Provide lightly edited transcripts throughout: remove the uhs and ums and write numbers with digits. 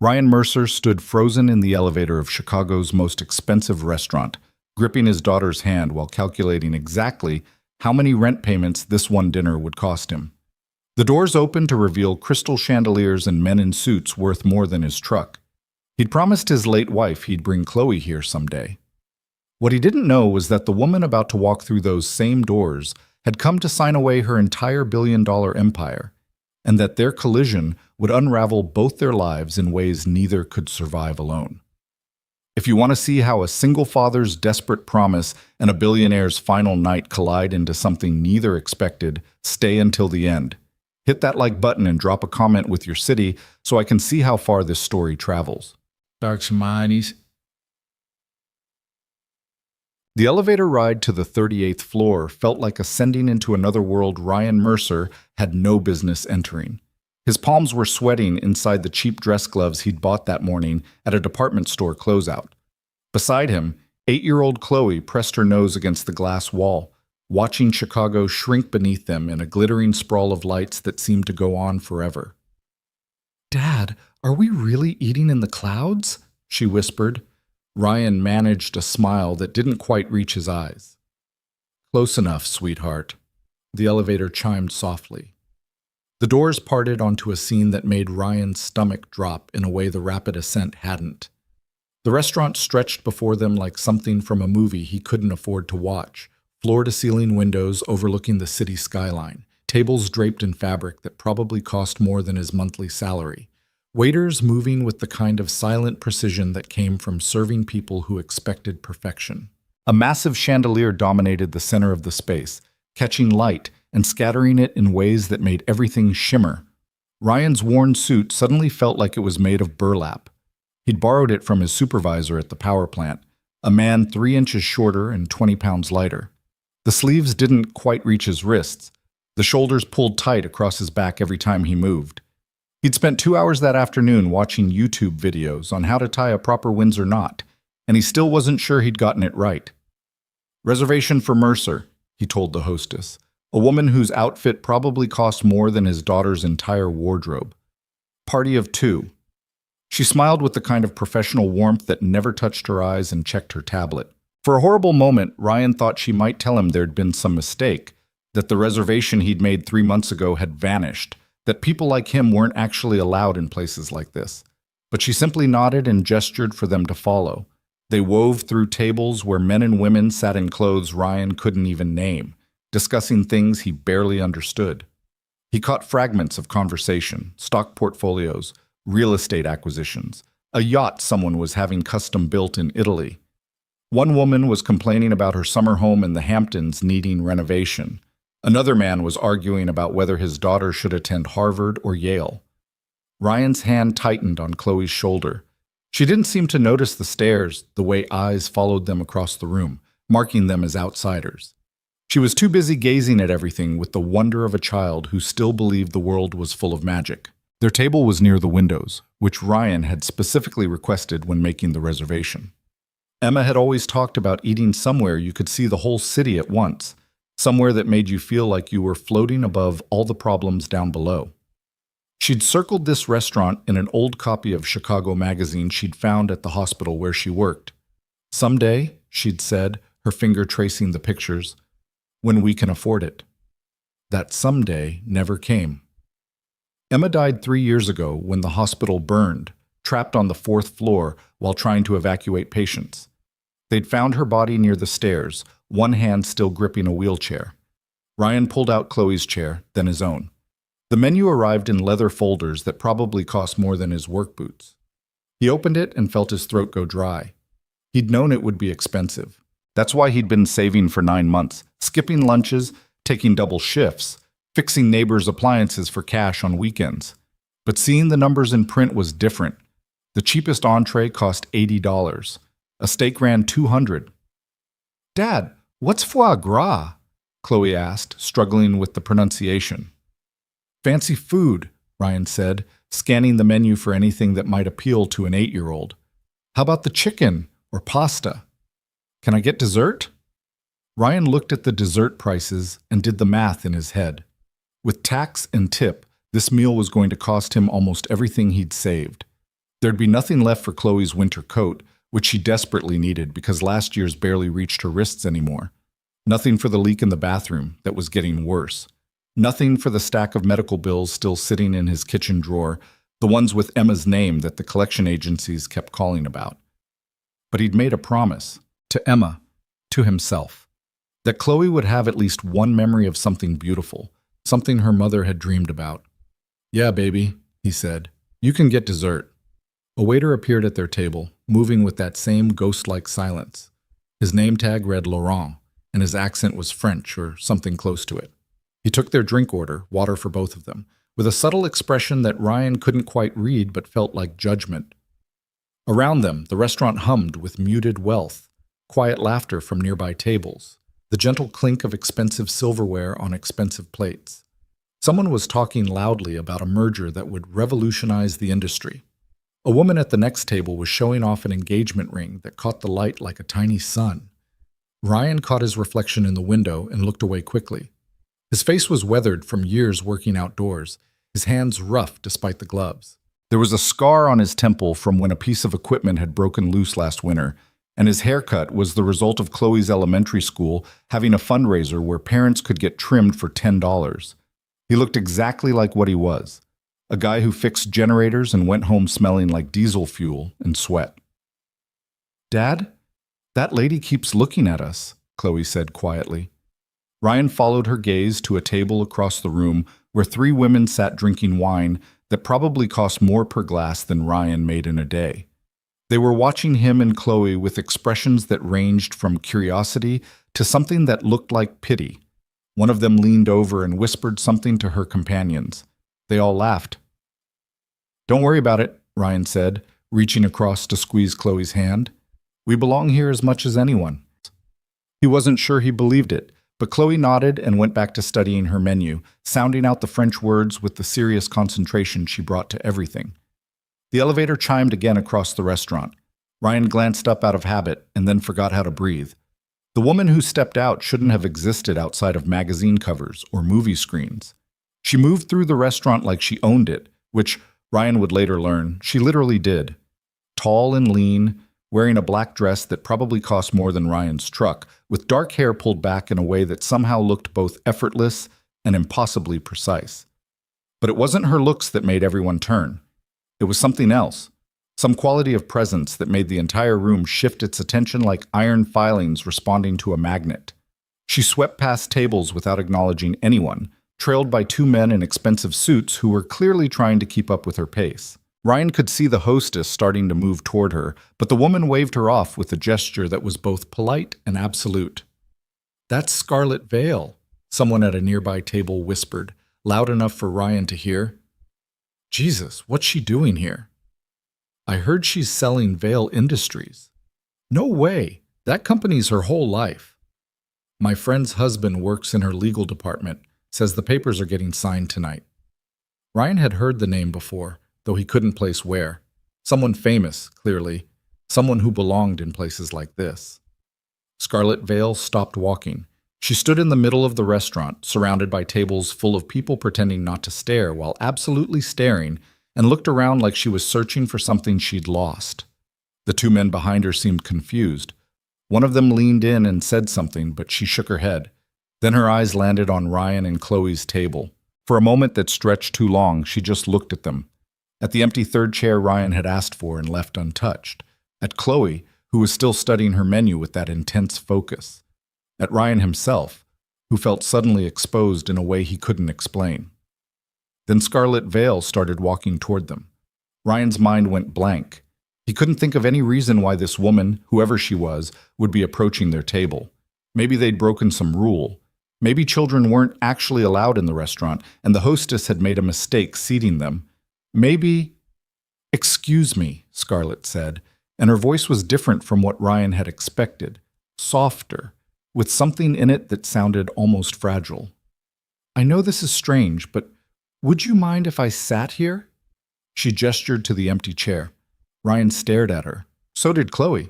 Ryan Mercer stood frozen in the elevator of Chicago's most expensive restaurant, gripping his daughter's hand while calculating exactly how many rent payments this one dinner would cost him. The doors opened to reveal crystal chandeliers and men in suits worth more than his truck. He'd promised his late wife he'd bring Chloe here someday. What he didn't know was that the woman about to walk through those same doors had come to sign away her entire billion-dollar empire, and that their collision would unravel both their lives in ways neither could survive alone. If you want to see how a single father's desperate promise and a billionaire's final night collide into something neither expected, stay until the end. Hit that like button and drop a comment with your city so I can see how far this story travels. Dark Hermione's. The elevator ride to the 38th floor felt like ascending into another world Ryan Mercer had no business entering. His palms were sweating inside the cheap dress gloves he'd bought that morning at a department store closeout. Beside him, 8-year-old Chloe pressed her nose against the glass wall, watching Chicago shrink beneath them in a glittering sprawl of lights that seemed to go on forever. "Dad, are we really eating in the clouds?" she whispered. Ryan managed a smile that didn't quite reach his eyes. "Close enough, sweetheart." The elevator chimed softly. The doors parted onto a scene that made Ryan's stomach drop in a way the rapid ascent hadn't. The restaurant stretched before them like something from a movie he couldn't afford to watch, floor-to-ceiling windows overlooking the city skyline, tables draped in fabric that probably cost more than his monthly salary, waiters moving with the kind of silent precision that came from serving people who expected perfection. A massive chandelier dominated the center of the space, catching light and scattering it in ways that made everything shimmer. Ryan's worn suit suddenly felt like it was made of burlap. He'd borrowed it from his supervisor at the power plant, a man 3 inches shorter and 20 pounds lighter. The sleeves didn't quite reach his wrists. The shoulders pulled tight across his back every time he moved. He'd spent 2 hours that afternoon watching YouTube videos on how to tie a proper Windsor knot, and he still wasn't sure he'd gotten it right. "Reservation for Mercer," he told the hostess, a woman whose outfit probably cost more than his daughter's entire wardrobe. "Party of 2. She smiled with the kind of professional warmth that never touched her eyes and checked her tablet. For a horrible moment, Ryan thought she might tell him there'd been some mistake, that the reservation he'd made 3 months ago had vanished, that people like him weren't actually allowed in places like this. But she simply nodded and gestured for them to follow. They wove through tables where men and women sat in clothes Ryan couldn't even name, discussing things he barely understood. He caught fragments of conversation, stock portfolios, real estate acquisitions, a yacht someone was having custom built in Italy. One woman was complaining about her summer home in the Hamptons needing renovation. Another man was arguing about whether his daughter should attend Harvard or Yale. Ryan's hand tightened on Chloe's shoulder. She didn't seem to notice the stares, the way eyes followed them across the room, marking them as outsiders. She was too busy gazing at everything with the wonder of a child who still believed the world was full of magic. Their table was near the windows, which Ryan had specifically requested when making the reservation. Emma had always talked about eating somewhere you could see the whole city at once, somewhere that made you feel like you were floating above all the problems down below. She'd circled this restaurant in an old copy of Chicago magazine she'd found at the hospital where she worked. "Someday," she'd said, her finger tracing the pictures, "when we can afford it." That someday never came. Emma died 3 years ago when the hospital burned, trapped on the 4th floor while trying to evacuate patients. They'd found her body near the stairs, one hand still gripping a wheelchair. Ryan pulled out Chloe's chair, then his own. The menu arrived in leather folders that probably cost more than his work boots. He opened it and felt his throat go dry. He'd known it would be expensive. That's why he'd been saving for 9 months, skipping lunches, taking double shifts, fixing neighbors' appliances for cash on weekends. But seeing the numbers in print was different. The cheapest entree cost $80. A steak ran $200. "Dad, what's foie gras?" Chloe asked, struggling with the pronunciation. "Fancy food," Ryan said, scanning the menu for anything that might appeal to an 8-year-old. "How about the chicken or pasta? Can I get dessert?" Ryan looked at the dessert prices and did the math in his head. With tax and tip, this meal was going to cost him almost everything he'd saved. There'd be nothing left for Chloe's winter coat, which she desperately needed because last year's barely reached her wrists anymore. Nothing for the leak in the bathroom that was getting worse. Nothing for the stack of medical bills still sitting in his kitchen drawer, the ones with Emma's name that the collection agencies kept calling about. But he'd made a promise, to Emma, to himself, that Chloe would have at least one memory of something beautiful, something her mother had dreamed about. "Yeah, baby," he said, "you can get dessert." A waiter appeared at their table, moving with that same ghost-like silence. His name tag read Laurent, and his accent was French or something close to it. He took their drink order, water for both of them, with a subtle expression that Ryan couldn't quite read but felt like judgment. Around them, the restaurant hummed with muted wealth, quiet laughter from nearby tables, the gentle clink of expensive silverware on expensive plates. Someone was talking loudly about a merger that would revolutionize the industry. A woman at the next table was showing off an engagement ring that caught the light like a tiny sun. Ryan caught his reflection in the window and looked away quickly. His face was weathered from years working outdoors, his hands rough despite the gloves. There was a scar on his temple from when a piece of equipment had broken loose last winter, and his haircut was the result of Chloe's elementary school having a fundraiser where parents could get trimmed for $10. He looked exactly like what he was, a guy who fixed generators and went home smelling like diesel fuel and sweat. "Dad, that lady keeps looking at us," Chloe said quietly. Ryan followed her gaze to a table across the room where 3 women sat drinking wine that probably cost more per glass than Ryan made in a day. They were watching him and Chloe with expressions that ranged from curiosity to something that looked like pity. One of them leaned over and whispered something to her companions. They all laughed. "Don't worry about it," Ryan said, reaching across to squeeze Chloe's hand. "We belong here as much as anyone." He wasn't sure he believed it, but Chloe nodded and went back to studying her menu, sounding out the French words with the serious concentration she brought to everything. The elevator chimed again across the restaurant. Ryan glanced up out of habit and then forgot how to breathe. The woman who stepped out shouldn't have existed outside of magazine covers or movie screens. She moved through the restaurant like she owned it, which Ryan would later learn she literally did. Tall and lean, wearing a black dress that probably cost more than Ryan's truck, with dark hair pulled back in a way that somehow looked both effortless and impossibly precise. But it wasn't her looks that made everyone turn. It was something else, some quality of presence that made the entire room shift its attention like iron filings responding to a magnet. She swept past tables without acknowledging anyone, trailed by 2 men in expensive suits who were clearly trying to keep up with her pace. Ryan could see the hostess starting to move toward her, but the woman waved her off with a gesture that was both polite and absolute. "That's Scarlet Vale," someone at a nearby table whispered, loud enough for Ryan to hear. "Jesus, what's she doing here?" "I heard she's selling Vale Industries." "No way. That company's her whole life." "My friend's husband works in her legal department, says the papers are getting signed tonight." Ryan had heard the name before, though he couldn't place where. Someone famous, clearly. Someone who belonged in places like this. Scarlet Vale stopped walking. She stood in the middle of the restaurant, surrounded by tables full of people pretending not to stare while absolutely staring, and looked around like she was searching for something she'd lost. The 2 men behind her seemed confused. One of them leaned in and said something, but she shook her head. Then her eyes landed on Ryan and Chloe's table. For a moment that stretched too long, she just looked at them. At the empty 3rd chair Ryan had asked for and left untouched. At Chloe, who was still studying her menu with that intense focus. At Ryan himself, who felt suddenly exposed in a way he couldn't explain. Then Scarlet Vale started walking toward them. Ryan's mind went blank. He couldn't think of any reason why this woman, whoever she was, would be approaching their table. Maybe they'd broken some rule. Maybe children weren't actually allowed in the restaurant, and the hostess had made a mistake seating them. Maybe... "Excuse me," Scarlett said, and her voice was different from what Ryan had expected, softer, with something in it that sounded almost fragile. "I know this is strange, but would you mind if I sat here?" She gestured to the empty chair. Ryan stared at her. So did Chloe.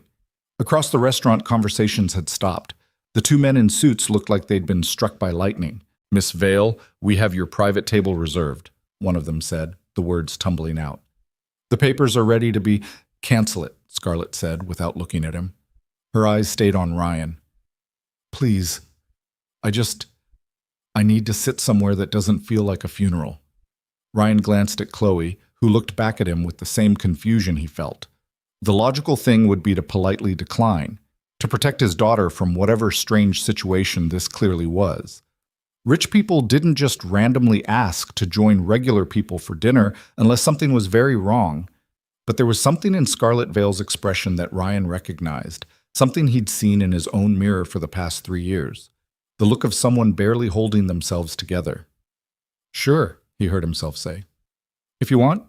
Across the restaurant, conversations had stopped. The 2 men in suits looked like they'd been struck by lightning. "Miss Vale, we have your private table reserved," one of them said, the words tumbling out. The papers are ready to be— Cancel it, Scarlett said without looking at him. Her eyes stayed on Ryan. Please, I need to sit somewhere that doesn't feel like a funeral. Ryan glanced at Chloe, who looked back at him with the same confusion he felt. The logical thing would be to politely decline, to protect his daughter from whatever strange situation this clearly was. Rich people didn't just randomly ask to join regular people for dinner unless something was very wrong. But there was something in Scarlet Vale's expression that Ryan recognized, something he'd seen in his own mirror for the past 3 years, the look of someone barely holding themselves together. Sure, he heard himself say. If you want.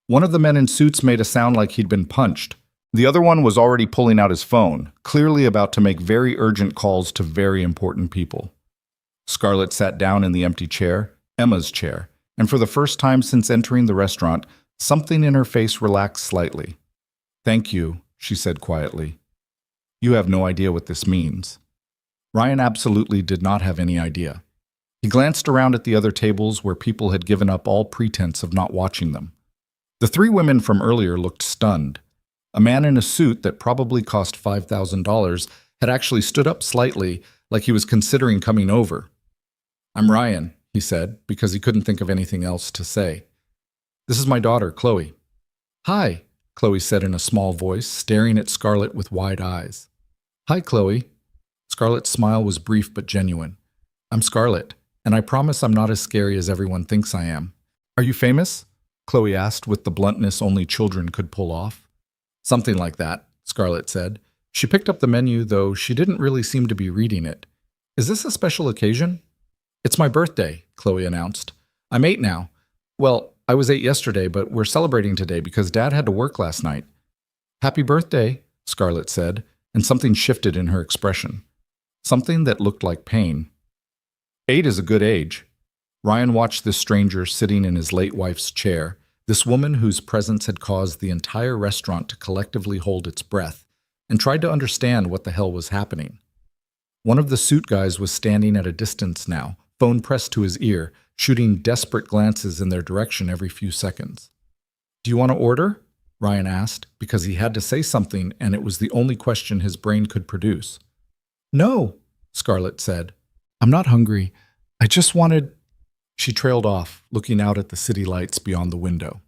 One of the men in suits made a sound like he'd been punched. The other one was already pulling out his phone, clearly about to make very urgent calls to very important people. Scarlett sat down in the empty chair, Emma's chair, and for the first time since entering the restaurant, something in her face relaxed slightly. Thank you, she said quietly. You have no idea what this means. Ryan absolutely did not have any idea. He glanced around at the other tables where people had given up all pretense of not watching them. The 3 women from earlier looked stunned. A man in a suit that probably cost $5,000 had actually stood up slightly, like he was considering coming over. I'm Ryan, he said, because he couldn't think of anything else to say. This is my daughter, Chloe. Hi, Chloe said in a small voice, staring at Scarlett with wide eyes. Hi, Chloe. Scarlett's smile was brief but genuine. I'm Scarlett, and I promise I'm not as scary as everyone thinks I am. Are you famous? Chloe asked with the bluntness only children could pull off. Something like that, Scarlett said. She picked up the menu, though she didn't really seem to be reading it. Is this a special occasion? It's my birthday, Chloe announced. I'm 8 now. Well, I was 8 yesterday, but we're celebrating today because Dad had to work last night. Happy birthday, Scarlett said, and something shifted in her expression. Something that looked like pain. 8 is a good age. Ryan watched this stranger sitting in his late wife's chair, this woman whose presence had caused the entire restaurant to collectively hold its breath, and tried to understand what the hell was happening. One of the suit guys was standing at a distance now, phone pressed to his ear, shooting desperate glances in their direction every few seconds. Do you want to order? Ryan asked, because he had to say something and it was the only question his brain could produce. No, Scarlett said. I'm not hungry. I just wanted— She trailed off, looking out at the city lights beyond the window.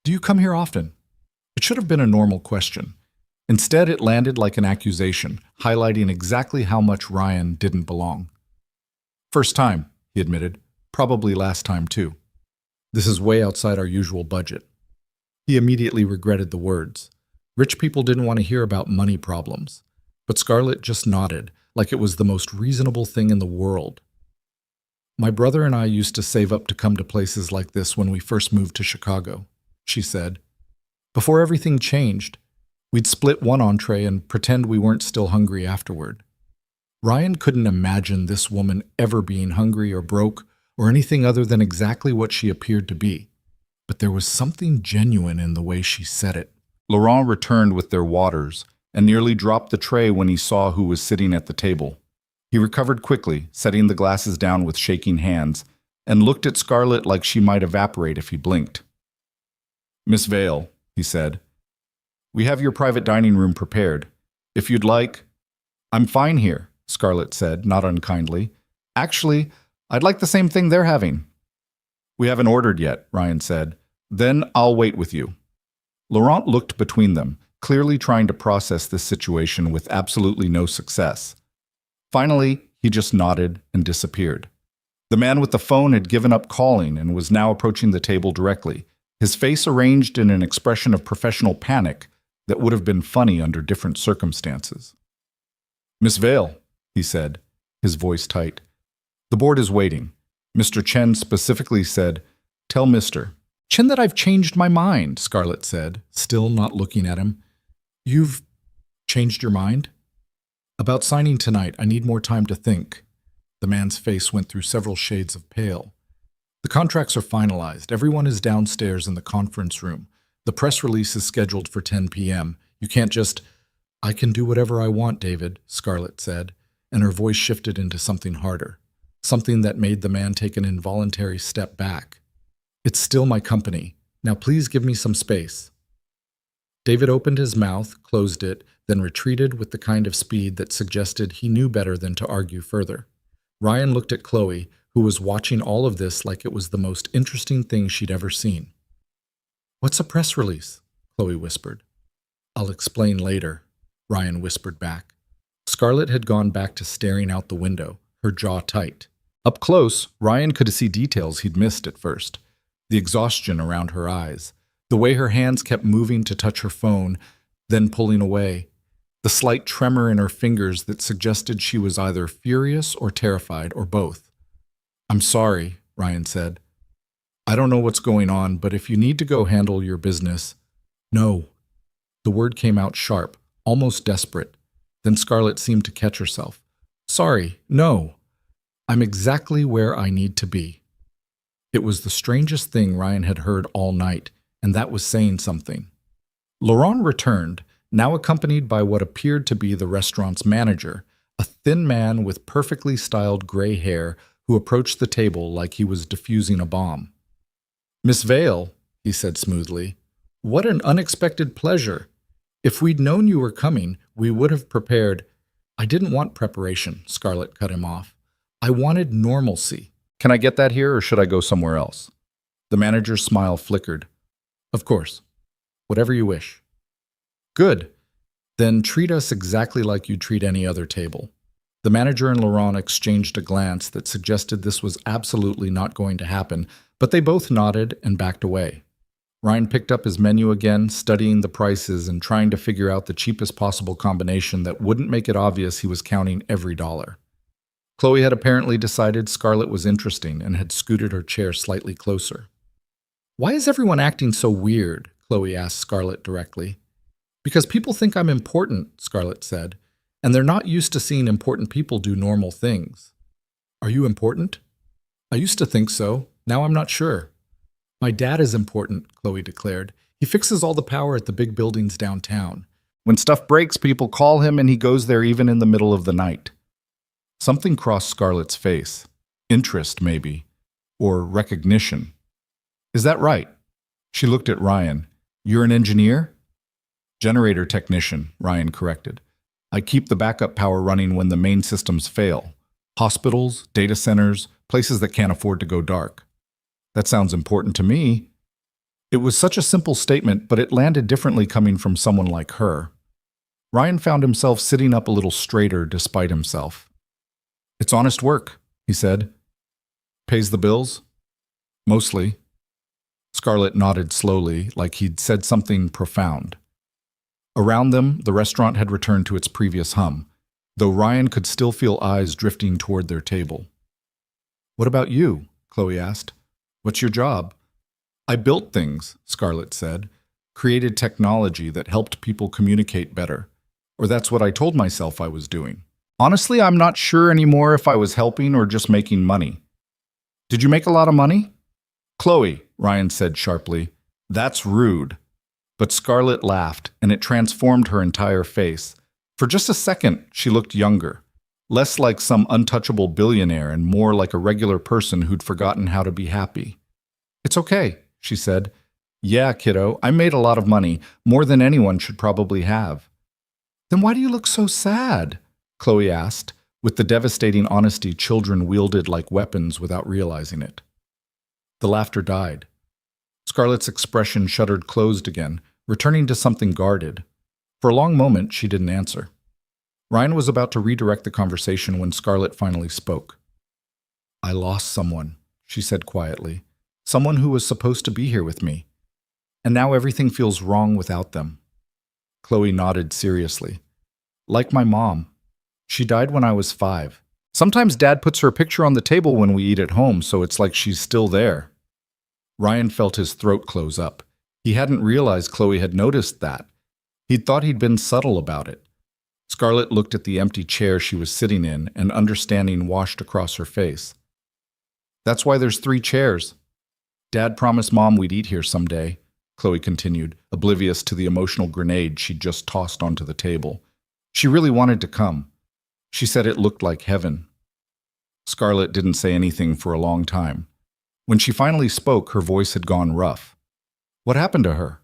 Do you come here often? It should have been a normal question. Instead, it landed like an accusation, highlighting exactly how much Ryan didn't belong. First time, he admitted. Probably last time, too. This is way outside our usual budget. He immediately regretted the words. Rich people didn't want to hear about money problems. But Scarlett just nodded, like it was the most reasonable thing in the world. My brother and I used to save up to come to places like this when we first moved to Chicago, she said. Before everything changed, we'd split one entree and pretend we weren't still hungry afterward. Ryan couldn't imagine this woman ever being hungry or broke or anything other than exactly what she appeared to be. But there was something genuine in the way she said it. Laurent returned with their waters and nearly dropped the tray when he saw who was sitting at the table. He recovered quickly, setting the glasses down with shaking hands, and looked at Scarlett like she might evaporate if he blinked. Miss Vale, he said, we have your private dining room prepared. If you'd like— I'm fine here, Scarlett said, not unkindly. Actually, I'd like the same thing they're having. We haven't ordered yet, Ryan said. Then I'll wait with you. Laurent looked between them, clearly trying to process this situation with absolutely no success. Finally, he just nodded and disappeared. The man with the phone had given up calling and was now approaching the table directly, his face arranged in an expression of professional panic that would have been funny under different circumstances. Miss Vale, he said, his voice tight. The board is waiting. Mr. Chen specifically said, tell Mr. Chen that I've changed my mind, Scarlett said, still not looking at him. You've changed your mind? About signing tonight, I need more time to think. The man's face went through several shades of pale. The contracts are finalized. Everyone is downstairs in the conference room. The press release is scheduled for 10 p.m. You can't just— I can do whatever I want, David, Scarlett said, and her voice shifted into something harder, something that made the man take an involuntary step back. It's still my company. Now please give me some space." David opened his mouth, closed it, then retreated with the kind of speed that suggested he knew better than to argue further. Ryan looked at Chloe, who was watching all of this like it was the most interesting thing she'd ever seen. "What's a press release?" Chloe whispered. "I'll explain later," Ryan whispered back. Scarlett had gone back to staring out the window, her jaw tight. Up close, Ryan could see details he'd missed at first. The exhaustion around her eyes, the way her hands kept moving to touch her phone, then pulling away, the slight tremor in her fingers that suggested she was either furious or terrified, or both. "I'm sorry," Ryan said. "I don't know what's going on, but if you need to go handle your business—" "No." The word came out sharp, almost desperate. Then Scarlett seemed to catch herself. "Sorry, no. I'm exactly where I need to be." It was the strangest thing Ryan had heard all night, and that was saying something. Laurent returned, now accompanied by what appeared to be the restaurant's manager, a thin man with perfectly styled gray hair who approached the table like he was defusing a bomb. "Miss Vale," he said smoothly, "what an unexpected pleasure. If we'd known you were coming, we would have prepared—" "I didn't want preparation," Scarlett cut him off. "I wanted normalcy." "Can I get that here, or should I go somewhere else?" The manager's smile flickered. "Of course. Whatever you wish." "Good. Then treat us exactly like you'd treat any other table." The manager and Laurent exchanged a glance that suggested this was absolutely not going to happen, but they both nodded and backed away. Ryan picked up his menu again, studying the prices and trying to figure out the cheapest possible combination that wouldn't make it obvious he was counting every dollar. Chloe had apparently decided Scarlett was interesting and had scooted her chair slightly closer. "Why is everyone acting so weird?" Chloe asked Scarlett directly. "Because people think I'm important," Scarlett said, "and they're not used to seeing important people do normal things." "Are you important?" "I used to think so. Now I'm not sure." "My dad is important," Chloe declared. "He fixes all the power at the big buildings downtown. When stuff breaks, people call him and he goes there even in the middle of the night." Something crossed Scarlett's face. Interest, maybe. Or recognition. "Is that right?" She looked at Ryan. "You're an engineer?" "Generator technician," Ryan corrected. "I keep the backup power running when the main systems fail. Hospitals, data centers, places that can't afford to go dark." "That sounds important to me." It was such a simple statement, but it landed differently coming from someone like her. Ryan found himself sitting up a little straighter despite himself. "It's honest work," he said. "Pays the bills?" "Mostly." Scarlett nodded slowly, like he'd said something profound. Around them, the restaurant had returned to its previous hum, though Ryan could still feel eyes drifting toward their table. "What about you?" Chloe asked. "What's your job?" "I built things," Scarlett said. "Created technology that helped people communicate better. Or that's what I told myself I was doing. Honestly, I'm not sure anymore if I was helping or just making money." "Did you make a lot of money?" "Chloe," Ryan said sharply, "that's rude." But Scarlett laughed, and it transformed her entire face. For just a second, she looked younger. Less like some untouchable billionaire and more like a regular person who'd forgotten how to be happy. "It's okay," she said. "Yeah, kiddo, I made a lot of money, more than anyone should probably have." "Then why do you look so sad?" Chloe asked, with the devastating honesty children wielded like weapons without realizing it. The laughter died. Scarlett's expression shuttered closed again, returning to something guarded. For a long moment, she didn't answer. Ryan was about to redirect the conversation when Scarlett finally spoke. "I lost someone," she said quietly. "Someone who was supposed to be here with me. And now everything feels wrong without them." Chloe nodded seriously. "Like my mom. She died when I was 5. Sometimes Dad puts her picture on the table when we eat at home, so it's like she's still there." Ryan felt his throat close up. He hadn't realized Chloe had noticed that. He'd thought he'd been subtle about it. Scarlett looked at the empty chair she was sitting in, and understanding washed across her face. "That's why there's 3 chairs. Dad promised Mom we'd eat here someday," Chloe continued, oblivious to the emotional grenade she'd just tossed onto the table. "She really wanted to come. She said it looked like heaven." Scarlett didn't say anything for a long time. When she finally spoke, her voice had gone rough. What happened to her?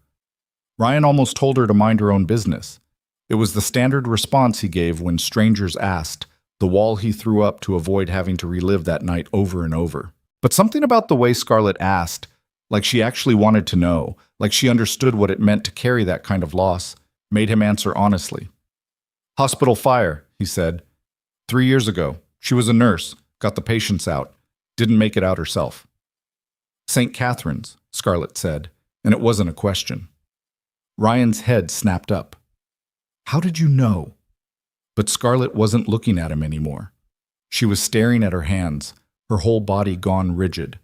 Ryan almost told her to mind her own business. It was the standard response he gave when strangers asked, the wall he threw up to avoid having to relive that night over and over. But something about the way Scarlett asked, like she actually wanted to know, like she understood what it meant to carry that kind of loss, made him answer honestly. Hospital fire, he said. 3 years ago. She was a nurse, got the patients out, didn't make it out herself. St. Catherine's, Scarlett said, and it wasn't a question. Ryan's head snapped up. How did you know? But Scarlett wasn't looking at him anymore. She was staring at her hands, her whole body gone rigid.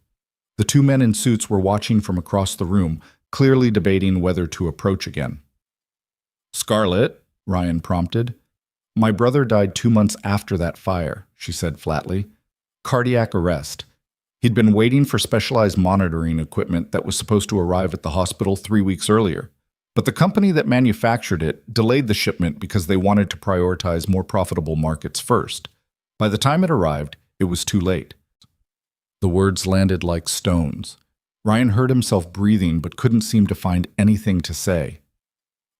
The two men in suits were watching from across the room, clearly debating whether to approach again. Scarlett, Ryan prompted. My brother died 2 months after that fire, she said flatly. Cardiac arrest. He'd been waiting for specialized monitoring equipment that was supposed to arrive at the hospital 3 weeks earlier. But the company that manufactured it delayed the shipment because they wanted to prioritize more profitable markets first. By the time it arrived, it was too late. The words landed like stones. Ryan heard himself breathing but couldn't seem to find anything to say.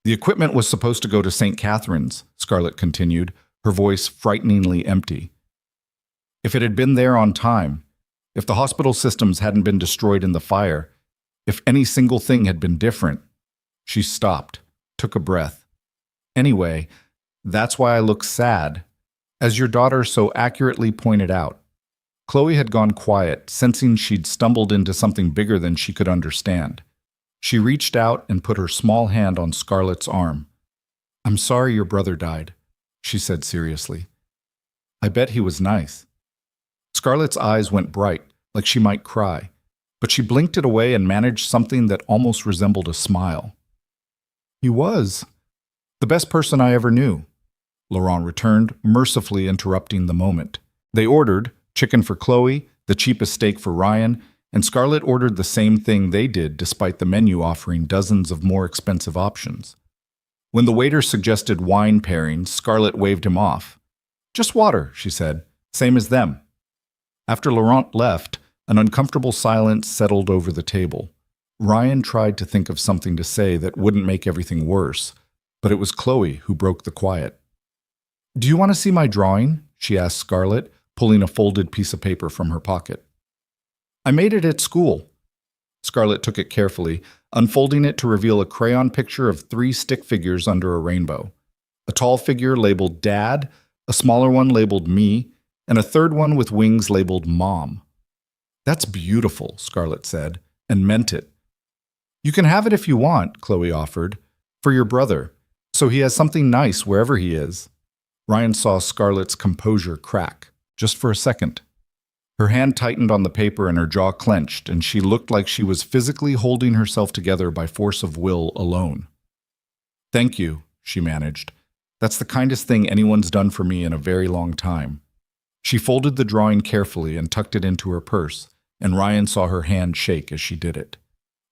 The equipment was supposed to go to St. Catherine's, Scarlett continued, her voice frighteningly empty. If it had been there on time, if the hospital systems hadn't been destroyed in the fire, if any single thing had been different. She stopped, took a breath. Anyway, that's why I look sad. As your daughter so accurately pointed out, Chloe had gone quiet, sensing she'd stumbled into something bigger than she could understand. She reached out and put her small hand on Scarlett's arm. I'm sorry your brother died, she said seriously. I bet he was nice. Scarlett's eyes went bright, like she might cry, but she blinked it away and managed something that almost resembled a smile. He was. The best person I ever knew, Laurent returned, mercifully interrupting the moment. They ordered chicken for Chloe, the cheapest steak for Ryan, and Scarlett ordered the same thing they did despite the menu offering dozens of more expensive options. When the waiter suggested wine pairings, Scarlett waved him off. Just water, she said, same as them. After Laurent left, an uncomfortable silence settled over the table. Ryan tried to think of something to say that wouldn't make everything worse, but it was Chloe who broke the quiet. Do you want to see my drawing? She asked Scarlett, pulling a folded piece of paper from her pocket. I made it at school. Scarlett took it carefully, unfolding it to reveal a crayon picture of 3 stick figures under a rainbow. A tall figure labeled Dad, a smaller one labeled Me, and a third one with wings labeled Mom. That's beautiful, Scarlett said, and meant it. You can have it if you want, Chloe offered, for your brother, so he has something nice wherever he is. Ryan saw Scarlett's composure crack, just for a second. Her hand tightened on the paper and her jaw clenched, and she looked like she was physically holding herself together by force of will alone. Thank you, she managed. That's the kindest thing anyone's done for me in a very long time. She folded the drawing carefully and tucked it into her purse, and Ryan saw her hand shake as she did it.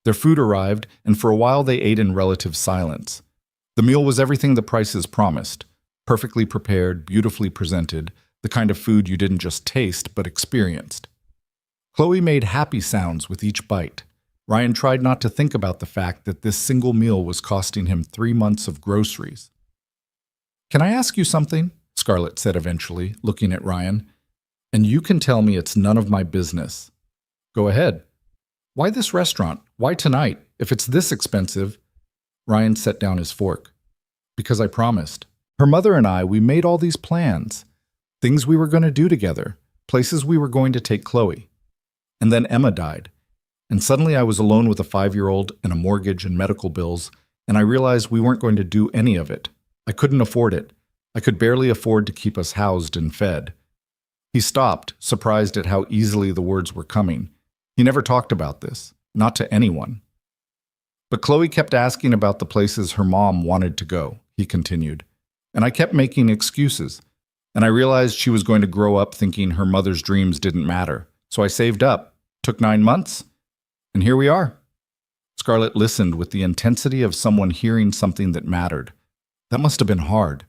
Their food arrived, and for a while they ate in relative silence. The meal was everything the prices promised. Perfectly prepared, beautifully presented, the kind of food you didn't just taste, but experienced. Chloe made happy sounds with each bite. Ryan tried not to think about the fact that this single meal was costing him 3 months of groceries. Can I ask you something? Scarlett said eventually, looking at Ryan. And you can tell me it's none of my business. Go ahead. Why this restaurant? Why tonight? If it's this expensive? Ryan set down his fork. Because I promised. Her mother and I, we made all these plans. Things we were going to do together. Places we were going to take Chloe. And then Emma died. And suddenly I was alone with a 5-year-old and a mortgage and medical bills, and I realized we weren't going to do any of it. I couldn't afford it. I could barely afford to keep us housed and fed. He stopped, surprised at how easily the words were coming. He never talked about this, not to anyone. But Chloe kept asking about the places her mom wanted to go, he continued. And I kept making excuses. And I realized she was going to grow up thinking her mother's dreams didn't matter. So I saved up. Took 9 months. And here we are. Scarlett listened with the intensity of someone hearing something that mattered. That must have been hard.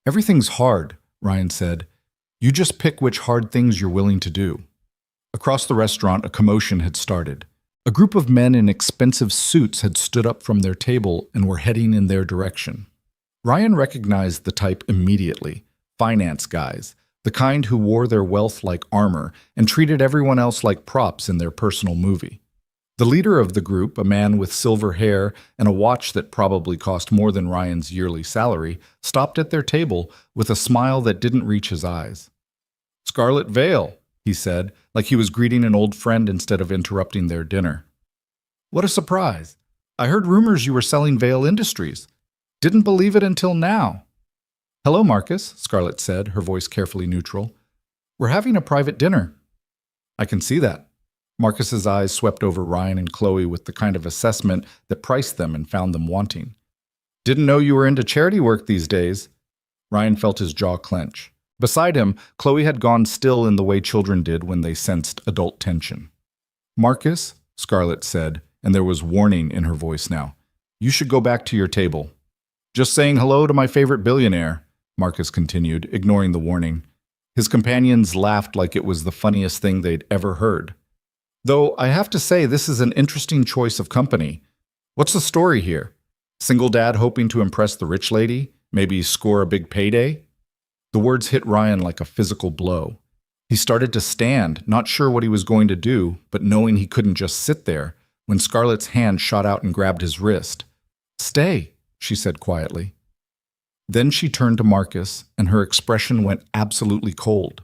Everything's hard, Ryan said. You just pick which hard things you're willing to do. Across the restaurant, a commotion had started. A group of men in expensive suits had stood up from their table and were heading in their direction. Ryan recognized the type immediately. Finance guys, the kind who wore their wealth like armor and treated everyone else like props in their personal movie. The leader of the group, a man with silver hair and a watch that probably cost more than Ryan's yearly salary, stopped at their table with a smile that didn't reach his eyes. "Scarlet Vale," he said, like he was greeting an old friend instead of interrupting their dinner. "What a surprise. I heard rumors you were selling Vale Industries. Didn't believe it until now." "Hello, Marcus," Scarlett said, her voice carefully neutral. "We're having a private dinner." "I can see that." Marcus's eyes swept over Ryan and Chloe with the kind of assessment that priced them and found them wanting. "Didn't know you were into charity work these days." Ryan felt his jaw clench. Beside him, Chloe had gone still in the way children did when they sensed adult tension. "Marcus," Scarlett said, and there was warning in her voice now, "you should go back to your table." "Just saying hello to my favorite billionaire," Marcus continued, ignoring the warning. His companions laughed like it was the funniest thing they'd ever heard. "Though I have to say this is an interesting choice of company. What's the story here? Single dad hoping to impress the rich lady? Maybe score a big payday?" The words hit Ryan like a physical blow. He started to stand, not sure what he was going to do, but knowing he couldn't just sit there, when Scarlett's hand shot out and grabbed his wrist. "Stay," she said quietly. Then she turned to Marcus, and her expression went absolutely cold.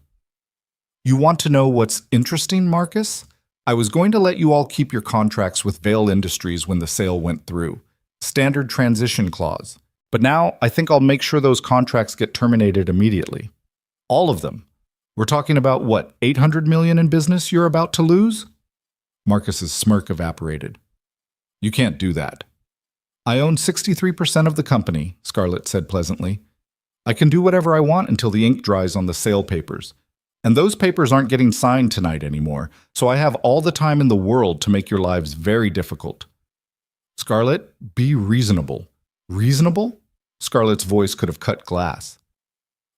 "You want to know what's interesting, Marcus? I was going to let you all keep your contracts with Vale Industries when the sale went through. Standard transition clause. But now I think I'll make sure those contracts get terminated immediately. All of them. We're talking about, what, $800 million in business you're about to lose?" Marcus's smirk evaporated. "You can't do that." "I own 63% of the company," Scarlett said pleasantly. "I can do whatever I want until the ink dries on the sale papers. And those papers aren't getting signed tonight anymore, so I have all the time in the world to make your lives very difficult." "Scarlett, be reasonable." "Reasonable?" Scarlett's voice could have cut glass.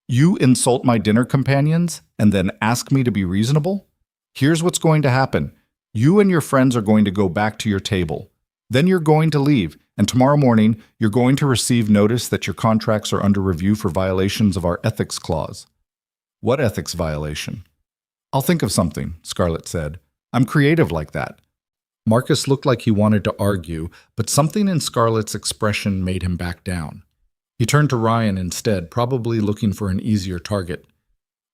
"You insult my dinner companions and then ask me to be reasonable? Here's what's going to happen. You and your friends are going to go back to your table. Then you're going to leave, and tomorrow morning you're going to receive notice that your contracts are under review for violations of our ethics clause." "What ethics violation?" "I'll think of something," Scarlett said. "I'm creative like that." Marcus looked like he wanted to argue, but something in Scarlett's expression made him back down. He turned to Ryan instead, probably looking for an easier target.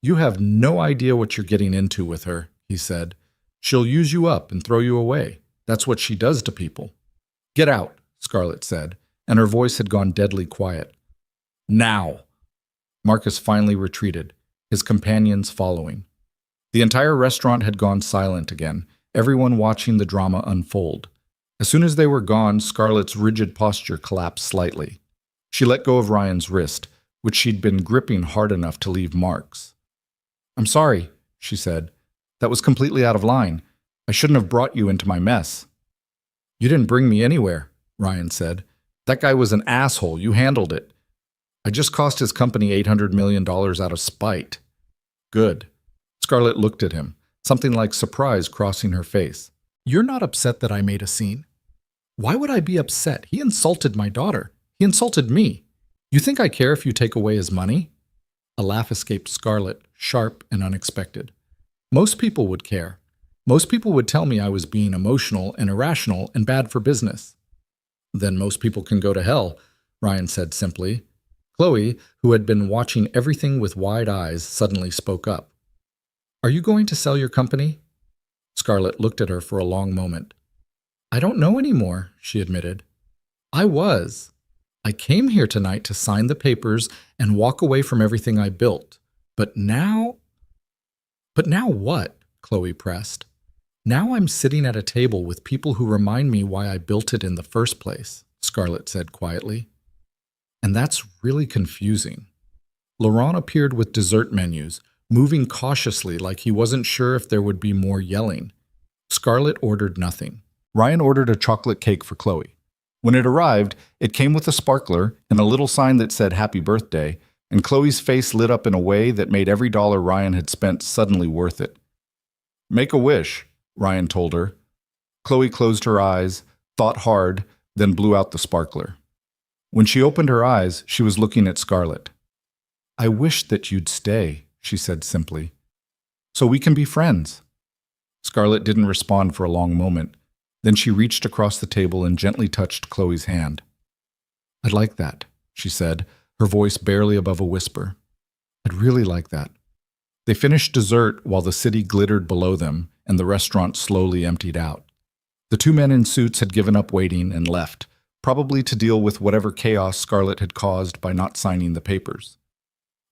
"You have no idea what you're getting into with her," he said. "She'll use you up and throw you away. That's what she does to people." "Get out," Scarlett said, and her voice had gone deadly quiet. "Now!" Marcus finally retreated, his companions following. The entire restaurant had gone silent again, everyone watching the drama unfold. As soon as they were gone, Scarlett's rigid posture collapsed slightly. She let go of Ryan's wrist, which she'd been gripping hard enough to leave marks. "I'm sorry," she said. "That was completely out of line. I shouldn't have brought you into my mess." "You didn't bring me anywhere," Ryan said. "That guy was an asshole. You handled it. I just cost his company $800 million out of spite." "Good." Scarlett looked at him, something like surprise crossing her face. "You're not upset that I made a scene?" "Why would I be upset? He insulted my daughter. He insulted me. You think I care if you take away his money?" A laugh escaped Scarlett, sharp and unexpected. "Most people would care. Most people would tell me I was being emotional and irrational and bad for business." "Then most people can go to hell," Ryan said simply. Chloe, who had been watching everything with wide eyes, suddenly spoke up. "Are you going to sell your company?" Scarlett looked at her for a long moment. "I don't know anymore," she admitted. "I was. I came here tonight to sign the papers and walk away from everything I built. But now—" "But now what?" Chloe pressed. "Now I'm sitting at a table with people who remind me why I built it in the first place," Scarlett said quietly. "And that's really confusing." Laurent appeared with dessert menus, moving cautiously like he wasn't sure if there would be more yelling. Scarlett ordered nothing. Ryan ordered a chocolate cake for Chloe. When it arrived, it came with a sparkler and a little sign that said "Happy Birthday," and Chloe's face lit up in a way that made every dollar Ryan had spent suddenly worth it. "Make a wish," Ryan told her. Chloe closed her eyes, thought hard, then blew out the sparkler. When she opened her eyes, she was looking at Scarlett. "I wish that you'd stay," she said simply, "so we can be friends." Scarlett didn't respond for a long moment. Then she reached across the table and gently touched Chloe's hand. "I'd like that," she said, her voice barely above a whisper. "I'd really like that." They finished dessert while the city glittered below them and the restaurant slowly emptied out. The two men in suits had given up waiting and left, probably to deal with whatever chaos Scarlett had caused by not signing the papers.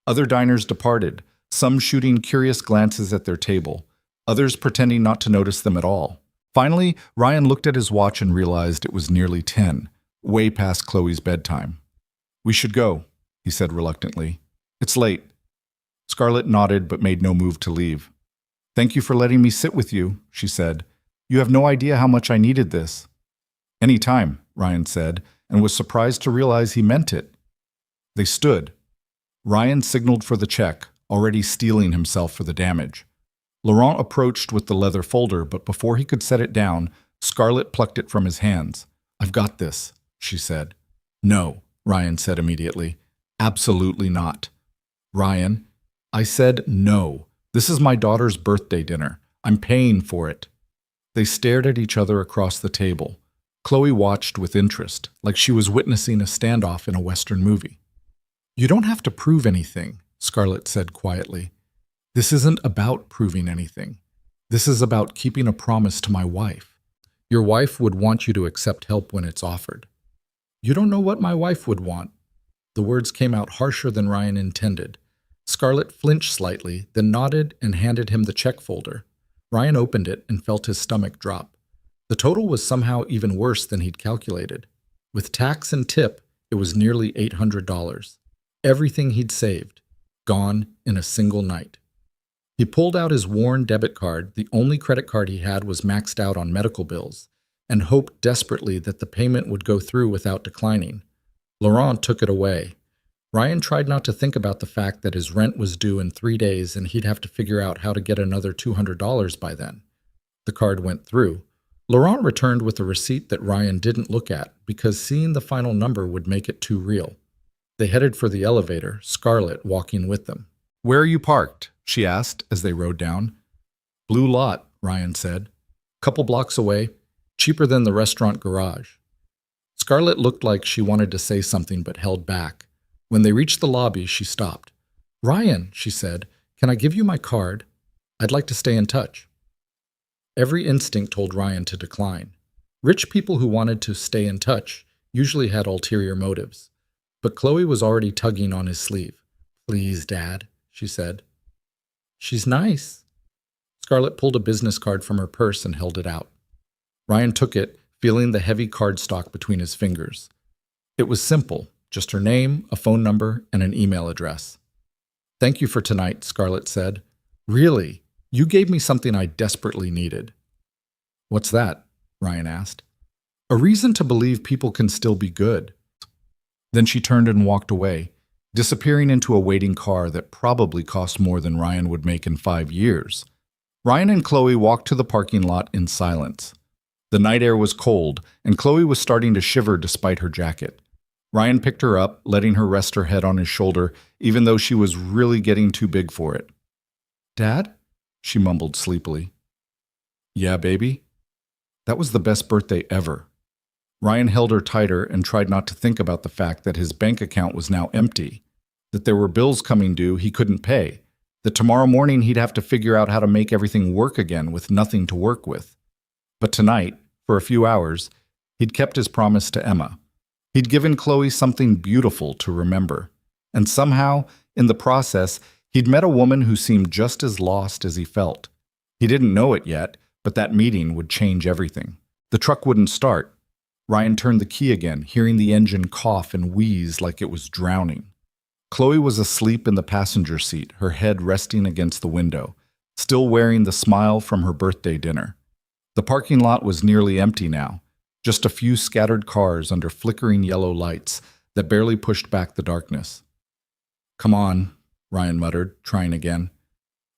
Other diners departed, some shooting curious glances at their table, others pretending not to notice them at all. Finally, Ryan looked at his watch and realized it was nearly 10, way past Chloe's bedtime. "We should go," he said reluctantly. "It's late." Scarlett nodded but made no move to leave. "Thank you for letting me sit with you," she said. "You have no idea how much I needed this." "Any time," Ryan said, and was surprised to realize he meant it. They stood. Ryan signaled for the check, already steeling himself for the damage. Laurent approached with the leather folder, but before he could set it down, Scarlett plucked it from his hands. "I've got this," she said. "No," Ryan said immediately. "Absolutely not." "Ryan, I said no. This is my daughter's birthday dinner. I'm paying for it." They stared at each other across the table. Chloe watched with interest, like she was witnessing a standoff in a Western movie. "You don't have to prove anything," Scarlett said quietly. "This isn't about proving anything. This is about keeping a promise to my wife. Your wife would want you to accept help when it's offered." "You don't know what my wife would want." The words came out harsher than Ryan intended. Scarlett flinched slightly, then nodded and handed him the check folder. Ryan opened it and felt his stomach drop. The total was somehow even worse than he'd calculated. With tax and tip, it was nearly $800. Everything he'd saved, gone in a single night. He pulled out his worn debit card, the only credit card he had was maxed out on medical bills, and hoped desperately that the payment would go through without declining. Laurent took it away. Ryan tried not to think about the fact that his rent was due in 3 days and he'd have to figure out how to get another $200 by then. The card went through. Laurent returned with a receipt that Ryan didn't look at because seeing the final number would make it too real. They headed for the elevator, Scarlett walking with them. "Where are you parked?" she asked as they rode down. "Blue lot," Ryan said. "Couple blocks away. Cheaper than the restaurant garage." Scarlett looked like she wanted to say something but held back. When they reached the lobby, she stopped. "Ryan," she said, "can I give you my card? I'd like to stay in touch." Every instinct told Ryan to decline. Rich people who wanted to stay in touch usually had ulterior motives. But Chloe was already tugging on his sleeve. "Please, Dad," she said. "She's nice." Scarlett pulled a business card from her purse and held it out. Ryan took it, feeling the heavy cardstock between his fingers. It was simple, just her name, a phone number, and an email address. "Thank you for tonight," Scarlett said. "Really, you gave me something I desperately needed." "What's that?" Ryan asked. "A reason to believe people can still be good." Then she turned and walked away, disappearing into a waiting car that probably cost more than Ryan would make in 5 years. Ryan and Chloe walked to the parking lot in silence. The night air was cold, and Chloe was starting to shiver despite her jacket. Ryan picked her up, letting her rest her head on his shoulder, even though she was really getting too big for it. "Dad?" she mumbled sleepily. "Yeah, baby?" That was the best birthday ever. Ryan held her tighter and tried not to think about the fact that his bank account was now empty, that there were bills coming due he couldn't pay, that tomorrow morning he'd have to figure out how to make everything work again with nothing to work with. But tonight, for a few hours, he'd kept his promise to Emma. He'd given Chloe something beautiful to remember. And somehow, in the process, he'd met a woman who seemed just as lost as he felt. He didn't know it yet, but that meeting would change everything. The truck wouldn't start. Ryan turned the key again, hearing the engine cough and wheeze like it was drowning. Chloe was asleep in the passenger seat, her head resting against the window, still wearing the smile from her birthday dinner. The parking lot was nearly empty now, just a few scattered cars under flickering yellow lights that barely pushed back the darkness. "Come on," Ryan muttered, trying again.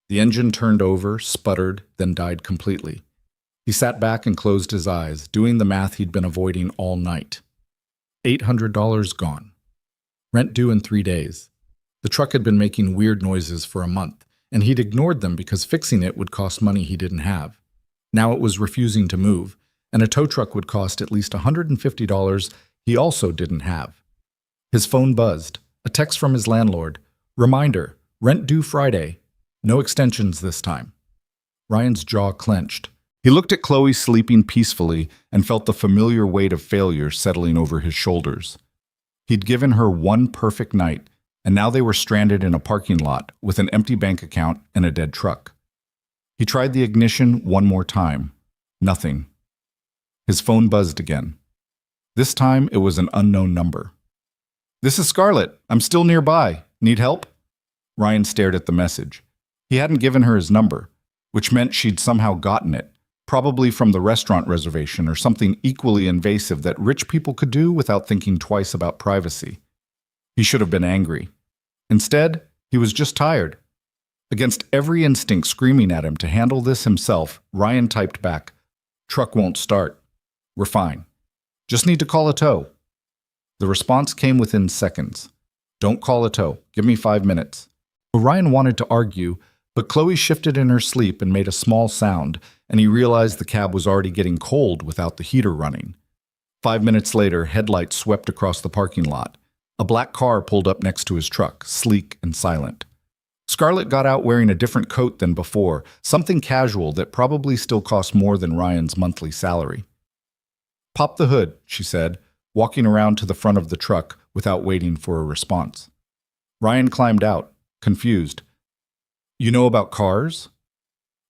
The engine turned over, sputtered, then died completely. He sat back and closed his eyes, doing the math he'd been avoiding all night. $800 gone. Rent due in 3 days. The truck had been making weird noises for a month, and he'd ignored them because fixing it would cost money he didn't have. Now it was refusing to move, and a tow truck would cost at least $150 he also didn't have. His phone buzzed. A text from his landlord. Reminder, rent due Friday. No extensions this time. Ryan's jaw clenched. He looked at Chloe sleeping peacefully and felt the familiar weight of failure settling over his shoulders. He'd given her one perfect night, and now they were stranded in a parking lot with an empty bank account and a dead truck. He tried the ignition one more time. Nothing. His phone buzzed again. This time it was an unknown number. "This is Scarlett. I'm still nearby. Need help?" Ryan stared at the message. He hadn't given her his number, which meant she'd somehow gotten it, probably from the restaurant reservation or something equally invasive that rich people could do without thinking twice about privacy. He should have been angry. Instead, he was just tired. Against every instinct screaming at him to handle this himself, Ryan typed back, "Truck won't start. We're fine. Just need to call a tow." The response came within seconds. "Don't call a tow. Give me 5 minutes." Ryan wanted to argue, but Chloe shifted in her sleep and made a small sound, and he realized the cab was already getting cold without the heater running. 5 minutes later, headlights swept across the parking lot. A black car pulled up next to his truck, sleek and silent. Scarlett got out wearing a different coat than before, something casual that probably still cost more than Ryan's monthly salary. "Pop the hood," she said, walking around to the front of the truck without waiting for a response. Ryan climbed out, confused. "You know about cars?"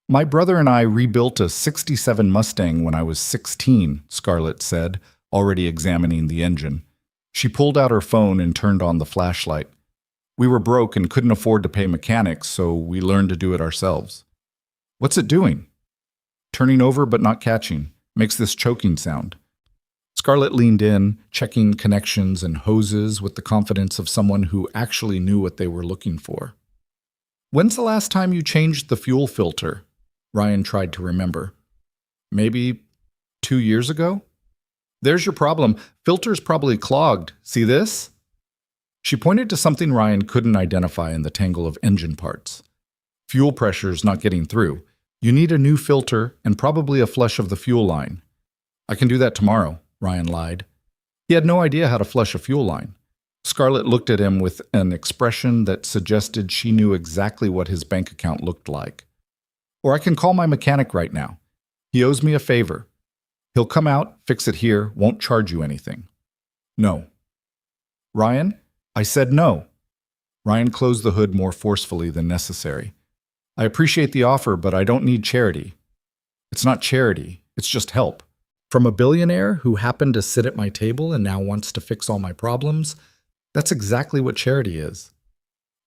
"My brother and I rebuilt a '67 Mustang when I was 16, Scarlett said, already examining the engine. She pulled out her phone and turned on the flashlight. "We were broke and couldn't afford to pay mechanics, so we learned to do it ourselves." "What's it doing?" "Turning over but not catching. Makes this choking sound." Scarlett leaned in, checking connections and hoses with the confidence of someone who actually knew what they were looking for. "When's the last time you changed the fuel filter?" Ryan tried to remember. "Maybe 2 years ago?" "There's your problem. Filter's probably clogged. See this?" She pointed to something Ryan couldn't identify in the tangle of engine parts. "Fuel pressure's not getting through. You need a new filter and probably a flush of the fuel line." "I can do that tomorrow," Ryan lied. He had no idea how to flush a fuel line. Scarlett looked at him with an expression that suggested she knew exactly what his bank account looked like. "Or I can call my mechanic right now. He owes me a favor. He'll come out, fix it here, won't charge you anything." "No." "Ryan, I said no." Ryan closed the hood more forcefully than necessary. "I appreciate the offer, but I don't need charity." "It's not charity, it's just help. From a billionaire who happened to sit at my table and now wants to fix all my problems, that's exactly what charity is."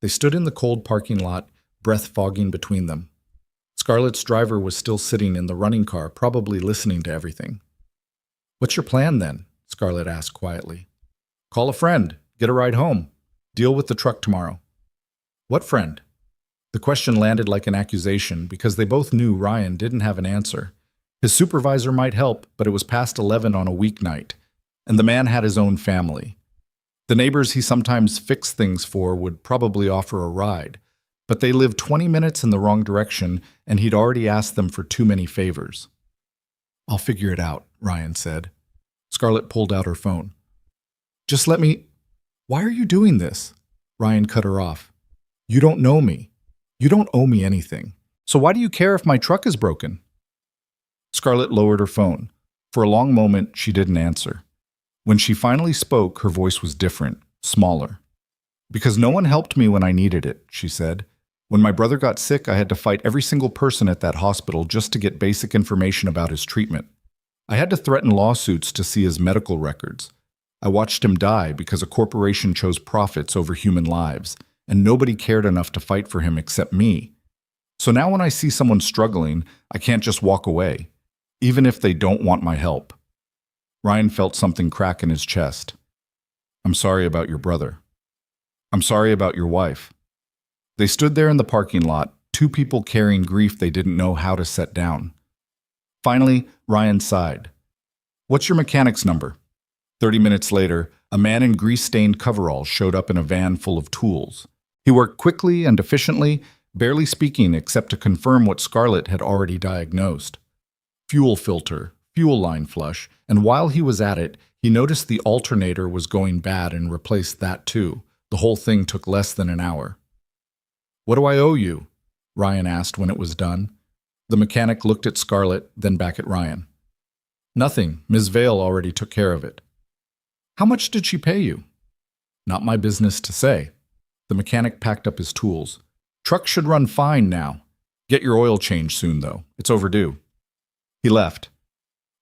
They stood in the cold parking lot, breath fogging between them. Scarlett's driver was still sitting in the running car, probably listening to everything. "What's your plan then?" Scarlett asked quietly. "Call a friend, get a ride home, deal with the truck tomorrow." "What friend?" The question landed like an accusation because they both knew Ryan didn't have an answer. His supervisor might help, but it was past 11 on a weeknight, and the man had his own family. The neighbors he sometimes fixed things for would probably offer a ride, but they lived 20 minutes in the wrong direction, and he'd already asked them for too many favors. "I'll figure it out," Ryan said. Scarlett pulled out her phone. "Just let me—" "Why are you doing this?" Ryan cut her off. "You don't know me. You don't owe me anything. So why do you care if my truck is broken?" Scarlett lowered her phone. For a long moment, she didn't answer. When she finally spoke, her voice was different, smaller. "Because no one helped me when I needed it," she said. "When my brother got sick, I had to fight every single person at that hospital just to get basic information about his treatment. I had to threaten lawsuits to see his medical records. I watched him die because a corporation chose profits over human lives, and nobody cared enough to fight for him except me. So now when I see someone struggling, I can't just walk away, even if they don't want my help." Ryan felt something crack in his chest. "I'm sorry about your brother. I'm sorry about your wife." They stood there in the parking lot, two people carrying grief they didn't know how to set down. Finally, Ryan sighed. What's your mechanic's number? 30 minutes later, a man in grease-stained coveralls showed up in a van full of tools. He worked quickly and efficiently, barely speaking except to confirm what Scarlett had already diagnosed. Fuel filter, fuel line flush, and while he was at it, he noticed the alternator was going bad and replaced that too. The whole thing took less than an hour. What do I owe you? Ryan asked when it was done. The mechanic looked at Scarlett, then back at Ryan. Nothing. Ms. Vale already took care of it. How much did she pay you? Not my business to say. The mechanic packed up his tools. Truck should run fine now. Get your oil changed soon, though. It's overdue. He left.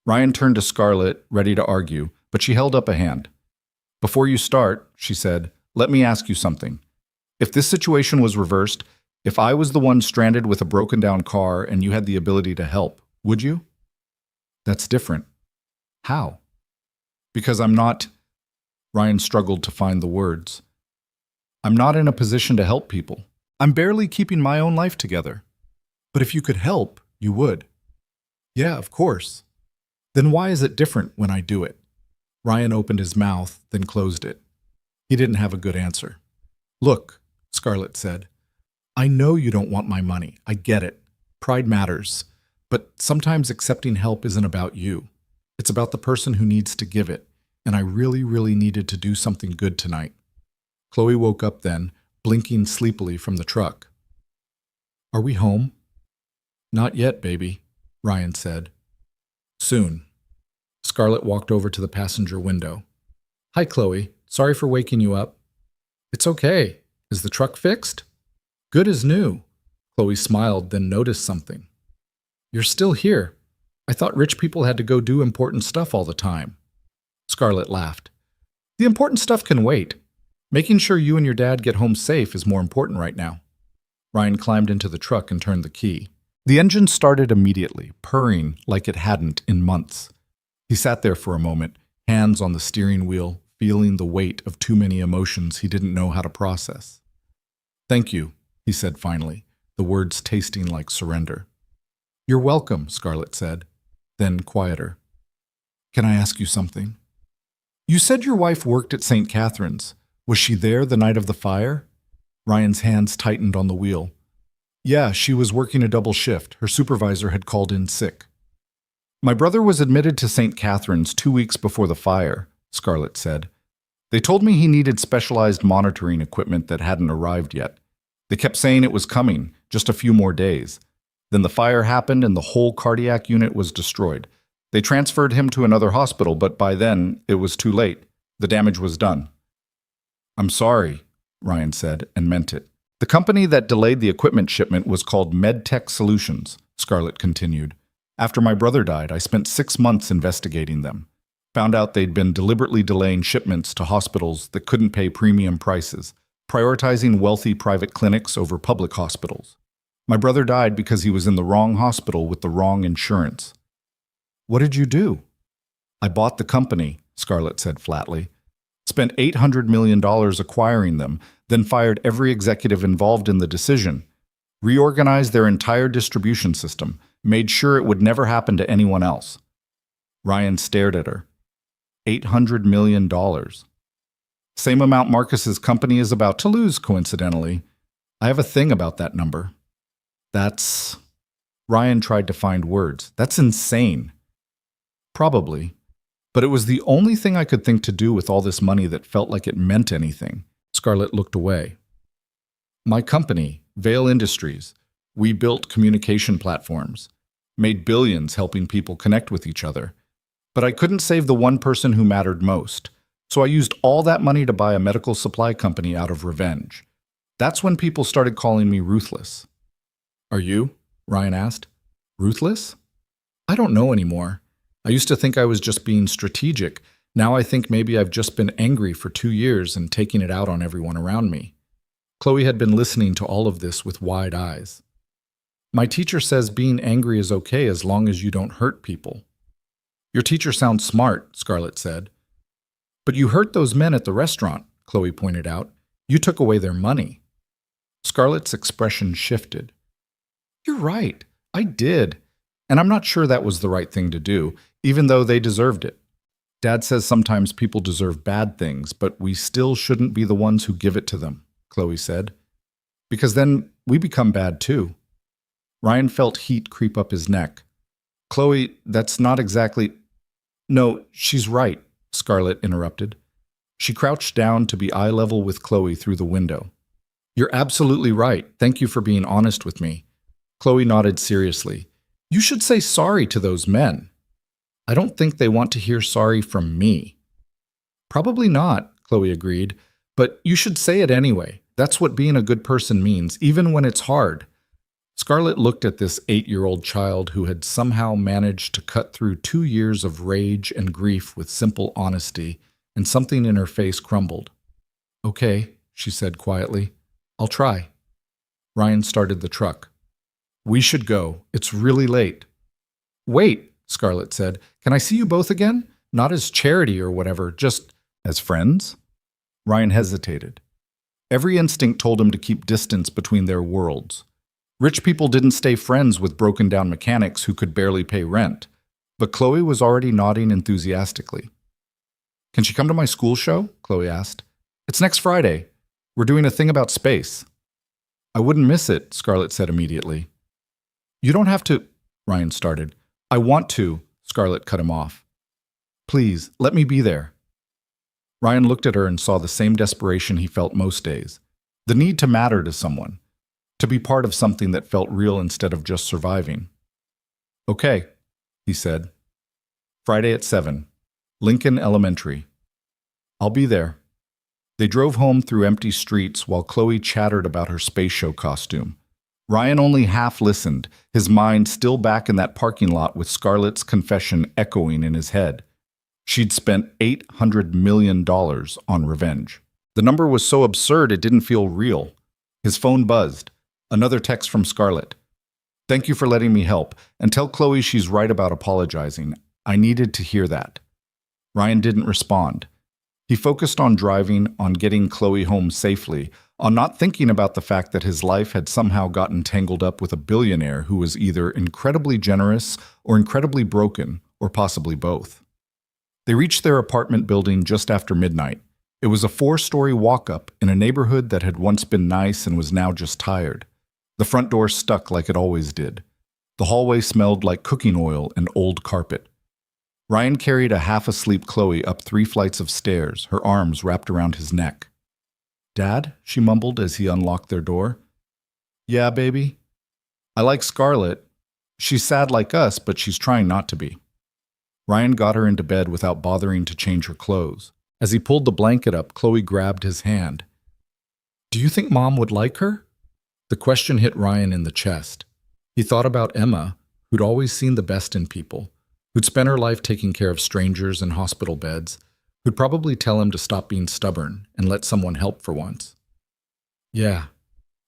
Ryan turned to Scarlett, ready to argue, but she held up a hand. Before you start, she said, let me ask you something. If this situation was reversed, if I was the one stranded with a broken-down car and you had the ability to help, would you? That's different. How? Because I'm not... Ryan struggled to find the words. I'm not in a position to help people. I'm barely keeping my own life together. But if you could help, you would. Yeah, of course. Then why is it different when I do it? Ryan opened his mouth, then closed it. He didn't have a good answer. Look, Scarlett said, I know you don't want my money. I get it. Pride matters. But sometimes accepting help isn't about you. It's about the person who needs to give it. And I really, really needed to do something good tonight. Chloe woke up then, blinking sleepily from the truck. Are we home? Not yet, baby, Ryan said. Soon. Scarlett walked over to the passenger window. Hi, Chloe. Sorry for waking you up. It's okay. Is the truck fixed? Good as new. Chloe smiled, then noticed something. You're still here. I thought rich people had to go do important stuff all the time. Scarlett laughed. The important stuff can wait. Making sure you and your dad get home safe is more important right now. Ryan climbed into the truck and turned the key. The engine started immediately, purring like it hadn't in months. He sat there for a moment, hands on the steering wheel, feeling the weight of too many emotions he didn't know how to process. Thank you, he said finally, the words tasting like surrender. You're welcome, Scarlett said, then quieter. Can I ask you something? You said your wife worked at St. Catherine's. Was she there the night of the fire? Ryan's hands tightened on the wheel. Yeah, she was working a double shift. Her supervisor had called in sick. My brother was admitted to St. Catherine's 2 weeks before the fire, Scarlett said. They told me he needed specialized monitoring equipment that hadn't arrived yet. They kept saying it was coming, just a few more days. Then the fire happened and the whole cardiac unit was destroyed. They transferred him to another hospital, but by then, it was too late. The damage was done. I'm sorry, Ryan said, and meant it. The company that delayed the equipment shipment was called MedTech Solutions, Scarlett continued. After my brother died, I spent 6 months investigating them. Found out they'd been deliberately delaying shipments to hospitals that couldn't pay premium prices, prioritizing wealthy private clinics over public hospitals. My brother died because he was in the wrong hospital with the wrong insurance. What did you do? I bought the company, Scarlett said flatly. Spent $800 million acquiring them, then fired every executive involved in the decision. Reorganized their entire distribution system, made sure it would never happen to anyone else. Ryan stared at her. $800 million. Same amount Marcus's company is about to lose, coincidentally. I have a thing about that number. That's... Ryan tried to find words. That's insane. Probably. But it was the only thing I could think to do with all this money that felt like it meant anything. Scarlett looked away. My company, Vale Industries, we built communication platforms, made billions helping people connect with each other. But I couldn't save the one person who mattered most, so I used all that money to buy a medical supply company out of revenge. That's when people started calling me ruthless. Are you? Ryan asked. Ruthless? I don't know anymore. I used to think I was just being strategic. Now I think maybe I've just been angry for 2 years and taking it out on everyone around me. Chloe had been listening to all of this with wide eyes. My teacher says being angry is okay as long as you don't hurt people. Your teacher sounds smart, Scarlett said. But you hurt those men at the restaurant, Chloe pointed out. You took away their money. Scarlett's expression shifted. You're right. I did. And I'm not sure that was the right thing to do, even though they deserved it. Dad says sometimes people deserve bad things, but we still shouldn't be the ones who give it to them, Chloe said. Because then we become bad too. Ryan felt heat creep up his neck. Chloe, that's not exactly... No, she's right, Scarlett interrupted. She crouched down to be eye level with Chloe through the window. You're absolutely right. Thank you for being honest with me. Chloe nodded seriously. You should say sorry to those men. I don't think they want to hear sorry from me. Probably not, Chloe agreed, but you should say it anyway. That's what being a good person means, even when it's hard. Scarlett looked at this 8-year-old child who had somehow managed to cut through 2 years of rage and grief with simple honesty, and something in her face crumbled. Okay, she said quietly. I'll try. Ryan started the truck. We should go. It's really late. Wait, Scarlett said. Can I see you both again? Not as charity or whatever, just as friends? Ryan hesitated. Every instinct told him to keep distance between their worlds. Rich people didn't stay friends with broken-down mechanics who could barely pay rent, but Chloe was already nodding enthusiastically. Can she come to my school show? Chloe asked. It's next Friday. We're doing a thing about space. I wouldn't miss it, Scarlett said immediately. You don't have to, Ryan started. I want to, Scarlett cut him off. Please, let me be there. Ryan looked at her and saw the same desperation he felt most days. The need to matter to someone. To be part of something that felt real instead of just surviving. Okay, he said. Friday at 7. Lincoln Elementary. I'll be there. They drove home through empty streets while Chloe chattered about her space show costume. Ryan only half listened, his mind still back in that parking lot with Scarlett's confession echoing in his head. She'd spent $800 million on revenge. The number was so absurd it didn't feel real. His phone buzzed. Another text from Scarlett. Thank you for letting me help, and tell Chloe she's right about apologizing. I needed to hear that. Ryan didn't respond. He focused on driving, on getting Chloe home safely, on not thinking about the fact that his life had somehow gotten tangled up with a billionaire who was either incredibly generous or incredibly broken, or possibly both. They reached their apartment building just after midnight. It was a 4-story walk-up in a neighborhood that had once been nice and was now just tired. The front door stuck like it always did. The hallway smelled like cooking oil and old carpet. Ryan carried a half-asleep Chloe up 3 flights of stairs, her arms wrapped around his neck. Dad, she mumbled as he unlocked their door. Yeah, baby. I like Scarlett. She's sad like us, but she's trying not to be. Ryan got her into bed without bothering to change her clothes. As he pulled the blanket up, Chloe grabbed his hand. Do you think Mom would like her? The question hit Ryan in the chest. He thought about Emma, who'd always seen the best in people, who'd spent her life taking care of strangers in hospital beds, who'd probably tell him to stop being stubborn and let someone help for once. Yeah,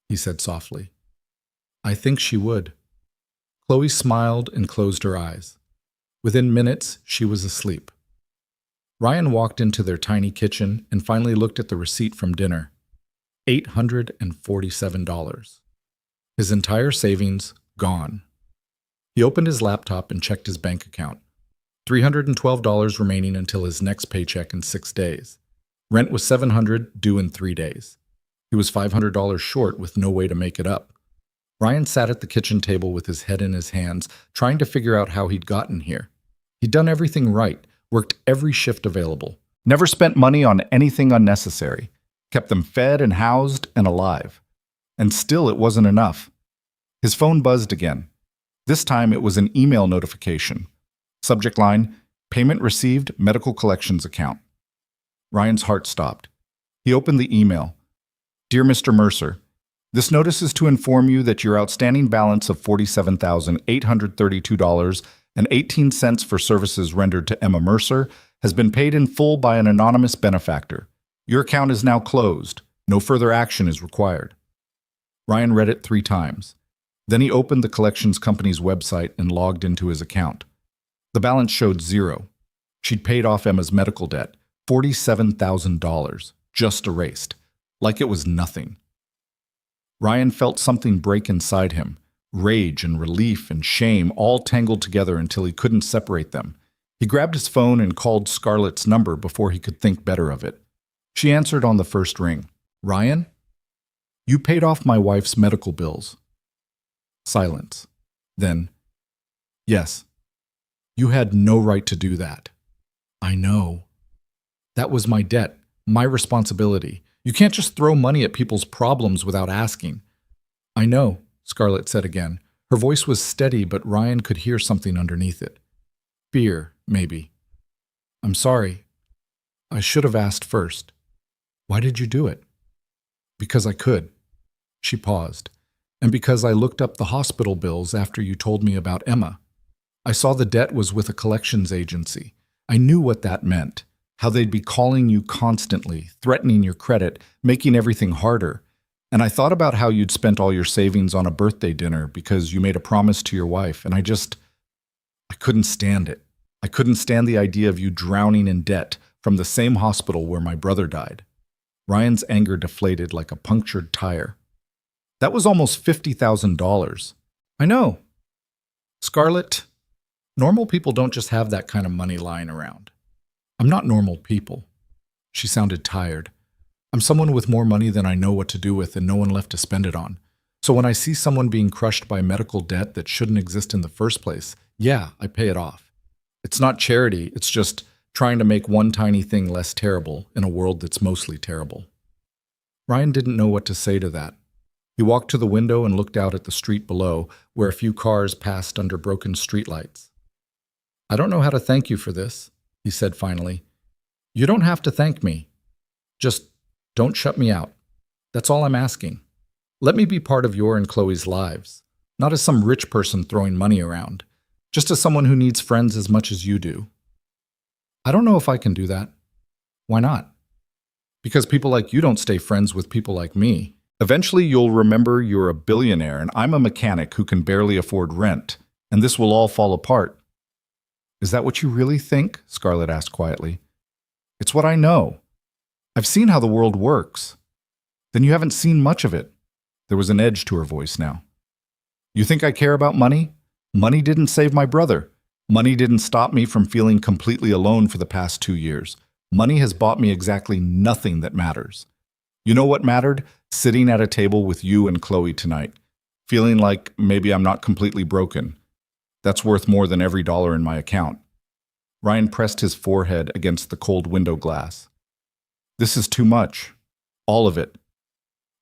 he said softly. I think she would. Chloe smiled and closed her eyes. Within minutes, she was asleep. Ryan walked into their tiny kitchen and finally looked at the receipt from dinner. $847. His entire savings gone. He opened his laptop and checked his bank account. $312 remaining until his next paycheck in 6 days. Rent was $700, due in 3 days. He was $500 short with no way to make it up. Ryan sat at the kitchen table with his head in his hands, trying to figure out how he'd gotten here. He'd done everything right, worked every shift available, never spent money on anything unnecessary, kept them fed and housed and alive. And still it wasn't enough. His phone buzzed again. This time it was an email notification. Subject line, Payment Received, Medical Collections Account. Ryan's heart stopped. He opened the email. Dear Mr. Mercer, this notice is to inform you that your outstanding balance of $47,832.18 for services rendered to Emma Mercer has been paid in full by an anonymous benefactor. Your account is now closed. No further action is required. Ryan read it 3 times. Then he opened the collections company's website and logged into his account. The balance showed 0. She'd paid off Emma's medical debt, $47,000, just erased, like it was nothing. Ryan felt something break inside him, Rage and relief and shame all tangled together until he couldn't separate them. He grabbed his phone and called Scarlett's number before he could think better of it. She answered on the first ring. "Ryan? You paid off my wife's medical bills." Silence. Then, "Yes. You had no right to do that." "I know. That was my debt, my responsibility. You can't just throw money at people's problems without asking." "I know," Scarlett said again. Her voice was steady, but Ryan could hear something underneath it. Fear, maybe. "I'm sorry. I should have asked first." "Why did you do it?" "Because I could." She paused. "And because I looked up the hospital bills after you told me about Emma. I saw the debt was with a collections agency. I knew what that meant, how they'd be calling you constantly, threatening your credit, making everything harder. And I thought about how you'd spent all your savings on a birthday dinner because you made a promise to your wife, and I couldn't stand it. I couldn't stand the idea of you drowning in debt from the same hospital where my brother died." Ryan's anger deflated like a punctured tire. "That was almost $50,000. "I know. Scarlett, normal people don't just have that kind of money lying around. I'm not normal people." She sounded tired. "I'm someone with more money than I know what to do with and no one left to spend it on. So when I see someone being crushed by medical debt that shouldn't exist in the first place, yeah, I pay it off. It's not charity, it's just trying to make one tiny thing less terrible in a world that's mostly terrible." Ryan didn't know what to say to that. He walked to the window and looked out at the street below, where a few cars passed under broken streetlights. "I don't know how to thank you for this," he said finally. "You don't have to thank me. Just don't shut me out. That's all I'm asking. Let me be part of your and Chloe's lives, not as some rich person throwing money around, just as someone who needs friends as much as you do." "I don't know if I can do that." "Why not?" "Because people like you don't stay friends with people like me. Eventually you'll remember you're a billionaire and I'm a mechanic who can barely afford rent, and this will all fall apart." "Is that what you really think?" Scarlett asked quietly. "It's what I know. I've seen how the world works." "Then you haven't seen much of it." There was an edge to her voice now. "You think I care about money? Money didn't save my brother. Money didn't stop me from feeling completely alone for the past 2 years. Money has bought me exactly nothing that matters. You know what mattered? Sitting at a table with you and Chloe tonight, feeling like maybe I'm not completely broken. That's worth more than every dollar in my account." Ryan pressed his forehead against the cold window glass. "This is too much. All of it.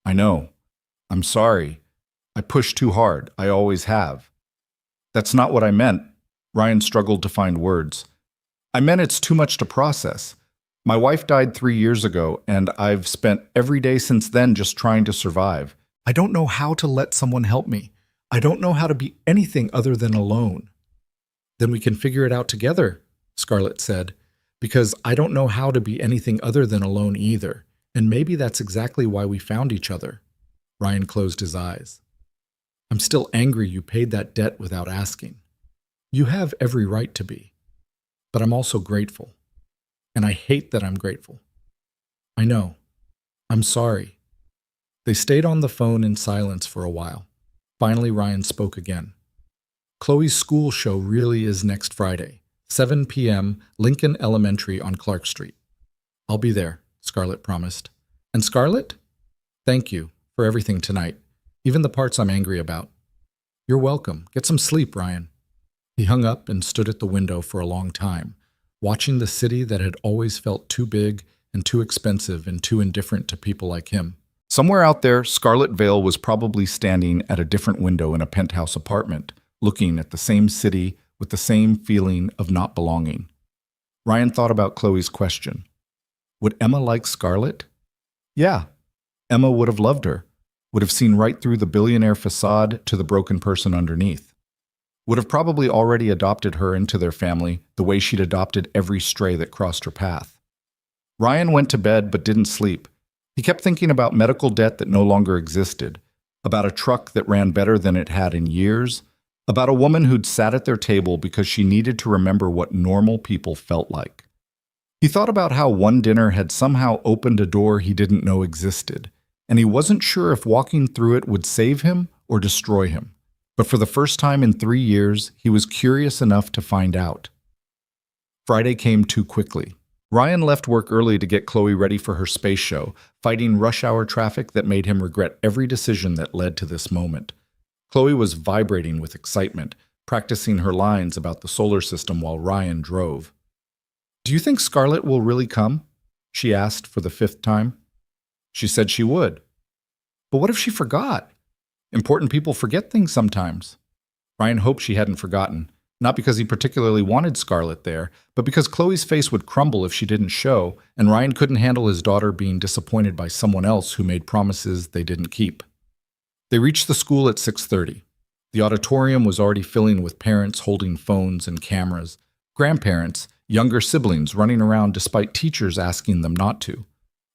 I know. I'm sorry. I pushed too hard. I always have." "That's not what I meant." Ryan struggled to find words. "I meant it's too much to process. My wife died 3 years ago, and I've spent every day since then just trying to survive. I don't know how to let someone help me. I don't know how to be anything other than alone." "Then we can figure it out together," Scarlett said, "because I don't know how to be anything other than alone either, and maybe that's exactly why we found each other." Ryan closed his eyes. "I'm still angry you paid that debt without asking. You have every right to be. But I'm also grateful. And I hate that I'm grateful. I know. I'm sorry." They stayed on the phone in silence for a while. Finally, Ryan spoke again. "Chloe's school show really is next Friday, 7 p.m., Lincoln Elementary on Clark Street." "I'll be there," Scarlett promised. "And Scarlett? Thank you for everything tonight, even the parts I'm angry about." "You're welcome. Get some sleep, Ryan." He hung up and stood at the window for a long time, watching the city that had always felt too big and too expensive and too indifferent to people like him. Somewhere out there, Scarlett Vale was probably standing at a different window in a penthouse apartment, looking at the same city with the same feeling of not belonging. Ryan thought about Chloe's question. Would Emma like Scarlett? Yeah, Emma would have loved her, would have seen right through the billionaire facade to the broken person underneath. Would have probably already adopted her into their family the way she'd adopted every stray that crossed her path. Ryan went to bed but didn't sleep. He kept thinking about medical debt that no longer existed, about a truck that ran better than it had in years, about a woman who'd sat at their table because she needed to remember what normal people felt like. He thought about how one dinner had somehow opened a door he didn't know existed, and he wasn't sure if walking through it would save him or destroy him. But for the first time in 3 years, he was curious enough to find out. Friday came too quickly. Ryan left work early to get Chloe ready for her space show, fighting rush hour traffic that made him regret every decision that led to this moment. Chloe was vibrating with excitement, practicing her lines about the solar system while Ryan drove. "Do you think Scarlett will really come?" she asked for the 5th time. She said she would. But what if she forgot? Important people forget things sometimes. Ryan hoped she hadn't forgotten, not because he particularly wanted Scarlett there, but because Chloe's face would crumble if she didn't show, and Ryan couldn't handle his daughter being disappointed by someone else who made promises they didn't keep. They reached the school at 6:30. The auditorium was already filling with parents holding phones and cameras, grandparents, younger siblings running around despite teachers asking them not to.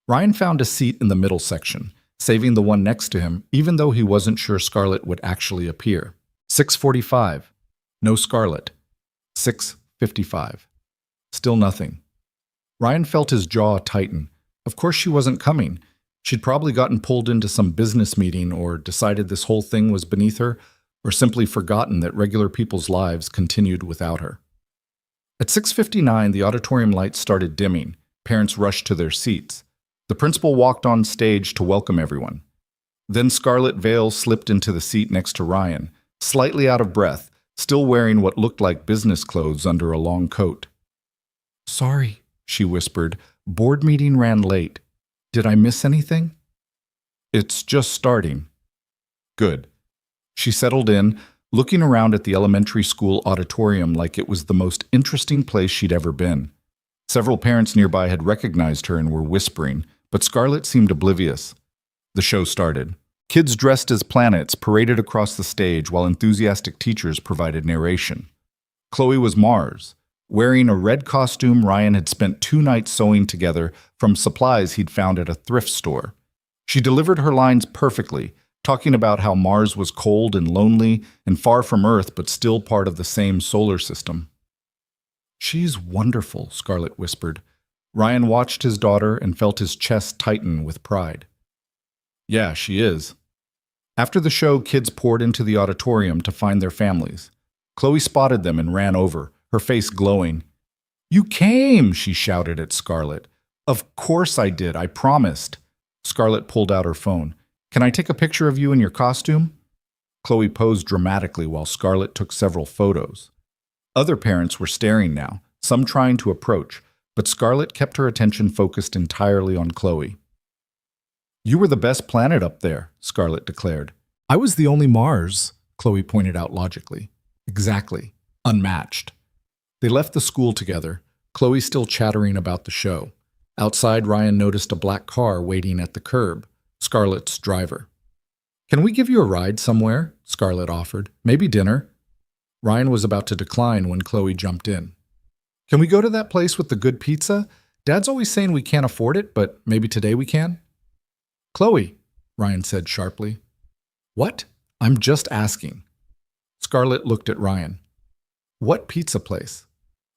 Ryan found a seat in the middle section, saving the one next to him, even though he wasn't sure Scarlett would actually appear. 6:45. No Scarlett. 6:55. Still nothing. Ryan felt his jaw tighten. Of course she wasn't coming. She'd probably gotten pulled into some business meeting or decided this whole thing was beneath her, or simply forgotten that regular people's lives continued without her. At 6:59, the auditorium lights started dimming. Parents rushed to their seats. The principal walked on stage to welcome everyone. Then Scarlett Vale slipped into the seat next to Ryan, slightly out of breath, still wearing what looked like business clothes under a long coat. "Sorry," she whispered. "Board meeting ran late. Did I miss anything?" "It's just starting." "Good." She settled in, looking around at the elementary school auditorium like it was the most interesting place she'd ever been. Several parents nearby had recognized her and were whispering, but Scarlett seemed oblivious. The show started. Kids dressed as planets paraded across the stage while enthusiastic teachers provided narration. Chloe was Mars, wearing a red costume Ryan had spent 2 nights sewing together from supplies he'd found at a thrift store. She delivered her lines perfectly, talking about how Mars was cold and lonely and far from Earth but still part of the same solar system. "She's wonderful," Scarlett whispered. Ryan watched his daughter and felt his chest tighten with pride. "Yeah, she is." After the show, kids poured into the auditorium to find their families. Chloe spotted them and ran over, her face glowing. "You came!" she shouted at Scarlett. "Of course I did, I promised." Scarlett pulled out her phone. "Can I take a picture of you in your costume?" Chloe posed dramatically while Scarlett took several photos. Other parents were staring now, some trying to approach, but Scarlett kept her attention focused entirely on Chloe. "You were the best planet up there," Scarlett declared. "I was the only Mars," Chloe pointed out logically. "Exactly. Unmatched." They left the school together, Chloe still chattering about the show. Outside, Ryan noticed a black car waiting at the curb, Scarlett's driver. "Can we give you a ride somewhere?" Scarlett offered. "Maybe dinner." Ryan was about to decline when Chloe jumped in. "Can we go to that place with the good pizza? Dad's always saying we can't afford it, but maybe today we can." "Chloe," Ryan said sharply. "What? I'm just asking." Scarlett looked at Ryan. "What pizza place?"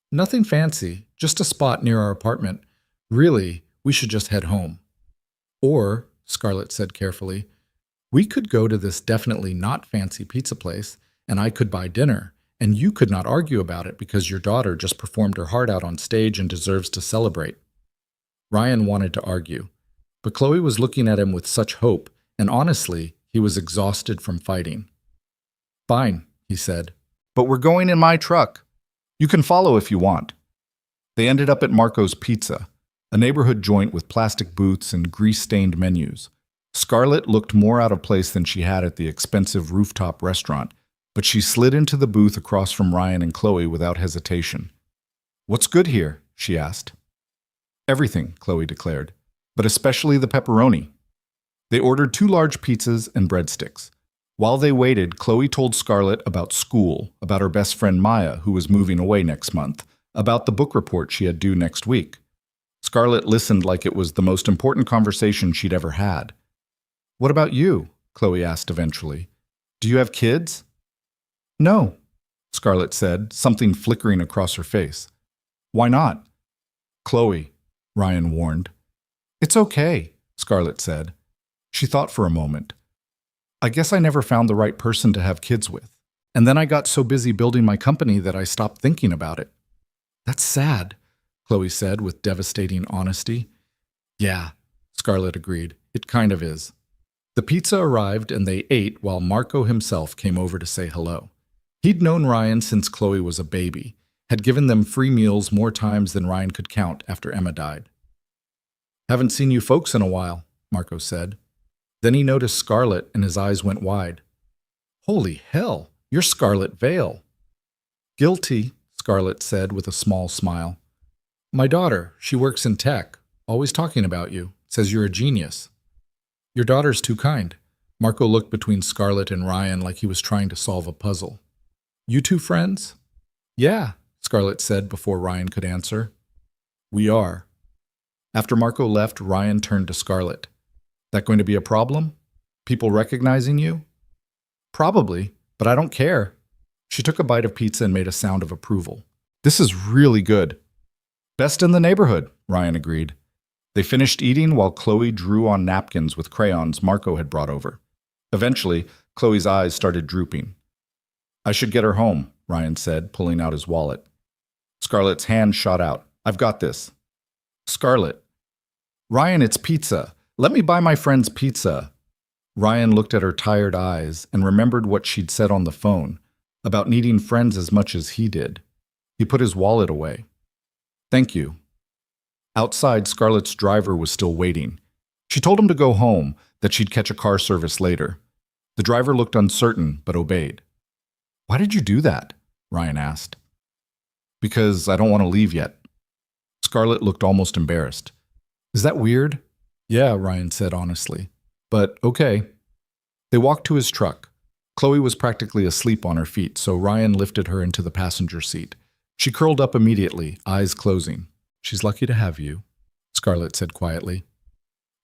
"Nothing fancy, just a spot near our apartment. Really, we should just head home." "Or," Scarlett said carefully, "we could go to this definitely not fancy pizza place, and I could buy dinner, and you could not argue about it because your daughter just performed her heart out on stage and deserves to celebrate." Ryan wanted to argue, but Chloe was looking at him with such hope, and honestly, he was exhausted from fighting. "Fine," he said, "but we're going in my truck. You can follow if you want." They ended up at Marco's Pizza, a neighborhood joint with plastic booths and grease-stained menus. Scarlett looked more out of place than she had at the expensive rooftop restaurant, but she slid into the booth across from Ryan and Chloe without hesitation. "What's good here?" she asked. "Everything," Chloe declared, "but especially the pepperoni." They ordered 2 large pizzas and breadsticks. While they waited, Chloe told Scarlett about school, about her best friend Maya, who was moving away next month, about the book report she had due next week. Scarlett listened like it was the most important conversation she'd ever had. "What about you?" Chloe asked eventually. "Do you have kids?" "No," Scarlett said, something flickering across her face. "Why not?" "Chloe," Ryan warned. "It's okay," Scarlett said. She thought for a moment. "I guess I never found the right person to have kids with." And then I got so busy building my company that I stopped thinking about it. That's sad, Chloe said with devastating honesty. Yeah, Scarlett agreed. It kind of is. The pizza arrived and they ate while Marco himself came over to say hello. He'd known Ryan since Chloe was a baby, had given them free meals more times than Ryan could count after Emma died. Haven't seen you folks in a while, Marco said. Then he noticed Scarlett and his eyes went wide. Holy hell, you're Scarlett Vale. Guilty, Scarlett said with a small smile. My daughter, she works in tech, always talking about you, says you're a genius. Your daughter's too kind. Marco looked between Scarlett and Ryan like he was trying to solve a puzzle. You two friends? Yeah, Scarlett said before Ryan could answer. We are. After Marco left, Ryan turned to Scarlett. That going to be a problem? People recognizing you? Probably, but I don't care. She took a bite of pizza and made a sound of approval. This is really good. Best in the neighborhood, Ryan agreed. They finished eating while Chloe drew on napkins with crayons Marco had brought over. Eventually, Chloe's eyes started drooping. I should get her home, Ryan said, pulling out his wallet. Scarlett's hand shot out. I've got this. Scarlett. Ryan, it's pizza. Let me buy my friend's pizza. Ryan looked at her tired eyes and remembered what she'd said on the phone about needing friends as much as he did. He put his wallet away. Thank you. Outside, Scarlett's driver was still waiting. She told him to go home, that she'd catch a car service later. The driver looked uncertain, but obeyed. Why did you do that? Ryan asked. Because I don't want to leave yet. Scarlett looked almost embarrassed. Is that weird? Yeah, Ryan said honestly. But okay. They walked to his truck. Chloe was practically asleep on her feet, so Ryan lifted her into the passenger seat. She curled up immediately, eyes closing. She's lucky to have you, Scarlett said quietly.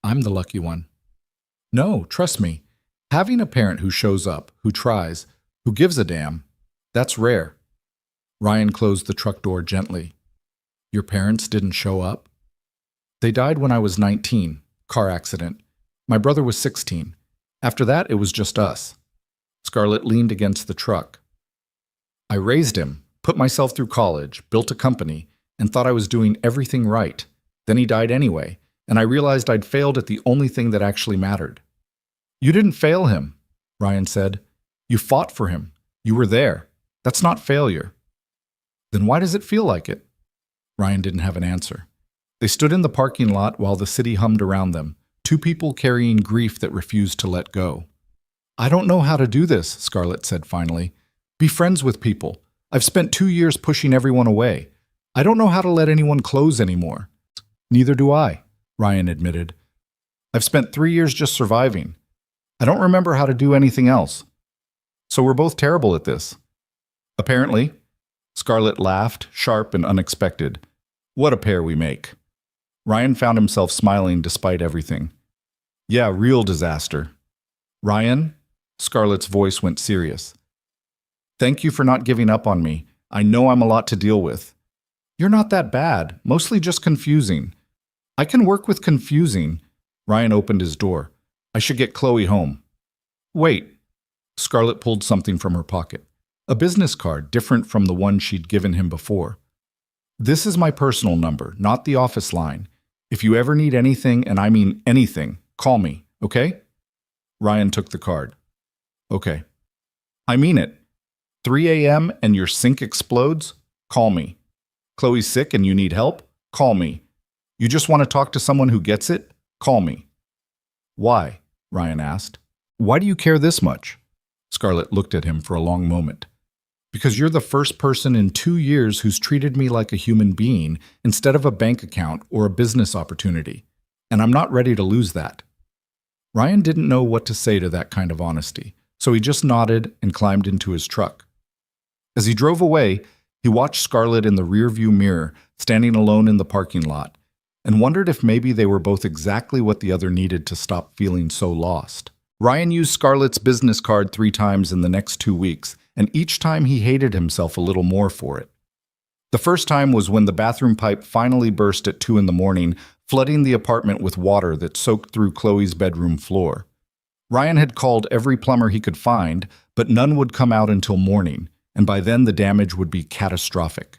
I'm the lucky one. No, trust me. Having a parent who shows up, who tries, who gives a damn, that's rare. Ryan closed the truck door gently. Your parents didn't show up? They died when I was 19, car accident. My brother was 16. After that, it was just us. Scarlett leaned against the truck. I raised him, put myself through college, built a company, and thought I was doing everything right. Then he died anyway, and I realized I'd failed at the only thing that actually mattered. You didn't fail him, Ryan said. You fought for him. You were there. That's not failure. Then why does it feel like it? Ryan didn't have an answer. They stood in the parking lot while the city hummed around them, two people carrying grief that refused to let go. I don't know how to do this, Scarlett said finally. Be friends with people. I've spent 2 years pushing everyone away. I don't know how to let anyone close anymore. Neither do I, Ryan admitted. I've spent 3 years just surviving. I don't remember how to do anything else. So we're both terrible at this. Apparently. Scarlett laughed, sharp and unexpected. What a pair we make. Ryan found himself smiling despite everything. Yeah, real disaster. Ryan? Scarlett's voice went serious. Thank you for not giving up on me. I know I'm a lot to deal with. You're not that bad, mostly just confusing. I can work with confusing. Ryan opened his door. I should get Chloe home. Wait. Scarlett pulled something from her pocket. A business card, different from the one she'd given him before. This is my personal number, not the office line. If you ever need anything, and I mean anything, call me, okay? Ryan took the card. Okay. I mean it. 3 a.m. and your sink explodes? Call me. Chloe's sick and you need help? Call me. You just want to talk to someone who gets it? Call me. Why? Ryan asked. Why do you care this much? Scarlett looked at him for a long moment. Because you're the first person in 2 years who's treated me like a human being instead of a bank account or a business opportunity. And I'm not ready to lose that. Ryan didn't know what to say to that kind of honesty, so he just nodded and climbed into his truck. As he drove away, he watched Scarlett in the rearview mirror, standing alone in the parking lot, and wondered if maybe they were both exactly what the other needed to stop feeling so lost. Ryan used Scarlett's business card 3 times in the next 2 weeks, and each time he hated himself a little more for it. The first time was when the bathroom pipe finally burst at 2 in the morning, flooding the apartment with water that soaked through Chloe's bedroom floor. Ryan had called every plumber he could find, but none would come out until morning, and by then the damage would be catastrophic.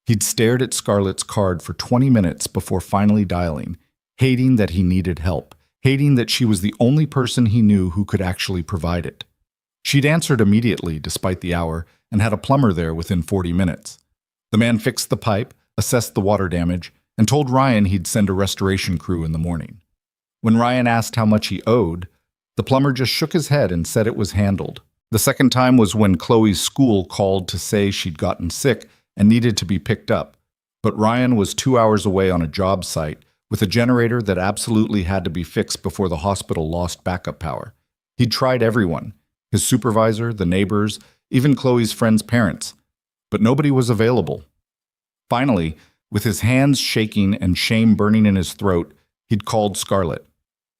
He'd stared at Scarlett's card for 20 minutes before finally dialing, hating that he needed help, hating that she was the only person he knew who could actually provide it. She'd answered immediately, despite the hour, and had a plumber there within 40 minutes. The man fixed the pipe, assessed the water damage, and told Ryan he'd send a restoration crew in the morning. When Ryan asked how much he owed, the plumber just shook his head and said it was handled. The second time was when Chloe's school called to say she'd gotten sick and needed to be picked up, but Ryan was 2 hours away on a job site with a generator that absolutely had to be fixed before the hospital lost backup power. He'd tried everyone, his supervisor, the neighbors, even Chloe's friends' parents, but nobody was available. Finally, with his hands shaking and shame burning in his throat, he'd called Scarlett.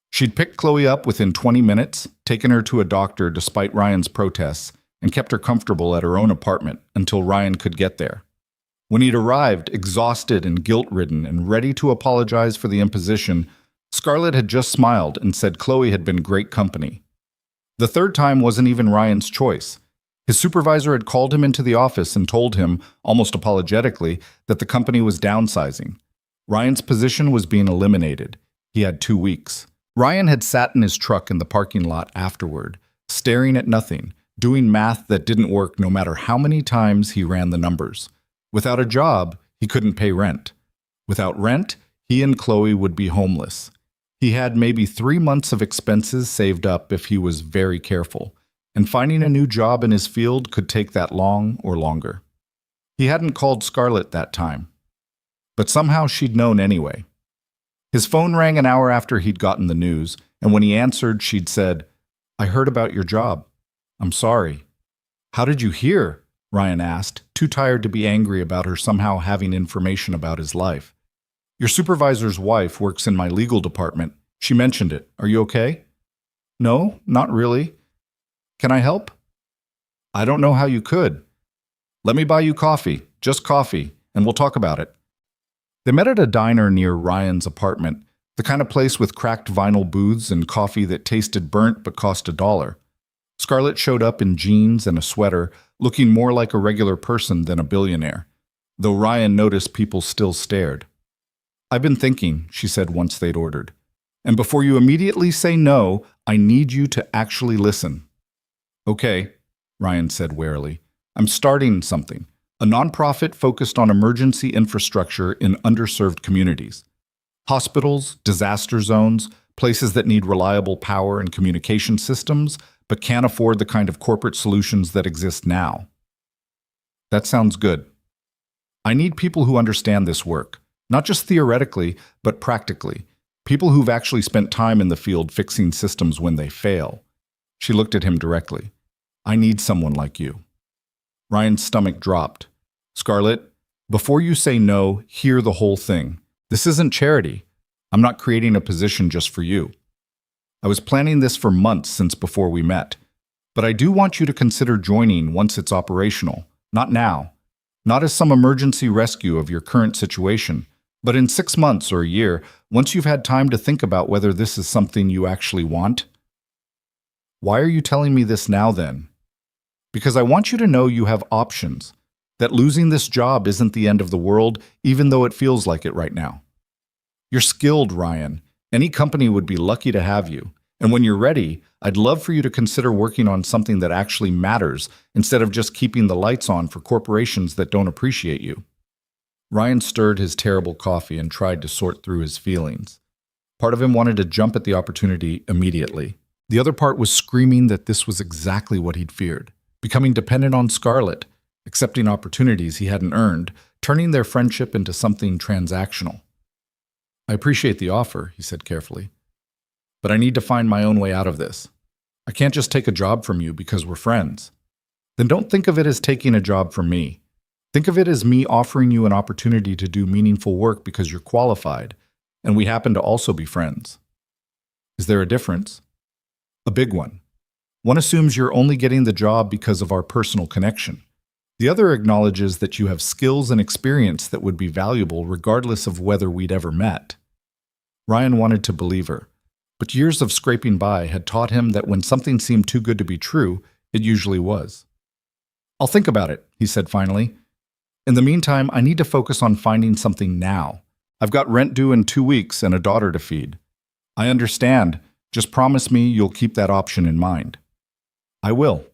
She'd picked Chloe up within 20 minutes, taken her to a doctor despite Ryan's protests, and kept her comfortable at her own apartment until Ryan could get there. When he'd arrived, exhausted and guilt-ridden and ready to apologize for the imposition, Scarlett had just smiled and said Chloe had been great company. The third time wasn't even Ryan's choice. His supervisor had called him into the office and told him, almost apologetically, that the company was downsizing. Ryan's position was being eliminated. He had 2 weeks. Ryan had sat in his truck in the parking lot afterward, staring at nothing, doing math that didn't work no matter how many times he ran the numbers. Without a job, he couldn't pay rent. Without rent, he and Chloe would be homeless. He had maybe 3 months of expenses saved up if he was very careful, and finding a new job in his field could take that long or longer. He hadn't called Scarlett that time, but somehow she'd known anyway. His phone rang an hour after he'd gotten the news, and when he answered, she'd said, "I heard about your job. I'm sorry." "How did you hear?" Ryan asked, too tired to be angry about her somehow having information about his life. "Your supervisor's wife works in my legal department. She mentioned it. Are you okay?" "No, not really. Can I help?" "I don't know how you could." "Let me buy you coffee, just coffee, and we'll talk about it." They met at a diner near Ryan's apartment, the kind of place with cracked vinyl booths and coffee that tasted burnt but cost $1. Scarlett showed up in jeans and a sweater, looking more like a regular person than a billionaire, though Ryan noticed people still stared. "I've been thinking," she said once they'd ordered. "And before you immediately say no, I need you to actually listen." "Okay," Ryan said warily. "I'm starting something. A nonprofit focused on emergency infrastructure in underserved communities. Hospitals, disaster zones, places that need reliable power and communication systems, but can't afford the kind of corporate solutions that exist now." "That sounds good. I need people who understand this work, not just theoretically, but practically. People who've actually spent time in the field fixing systems when they fail." She looked at him directly. "I need someone like you." Ryan's stomach dropped. "Scarlett, before you say no, hear the whole thing. This isn't charity. I'm not creating a position just for you. I was planning this for months since before we met. But I do want you to consider joining once it's operational. Not now. Not as some emergency rescue of your current situation, but in 6 months or a year, once you've had time to think about whether this is something you actually want." "Why are you telling me this now then?" "Because I want you to know you have options. That losing this job isn't the end of the world, even though it feels like it right now. You're skilled, Ryan. Any company would be lucky to have you. And when you're ready, I'd love for you to consider working on something that actually matters instead of just keeping the lights on for corporations that don't appreciate you." Ryan stirred his terrible coffee and tried to sort through his feelings. Part of him wanted to jump at the opportunity immediately. The other part was screaming that this was exactly what he'd feared. Becoming dependent on Scarlett, accepting opportunities he hadn't earned, turning their friendship into something transactional. "I appreciate the offer," he said carefully, "but I need to find my own way out of this. I can't just take a job from you because we're friends." "Then don't think of it as taking a job from me. Think of it as me offering you an opportunity to do meaningful work because you're qualified, and we happen to also be friends." "Is there a difference?" "A big one. One assumes you're only getting the job because of our personal connection. The other acknowledges that you have skills and experience that would be valuable regardless of whether we'd ever met." Ryan wanted to believe her, But years of scraping by had taught him that when something seemed too good to be true, it usually was. "I'll think about it," he said finally. "In the meantime, I need to focus on finding something now. I've got rent due in 2 weeks and a daughter to feed." "I understand. Just promise me you'll keep that option in mind." "I will."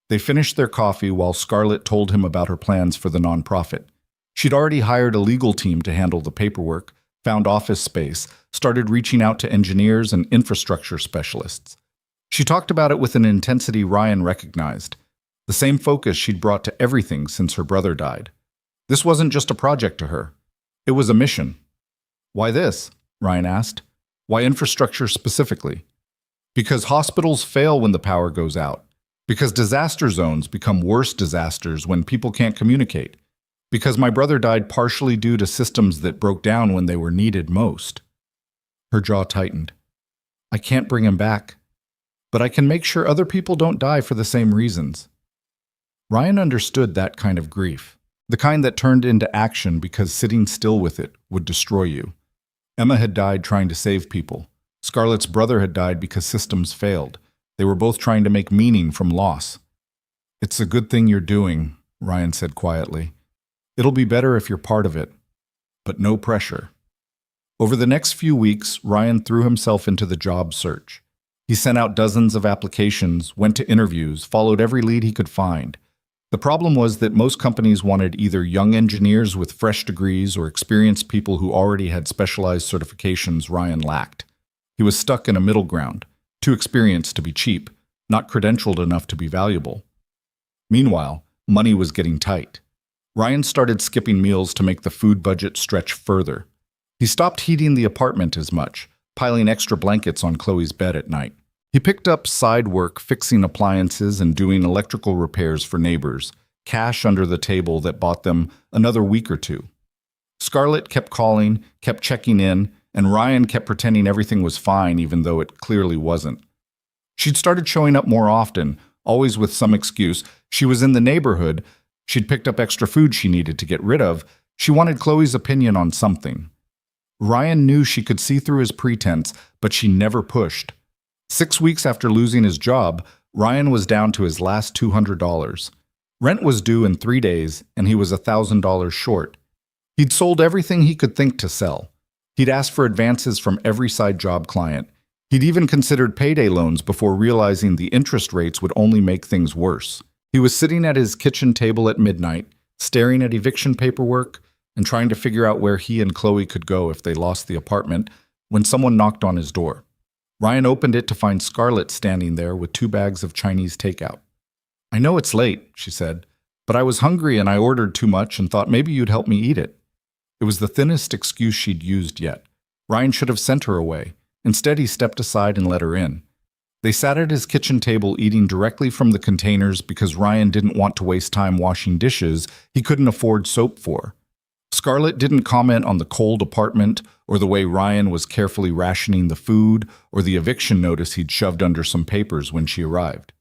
They finished their coffee while Scarlett told him about her plans for the nonprofit. She'd already hired a legal team to handle the paperwork, found office space, started reaching out to engineers and infrastructure specialists. She talked about it with an intensity Ryan recognized, the same focus she'd brought to everything since her brother died. This wasn't just a project to her. It was a mission. "Why this?" Ryan asked. "Why infrastructure specifically?" "Because hospitals fail when the power goes out. Because disaster zones become worse disasters when people can't communicate. Because my brother died partially due to systems that broke down when they were needed most." Her jaw tightened. "I can't bring him back, but I can make sure other people don't die for the same reasons." Ryan understood that kind of grief, the kind that turned into action because sitting still with it would destroy you. Emma had died trying to save people. Scarlett's brother had died because systems failed. They were both trying to make meaning from loss. "It's a good thing you're doing," Ryan said quietly. "It'll be better if you're part of it, but no pressure." Over the next few weeks, Ryan threw himself into the job search. He sent out dozens of applications, went to interviews, followed every lead he could find. The problem was that most companies wanted either young engineers with fresh degrees or experienced people who already had specialized certifications Ryan lacked. He was stuck in a middle ground, too experienced to be cheap, not credentialed enough to be valuable. Meanwhile, money was getting tight. Ryan started skipping meals to make the food budget stretch further. He stopped heating the apartment as much, piling extra blankets on Chloe's bed at night. He picked up side work fixing appliances and doing electrical repairs for neighbors, cash under the table that bought them another week or two. Scarlett kept calling, kept checking in, and Ryan kept pretending everything was fine even though it clearly wasn't. She'd started showing up more often, always with some excuse. She was in the neighborhood. She'd picked up extra food she needed to get rid of. She wanted Chloe's opinion on something. Ryan knew she could see through his pretense, but she never pushed. 6 weeks after losing his job, Ryan was down to his last $200. Rent was due in 3 days, and he was $1,000 short. He'd sold everything he could think to sell. He'd asked for advances from every side job client. He'd even considered payday loans before realizing the interest rates would only make things worse. He was sitting at his kitchen table at midnight, staring at eviction paperwork and trying to figure out where he and Chloe could go if they lost the apartment, when someone knocked on his door. Ryan opened it to find Scarlett standing there with 2 bags of Chinese takeout. "I know it's late," she said, "but I was hungry and I ordered too much and thought maybe you'd help me eat it." It was the thinnest excuse she'd used yet. Ryan should have sent her away. Instead, he stepped aside and let her in. They sat at his kitchen table eating directly from the containers because Ryan didn't want to waste time washing dishes he couldn't afford soap for. Scarlett didn't comment on the cold apartment or the way Ryan was carefully rationing the food or the eviction notice he'd shoved under some papers when she arrived.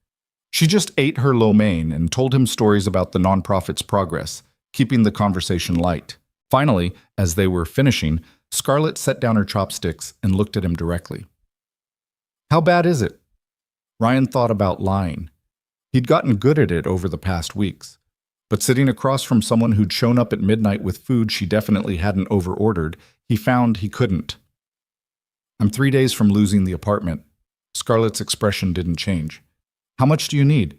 She just ate her lo mein and told him stories about the nonprofit's progress, keeping the conversation light. Finally, as they were finishing, Scarlett set down her chopsticks and looked at him directly. "How bad is it?" Ryan thought about lying. He'd gotten good at it over the past weeks. But sitting across from someone who'd shown up at midnight with food she definitely hadn't overordered, he found he couldn't. "I'm 3 days from losing the apartment." Scarlett's expression didn't change. "How much do you need?"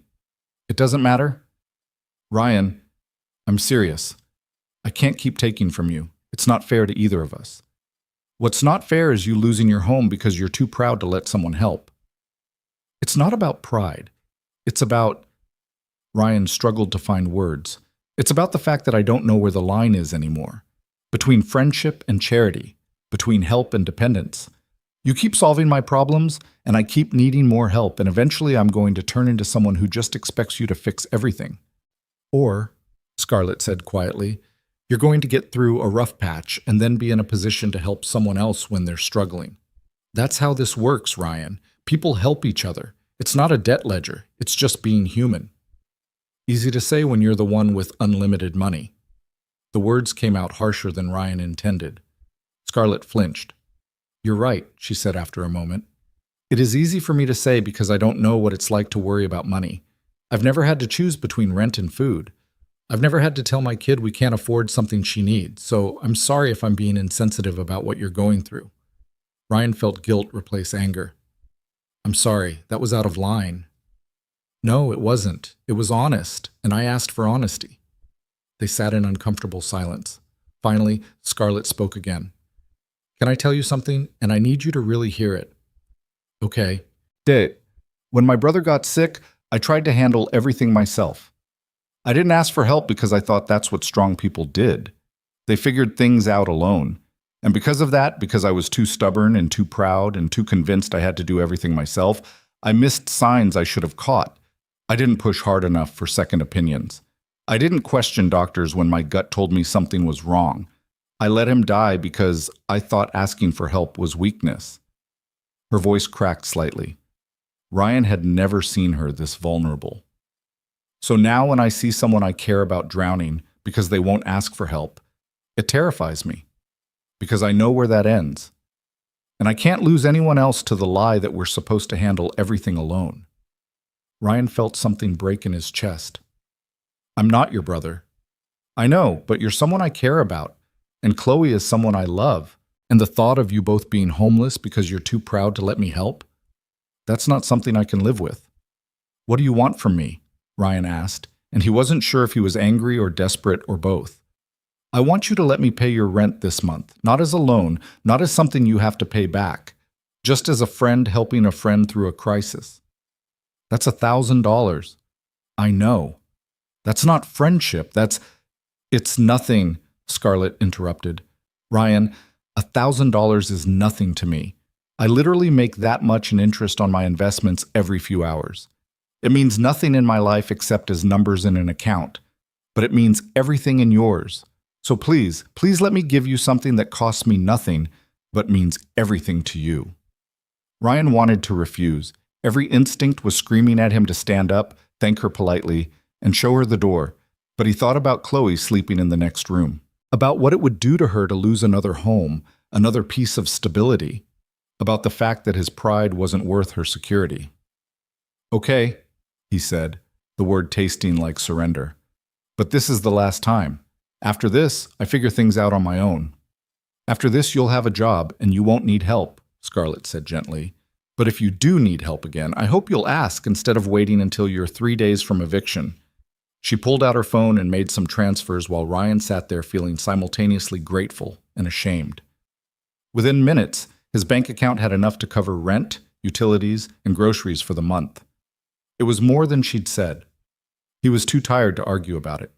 "It doesn't matter." "Ryan, I'm serious. I can't keep taking from you. It's not fair to either of us. What's not fair is you losing your home because you're too proud to let someone help." "It's not about pride. It's about..." Ryan struggled to find words. "It's about the fact that I don't know where the line is anymore. Between friendship and charity. Between help and dependence. You keep solving my problems, and I keep needing more help, and eventually I'm going to turn into someone who just expects you to fix everything. Or," Scarlett said quietly, "you're going to get through a rough patch and then be in a position to help someone else when they're struggling. That's how this works, Ryan. People help each other. It's not a debt ledger. It's just being human." Easy to say when you're the one with unlimited money. The words came out harsher than Ryan intended. Scarlett flinched. You're right, she said after a moment. It is easy for me to say because I don't know what it's like to worry about money. I've never had to choose between rent and food. I've never had to tell my kid we can't afford something she needs, so I'm sorry if I'm being insensitive about what you're going through. Ryan felt guilt replace anger. I'm sorry, that was out of line. No, it wasn't. It was honest, and I asked for honesty. They sat in uncomfortable silence. Finally, Scarlett spoke again. Can I tell you something? And I need you to really hear it. Okay. When my brother got sick, I tried to handle everything myself. I didn't ask for help because I thought that's what strong people did. They figured things out alone. And because of that, because I was too stubborn and too proud and too convinced I had to do everything myself, I missed signs I should have caught. I didn't push hard enough for second opinions. I didn't question doctors when my gut told me something was wrong. I let him die because I thought asking for help was weakness. Her voice cracked slightly. Ryan had never seen her this vulnerable. So now when I see someone I care about drowning because they won't ask for help, it terrifies me. Because I know where that ends. And I can't lose anyone else to the lie that we're supposed to handle everything alone. Ryan felt something break in his chest. I'm not your brother. I know, but you're someone I care about. And Chloe is someone I love. And the thought of you both being homeless because you're too proud to let me help? That's not something I can live with. What do you want from me? Ryan asked, and he wasn't sure if he was angry or desperate or both. I want you to let me pay your rent this month, not as a loan, not as something you have to pay back, just as a friend helping a friend through a crisis. That's $1,000. I know. That's not friendship. It's nothing, Scarlett interrupted. Ryan, $1,000 is nothing to me. I literally make that much in interest on my investments every few hours. It means nothing in my life except as numbers in an account, but it means everything in yours. So please let me give you something that costs me nothing, but means everything to you. Ryan wanted to refuse. Every instinct was screaming at him to stand up, thank her politely, and show her the door, but he thought about Chloe sleeping in the next room, about what it would do to her to lose another home, another piece of stability, about the fact that his pride wasn't worth her security. Okay, he said, the word tasting like surrender. But this is the last time. After this, I figure things out on my own. After this, you'll have a job, and you won't need help, Scarlett said gently. But if you do need help again, I hope you'll ask instead of waiting until you're 3 days from eviction. She pulled out her phone and made some transfers while Ryan sat there feeling simultaneously grateful and ashamed. Within minutes, his bank account had enough to cover rent, utilities, and groceries for the month. It was more than she'd said. He was too tired to argue about it.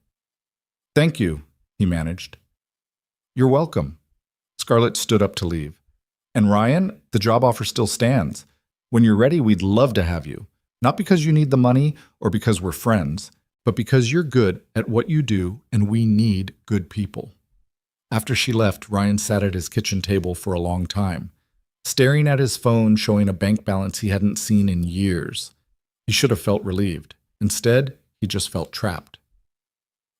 Thank you, he managed. You're welcome. Scarlett stood up to leave. And Ryan, the job offer still stands. When you're ready, we'd love to have you. Not because you need the money or because we're friends, but because you're good at what you do and we need good people. After she left, Ryan sat at his kitchen table for a long time, staring at his phone showing a bank balance he hadn't seen in years. He should have felt relieved. Instead, he just felt trapped.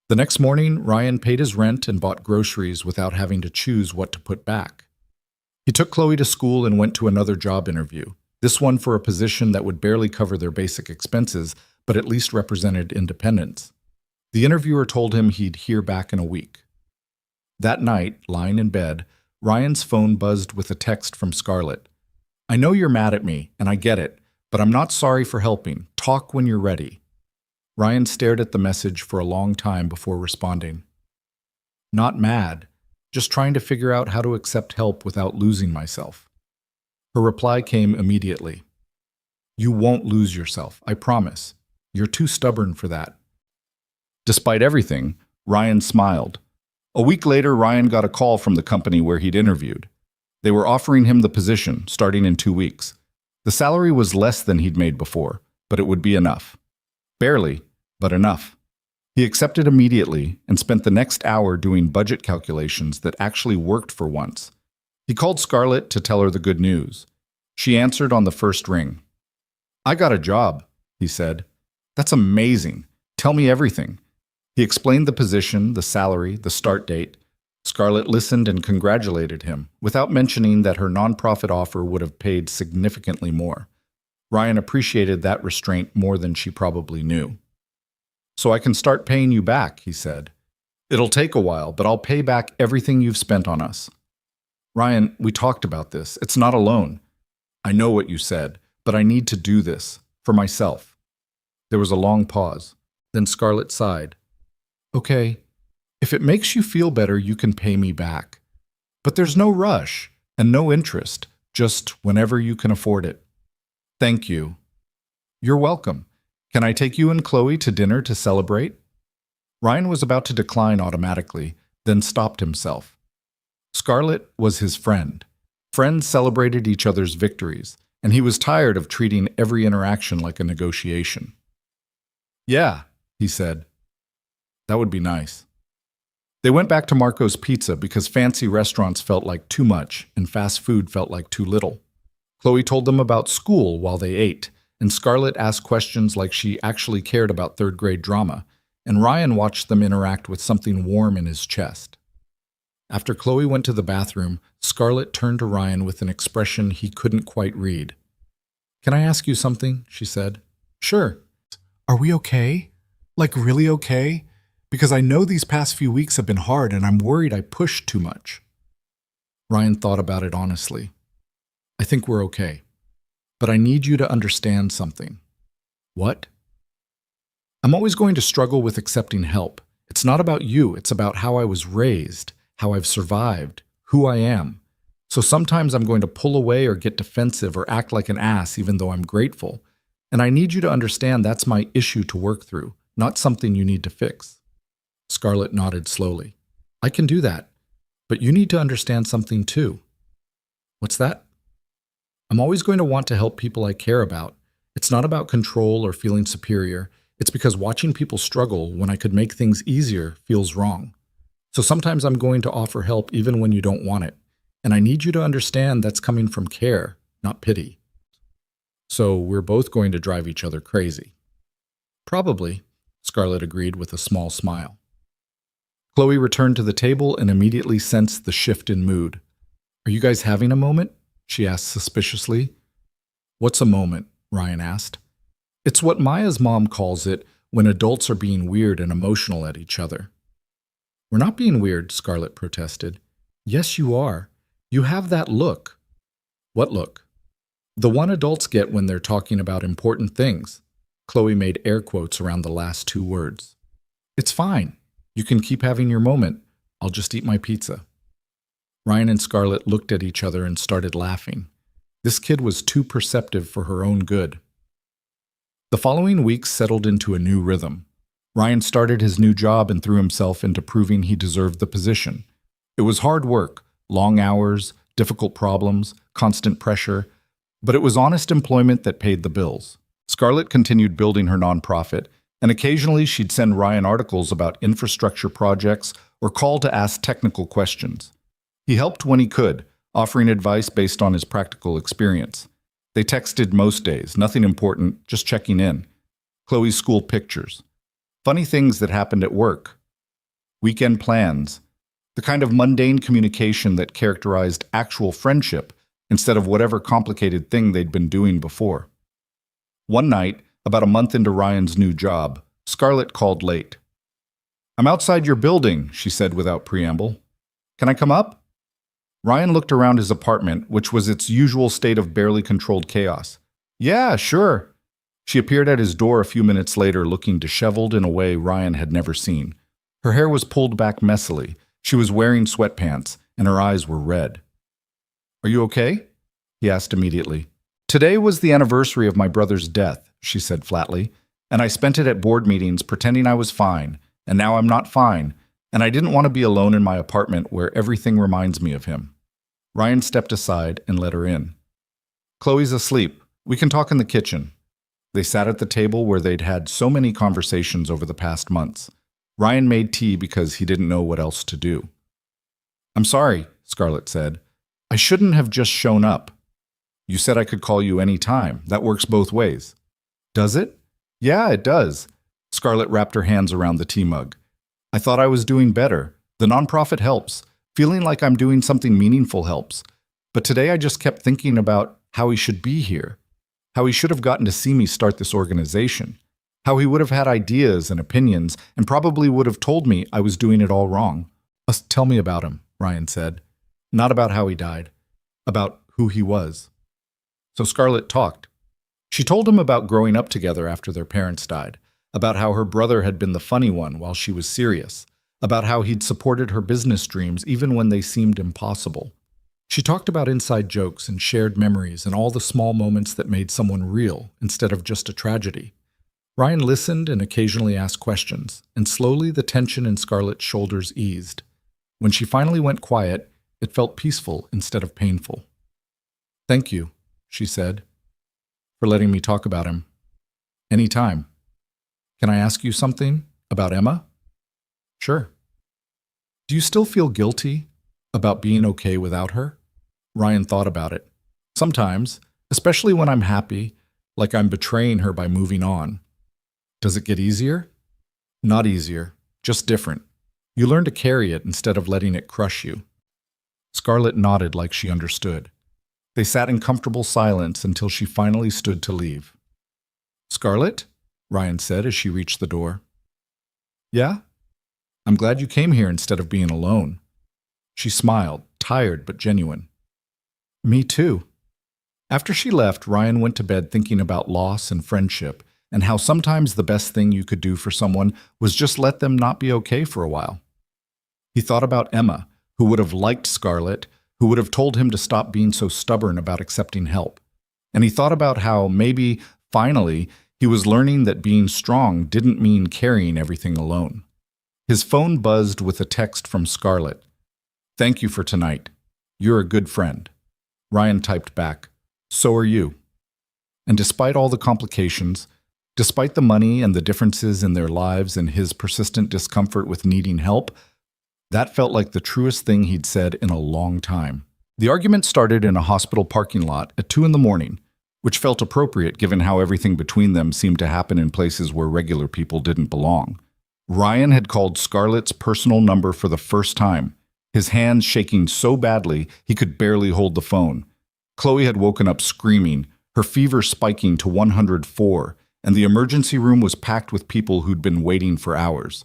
The next morning, Ryan paid his rent and bought groceries without having to choose what to put back. He took Chloe to school and went to another job interview, this one for a position that would barely cover their basic expenses, but at least represented independence. The interviewer told him he'd hear back in a week. That night, lying in bed, Ryan's phone buzzed with a text from Scarlett. I know you're mad at me, and I get it, but I'm not sorry for helping. Talk when you're ready. Ryan stared at the message for a long time before responding. Not mad, just trying to figure out how to accept help without losing myself. Her reply came immediately. You won't lose yourself, I promise. You're too stubborn for that. Despite everything, Ryan smiled. A week later, Ryan got a call from the company where he'd interviewed. They were offering him the position, starting in 2 weeks. The salary was less than he'd made before, but it would be enough. Barely, but enough. He accepted immediately and spent the next hour doing budget calculations that actually worked for once. He called Scarlett to tell her the good news. She answered on the first ring. I got a job, he said. That's amazing. Tell me everything. He explained the position, the salary, the start date. Scarlett listened and congratulated him, without mentioning that her nonprofit offer would have paid significantly more. Ryan appreciated that restraint more than she probably knew. "So I can start paying you back," he said. "It'll take a while, but I'll pay back everything you've spent on us." "Ryan, we talked about this. It's not a loan." "I know what you said, but I need to do this. For myself." There was a long pause. Then Scarlett sighed. "Okay, if it makes you feel better, you can pay me back. But there's no rush and no interest, just whenever you can afford it." "Thank you." "You're welcome. Can I take you and Chloe to dinner to celebrate?" Ryan was about to decline automatically, then stopped himself. Scarlett was his friend. Friends celebrated each other's victories, and he was tired of treating every interaction like a negotiation. "Yeah," he said. "That would be nice." They went back to Marco's Pizza because fancy restaurants felt like too much and fast food felt like too little. Chloe told them about school while they ate, and Scarlett asked questions like she actually cared about third-grade drama, and Ryan watched them interact with something warm in his chest. After Chloe went to the bathroom, Scarlett turned to Ryan with an expression he couldn't quite read. "Can I ask you something?" she said. "Sure." "Are we okay? Like really okay? Because I know these past few weeks have been hard and I'm worried I pushed too much." Ryan thought about it honestly. "I think we're okay. But I need you to understand something." "What?" "I'm always going to struggle with accepting help. It's not about you, it's about how I was raised, how I've survived, who I am. So sometimes I'm going to pull away or get defensive or act like an ass even though I'm grateful. And I need you to understand that's my issue to work through, not something you need to fix." Scarlett nodded slowly. "I can do that, but you need to understand something too." "What's that?" "I'm always going to want to help people I care about. It's not about control or feeling superior. It's because watching people struggle when I could make things easier feels wrong. So sometimes I'm going to offer help even when you don't want it. And I need you to understand that's coming from care, not pity." "So we're both going to drive each other crazy." "Probably," Scarlett agreed with a small smile. Chloe returned to the table and immediately sensed the shift in mood. "Are you guys having a moment?" she asked suspiciously. "What's a moment?" Ryan asked. "It's what Maya's mom calls it when adults are being weird and emotional at each other." "We're not being weird," Scarlett protested. "Yes, you are. You have that look." "What look?" "The one adults get when they're talking about important things." Chloe made air quotes around the last two words. "It's fine. You can keep having your moment. I'll just eat my pizza." Ryan and Scarlett looked at each other and started laughing. This kid was too perceptive for her own good. The following weeks settled into a new rhythm. Ryan started his new job and threw himself into proving he deserved the position. It was hard work, long hours, difficult problems, constant pressure, but it was honest employment that paid the bills. Scarlett continued building her nonprofit, and occasionally she'd send Ryan articles about infrastructure projects or call to ask technical questions. He helped when he could, offering advice based on his practical experience. They texted most days, nothing important, just checking in. Chloe's school pictures. Funny things that happened at work. Weekend plans. The kind of mundane communication that characterized actual friendship instead of whatever complicated thing they'd been doing before. One night, about a month into Ryan's new job, Scarlett called late. "I'm outside your building," she said without preamble. "Can I come up?" Ryan looked around his apartment, which was its usual state of barely controlled chaos. "Yeah, sure." She appeared at his door a few minutes later, looking disheveled in a way Ryan had never seen. Her hair was pulled back messily, she was wearing sweatpants, and her eyes were red. "Are you okay?" he asked immediately. "Today was the anniversary of my brother's death," she said flatly, "and I spent it at board meetings pretending I was fine, and now I'm not fine, and I didn't want to be alone in my apartment where everything reminds me of him." Ryan stepped aside and let her in. "Chloe's asleep. We can talk in the kitchen." They sat at the table where they'd had so many conversations over the past months. Ryan made tea because he didn't know what else to do. "I'm sorry," Scarlett said. "I shouldn't have just shown up." "You said I could call you any time. That works both ways." "Does it?" "Yeah, it does." Scarlett wrapped her hands around the tea mug. "I thought I was doing better. The nonprofit helps. Feeling like I'm doing something meaningful helps. But today I just kept thinking about how he should be here, how he should have gotten to see me start this organization, how he would have had ideas and opinions and probably would have told me I was doing it all wrong. Tell me about him, Ryan said. Not about how he died, about who he was. So Scarlett talked. She told him about growing up together after their parents died, about how her brother had been the funny one while she was serious, about how he'd supported her business dreams even when they seemed impossible. She talked about inside jokes and shared memories and all the small moments that made someone real instead of just a tragedy. Ryan listened and occasionally asked questions, and slowly the tension in Scarlett's shoulders eased. When she finally went quiet, it felt peaceful instead of painful. "Thank you," she said, "for letting me talk about him. Anytime. Can I ask you something about Emma?" "Sure." "Do you still feel guilty about being okay without her?" Ryan thought about it. "Sometimes, especially when I'm happy, like I'm betraying her by moving on." "Does it get easier?" "Not easier, just different. You learn to carry it instead of letting it crush you." Scarlett nodded like she understood. They sat in comfortable silence until she finally stood to leave. "Scarlett?" Ryan said as she reached the door. "Yeah? I'm glad you came here instead of being alone." She smiled, tired but genuine. "Me too." After she left, Ryan went to bed thinking about loss and friendship, and how sometimes the best thing you could do for someone was just let them not be okay for a while. He thought about Emma, who would have liked Scarlett, who would have told him to stop being so stubborn about accepting help. And he thought about how maybe, finally, he was learning that being strong didn't mean carrying everything alone. His phone buzzed with a text from Scarlett. "Thank you for tonight. You're a good friend." Ryan typed back, "So are you." And despite all the complications, despite the money and the differences in their lives and his persistent discomfort with needing help, that felt like the truest thing he'd said in a long time. The argument started in a hospital parking lot at 2 a.m, which felt appropriate given how everything between them seemed to happen in places where regular people didn't belong. Ryan had called Scarlett's personal number for the first time, his hands shaking so badly he could barely hold the phone. Chloe had woken up screaming, her fever spiking to 104, and the emergency room was packed with people who'd been waiting for hours.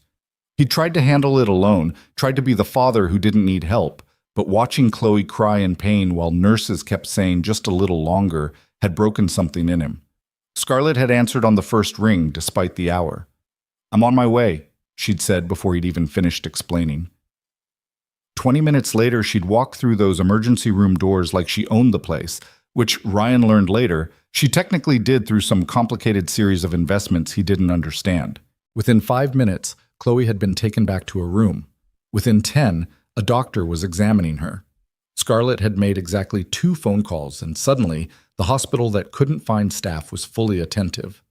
He tried to handle it alone, tried to be the father who didn't need help, but watching Chloe cry in pain while nurses kept saying just a little longer had broken something in him. Scarlett had answered on the first ring despite the hour. "I'm on my way," she'd said before he'd even finished explaining. 20 minutes later, she'd walk through those emergency room doors like she owned the place, which Ryan learned later she technically did through some complicated series of investments he didn't understand. Within 5 minutes, Chloe had been taken back to a room. Within 10, a doctor was examining her. Scarlett had made exactly 2 phone calls, and suddenly, the hospital that couldn't find staff was fully attentive.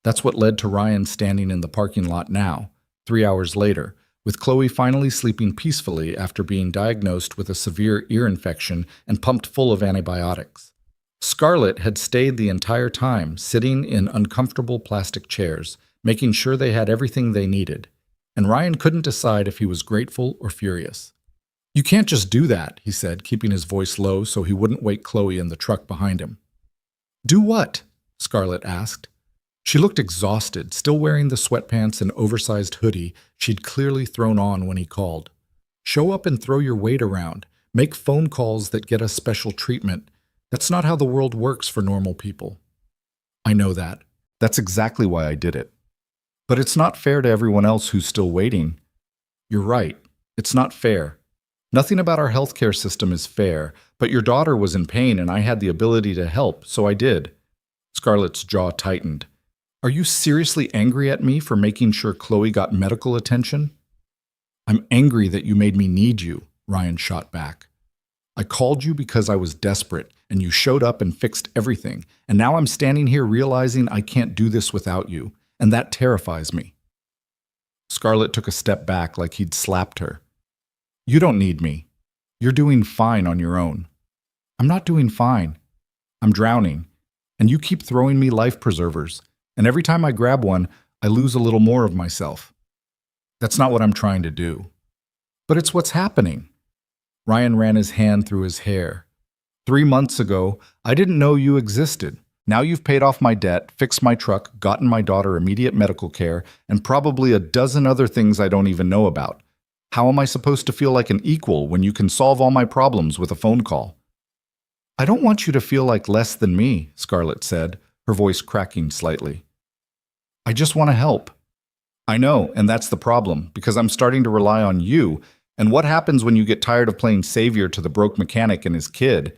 That's what led to Ryan standing in the parking lot now, 3 hours later, with Chloe finally sleeping peacefully after being diagnosed with a severe ear infection and pumped full of antibiotics. Scarlett had stayed the entire time, sitting in uncomfortable plastic chairs, making sure they had everything they needed. And Ryan couldn't decide if he was grateful or furious. "You can't just do that," he said, keeping his voice low so he wouldn't wake Chloe in the truck behind him. "Do what?" Scarlett asked. She looked exhausted, still wearing the sweatpants and oversized hoodie she'd clearly thrown on when he called. "Show up and throw your weight around. Make phone calls that get us special treatment. That's not how the world works for normal people." "I know that. That's exactly why I did it. But it's not fair to everyone else who's still waiting." "You're right. It's not fair. Nothing about our healthcare system is fair, but your daughter was in pain and I had the ability to help, so I did." Scarlett's jaw tightened. "Are you seriously angry at me for making sure Chloe got medical attention?" "I'm angry that you made me need you," Ryan shot back. "I called you because I was desperate, and you showed up and fixed everything, and now I'm standing here realizing I can't do this without you. And that terrifies me." Scarlett took a step back like he'd slapped her. "You don't need me. You're doing fine on your own." "I'm not doing fine. I'm drowning. And you keep throwing me life preservers. And every time I grab one, I lose a little more of myself." "That's not what I'm trying to do." "But it's what's happening." Ryan ran his hand through his hair. 3 months ago, I didn't know you existed. Now you've paid off my debt, fixed my truck, gotten my daughter immediate medical care, and probably a dozen other things I don't even know about. How am I supposed to feel like an equal when you can solve all my problems with a phone call? I don't want you to feel like less than me, Scarlett said, her voice cracking slightly. I just want to help. I know, and that's the problem, because I'm starting to rely on you. And what happens when you get tired of playing savior to the broke mechanic and his kid?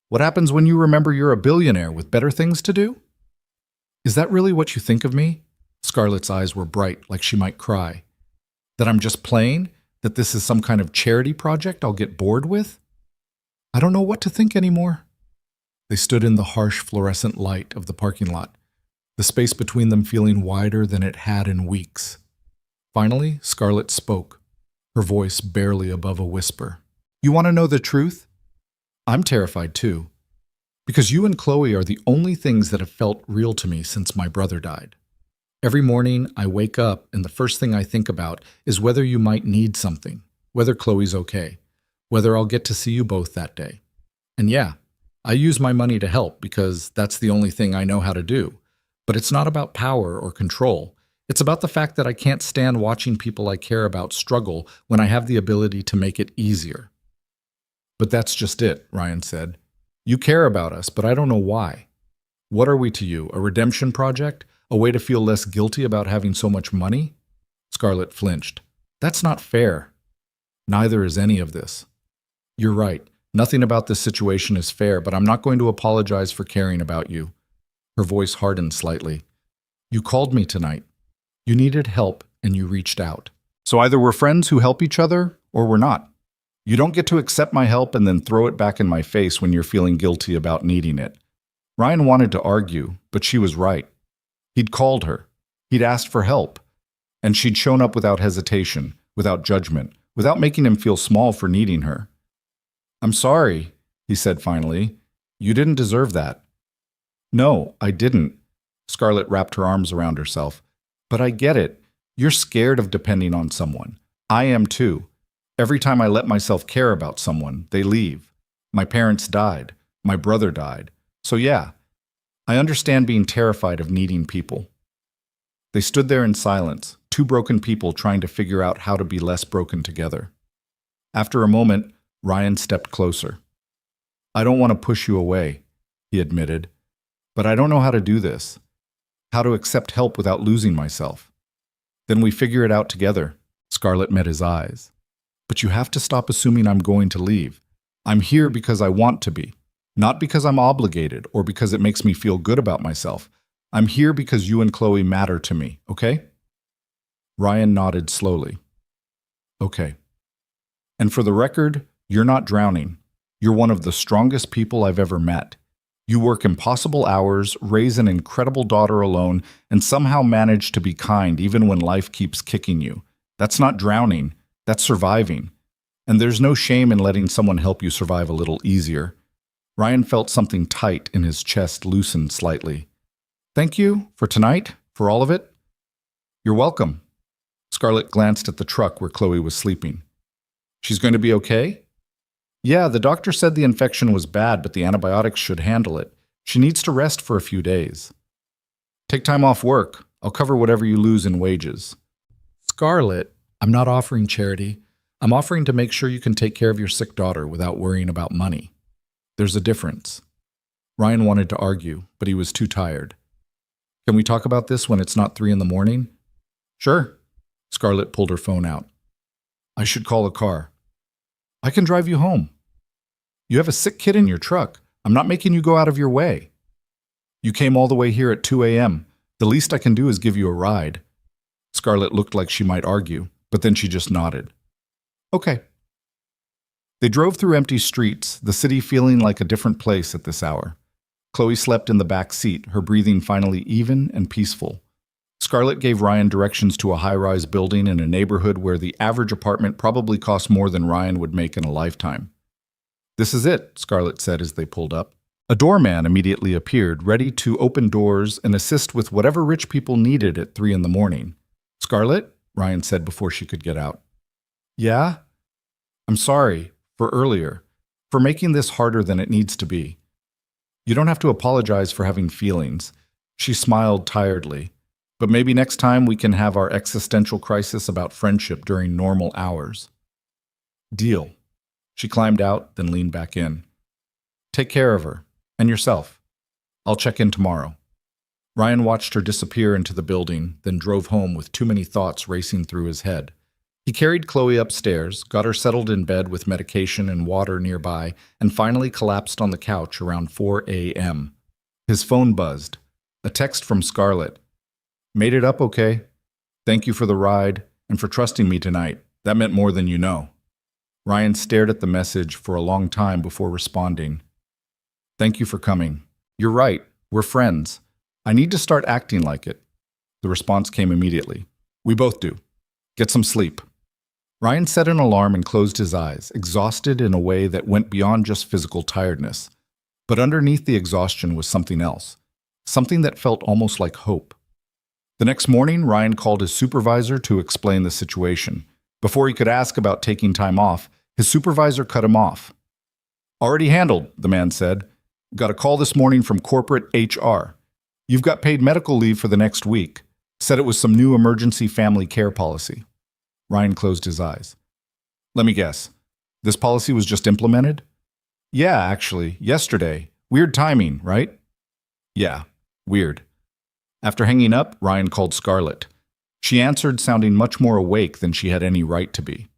What happens when you remember you're a billionaire with better things to do? Is that really what you think of me? Scarlett's eyes were bright, like she might cry. That I'm just playing? That this is some kind of charity project I'll get bored with? I don't know what to think anymore. They stood in the harsh fluorescent light of the parking lot, the space between them feeling wider than it had in weeks. Finally, Scarlett spoke, her voice barely above a whisper. You want to know the truth? I'm terrified too, because you and Chloe are the only things that have felt real to me since my brother died. Every morning I wake up and the first thing I think about is whether you might need something, whether Chloe's okay, whether I'll get to see you both that day. And yeah, I use my money to help because that's the only thing I know how to do. But it's not about power or control. It's about the fact that I can't stand watching people I care about struggle when I have the ability to make it easier. But that's just it, Ryan said. You care about us, but I don't know why. What are we to you, a redemption project? A way to feel less guilty about having so much money? Scarlett flinched. That's not fair. Neither is any of this. You're right. Nothing about this situation is fair, but I'm not going to apologize for caring about you. Her voice hardened slightly. You called me tonight. You needed help, and you reached out. So either we're friends who help each other, or we're not. You don't get to accept my help and then throw it back in my face when you're feeling guilty about needing it. Ryan wanted to argue, but she was right. He'd called her. He'd asked for help. And she'd shown up without hesitation, without judgment, without making him feel small for needing her. I'm sorry, he said finally. You didn't deserve that. No, I didn't. Scarlett wrapped her arms around herself. But I get it. You're scared of depending on someone. I am too. Every time I let myself care about someone, they leave. My parents died. My brother died. So yeah, I understand being terrified of needing people. They stood there in silence, two broken people trying to figure out how to be less broken together. After a moment, Ryan stepped closer. I don't want to push you away, he admitted, but I don't know how to do this. How to accept help without losing myself. Then we figure it out together. Scarlett met his eyes. But you have to stop assuming I'm going to leave. I'm here because I want to be, not because I'm obligated or because it makes me feel good about myself. I'm here because you and Chloe matter to me, okay? Ryan nodded slowly. Okay. And for the record, you're not drowning. You're one of the strongest people I've ever met. You work impossible hours, raise an incredible daughter alone, and somehow manage to be kind even when life keeps kicking you. That's not drowning. That's surviving. And there's no shame in letting someone help you survive a little easier. Ryan felt something tight in his chest loosen slightly. Thank you for tonight, for all of it. You're welcome. Scarlett glanced at the truck where Chloe was sleeping. She's going to be okay? Yeah, the doctor said the infection was bad, but the antibiotics should handle it. She needs to rest for a few days. Take time off work. I'll cover whatever you lose in wages. Scarlett, I'm not offering charity. I'm offering to make sure you can take care of your sick daughter without worrying about money. There's a difference. Ryan wanted to argue, but he was too tired. Can we talk about this when it's not 3 a.m? Sure. Scarlett pulled her phone out. I should call a car. I can drive you home. You have a sick kid in your truck. I'm not making you go out of your way. You came all the way here at 2 a.m. The least I can do is give you a ride. Scarlett looked like she might argue, but then she just nodded. Okay. They drove through empty streets, the city feeling like a different place at this hour. Chloe slept in the back seat, her breathing finally even and peaceful. Scarlett gave Ryan directions to a high-rise building in a neighborhood where the average apartment probably cost more than Ryan would make in a lifetime. This is it, Scarlett said as they pulled up. A doorman immediately appeared, ready to open doors and assist with whatever rich people needed at 3 a.m. Scarlett? Ryan said before she could get out. Yeah? I'm sorry. for earlier, for making this harder than it needs to be. You don't have to apologize for having feelings. She smiled tiredly. But maybe next time we can have our existential crisis about friendship during normal hours. Deal. She climbed out, then leaned back in. Take care of her, and yourself. I'll check in tomorrow. Ryan watched her disappear into the building, then drove home with too many thoughts racing through his head. He carried Chloe upstairs, got her settled in bed with medication and water nearby, and finally collapsed on the couch around 4 a.m. His phone buzzed. A text from Scarlett. Made it up okay. Thank you for the ride and for trusting me tonight. That meant more than you know. Ryan stared at the message for a long time before responding. Thank you for coming. You're right. We're friends. I need to start acting like it. The response came immediately. We both do. Get some sleep. Ryan set an alarm and closed his eyes, exhausted in a way that went beyond just physical tiredness. But underneath the exhaustion was something else. Something that felt almost like hope. The next morning, Ryan called his supervisor to explain the situation. Before he could ask about taking time off, his supervisor cut him off. Already handled, the man said. Got a call this morning from corporate HR. You've got paid medical leave for the next week. Said it was some new emergency family care policy. Ryan closed his eyes. Let me guess. This policy was just implemented? Yeah, actually, yesterday. Weird timing, right? Yeah, weird. After hanging up, Ryan called Scarlett. She answered, sounding much more awake than she had any right to be.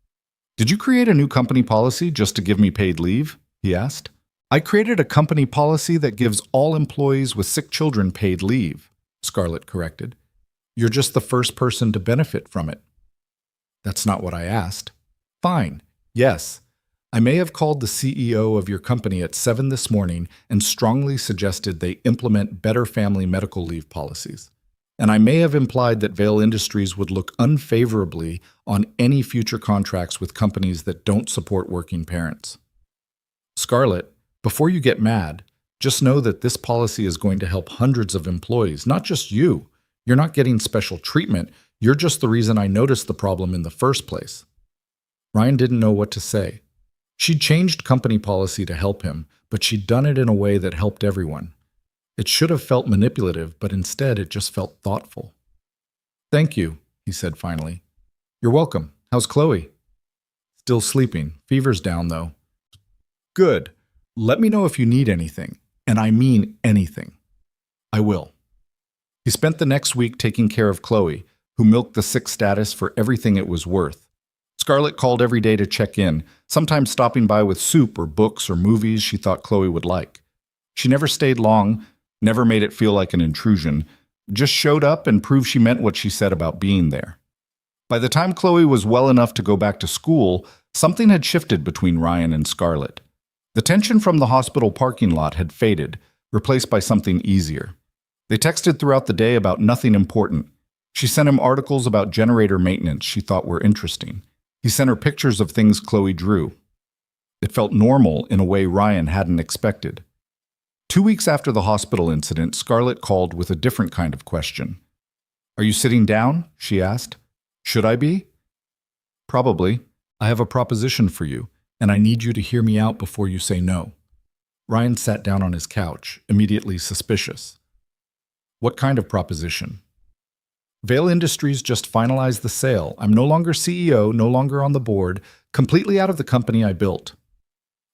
Did you create a new company policy just to give me paid leave? He asked. I created a company policy that gives all employees with sick children paid leave, Scarlett corrected. You're just the first person to benefit from it. That's not what I asked. Fine. Yes. I may have called the CEO of your company at 7 this morning and strongly suggested they implement better family medical leave policies. And I may have implied that Vail Industries would look unfavorably on any future contracts with companies that don't support working parents. Scarlett, before you get mad, just know that this policy is going to help hundreds of employees, not just you. You're not getting special treatment. You're just the reason I noticed the problem in the first place. Ryan didn't know what to say. She'd changed company policy to help him, but she'd done it in a way that helped everyone. It should have felt manipulative, but instead it just felt thoughtful. Thank you, he said finally. You're welcome. How's Chloe? Still sleeping. Fever's down, though. Good. Let me know if you need anything, and I mean anything. I will. He spent the next week taking care of Chloe, who milked the sick status for everything it was worth. Scarlett called every day to check in, sometimes stopping by with soup or books or movies she thought Chloe would like. She never stayed long, never made it feel like an intrusion, just showed up and proved she meant what she said about being there. By the time Chloe was well enough to go back to school, something had shifted between Ryan and Scarlett. The tension from the hospital parking lot had faded, replaced by something easier. They texted throughout the day about nothing important. She sent him articles about generator maintenance she thought were interesting. He sent her pictures of things Chloe drew. It felt normal in a way Ryan hadn't expected. 2 weeks after the hospital incident, Scarlett called with a different kind of question. Are you sitting down? She asked. Should I be? Probably. I have a proposition for you, and I need you to hear me out before you say no. Ryan sat down on his couch, immediately suspicious. What kind of proposition? Vail Industries just finalized the sale. I'm no longer CEO, no longer on the board, completely out of the company I built.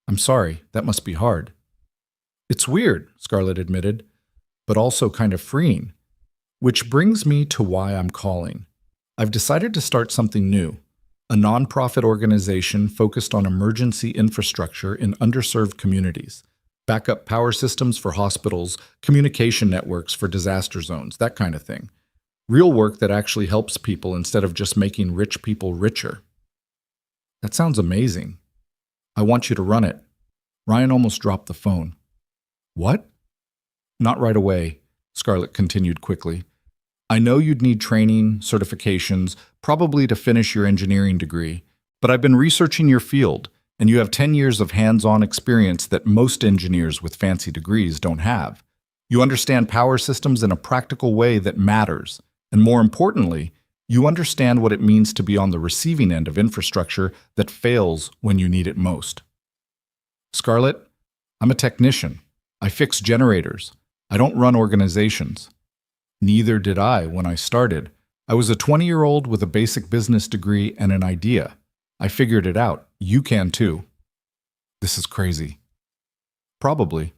I'm sorry, that must be hard. It's weird, Scarlett admitted, but also kind of freeing. Which brings me to why I'm calling. I've decided to start something new, a nonprofit organization focused on emergency infrastructure in underserved communities, backup power systems for hospitals, communication networks for disaster zones, that kind of thing. Real work that actually helps people instead of just making rich people richer. That sounds amazing. I want you to run it. Ryan almost dropped the phone. What? Not right away, Scarlett continued quickly. I know you'd need training, certifications, probably to finish your engineering degree, but I've been researching your field, and you have 10 years of hands-on experience that most engineers with fancy degrees don't have. You understand power systems in a practical way that matters. And more importantly, you understand what it means to be on the receiving end of infrastructure that fails when you need it most. Scarlett, I'm a technician. I fix generators. I don't run organizations. Neither did I when I started. I was a 20-year-old with a basic business degree and an idea. I figured it out. You can too. This is crazy. Probably.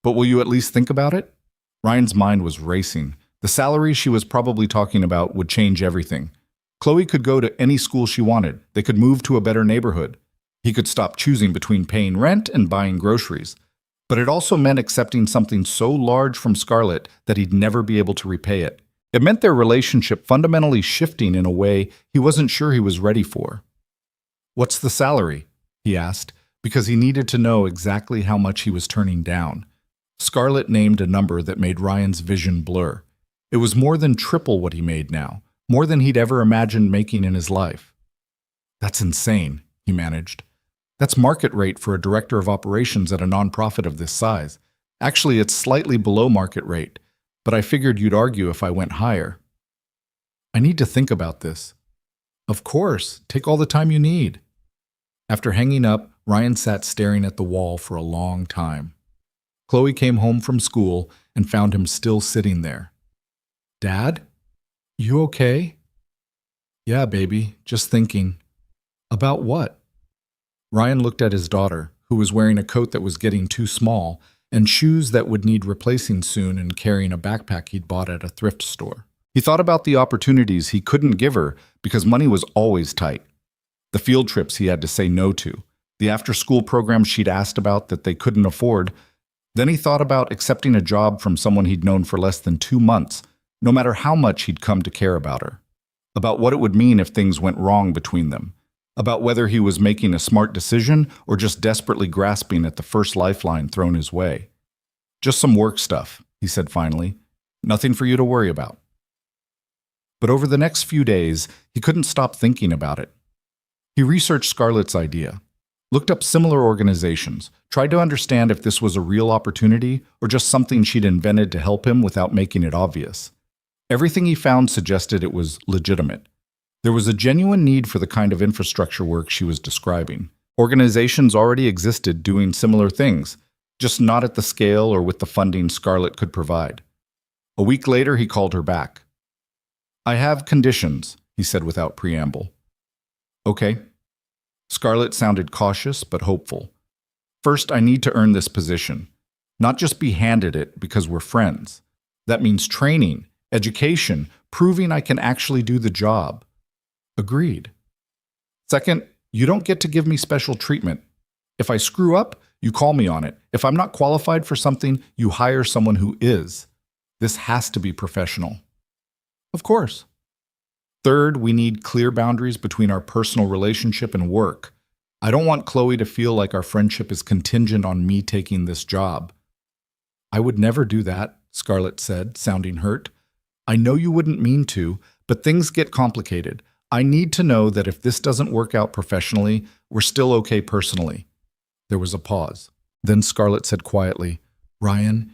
But will you at least think about it? Ryan's mind was racing. The salary she was probably talking about would change everything. Chloe could go to any school she wanted. They could move to a better neighborhood. He could stop choosing between paying rent and buying groceries. But it also meant accepting something so large from Scarlett that he'd never be able to repay it. It meant their relationship fundamentally shifting in a way he wasn't sure he was ready for. "What's the salary?" he asked, because he needed to know exactly how much he was turning down. Scarlett named a number that made Ryan's vision blur. It was more than triple what he made now, more than he'd ever imagined making in his life. "That's insane," he managed. "That's market rate for a director of operations at a nonprofit of this size. Actually, it's slightly below market rate, but I figured you'd argue if I went higher." "I need to think about this." "Of course, take all the time you need." After hanging up, Ryan sat staring at the wall for a long time. Chloe came home from school and found him still sitting there. "Dad? You okay?" "Yeah, baby, just thinking." "About what?" Ryan looked at his daughter, who was wearing a coat that was getting too small and shoes that would need replacing soon and carrying a backpack he'd bought at a thrift store. He thought about the opportunities he couldn't give her because money was always tight. The field trips he had to say no to, the after-school programs she'd asked about that they couldn't afford. Then he thought about accepting a job from someone he'd known for less than 2 months, no matter how much he'd come to care about her. About what it would mean if things went wrong between them. About whether he was making a smart decision or just desperately grasping at the first lifeline thrown his way. "Just some work stuff," he said finally. "Nothing for you to worry about." But over the next few days, he couldn't stop thinking about it. He researched Scarlett's idea, looked up similar organizations, tried to understand if this was a real opportunity or just something she'd invented to help him without making it obvious. Everything he found suggested it was legitimate. There was a genuine need for the kind of infrastructure work she was describing. Organizations already existed doing similar things, just not at the scale or with the funding Scarlett could provide. A week later, he called her back. "I have conditions," he said without preamble. "Okay." Scarlett sounded cautious but hopeful. "First, I need to earn this position, not just be handed it because we're friends. That means training, education, proving I can actually do the job." "Agreed." "Second, you don't get to give me special treatment. If I screw up, you call me on it. If I'm not qualified for something, you hire someone who is. This has to be professional." "Of course." "Third, we need clear boundaries between our personal relationship and work. I don't want Chloe to feel like our friendship is contingent on me taking this job." "I would never do that," Scarlett said, sounding hurt. "I know you wouldn't mean to, but things get complicated. I need to know that if this doesn't work out professionally, we're still okay personally." There was a pause. Then Scarlett said quietly, "Ryan,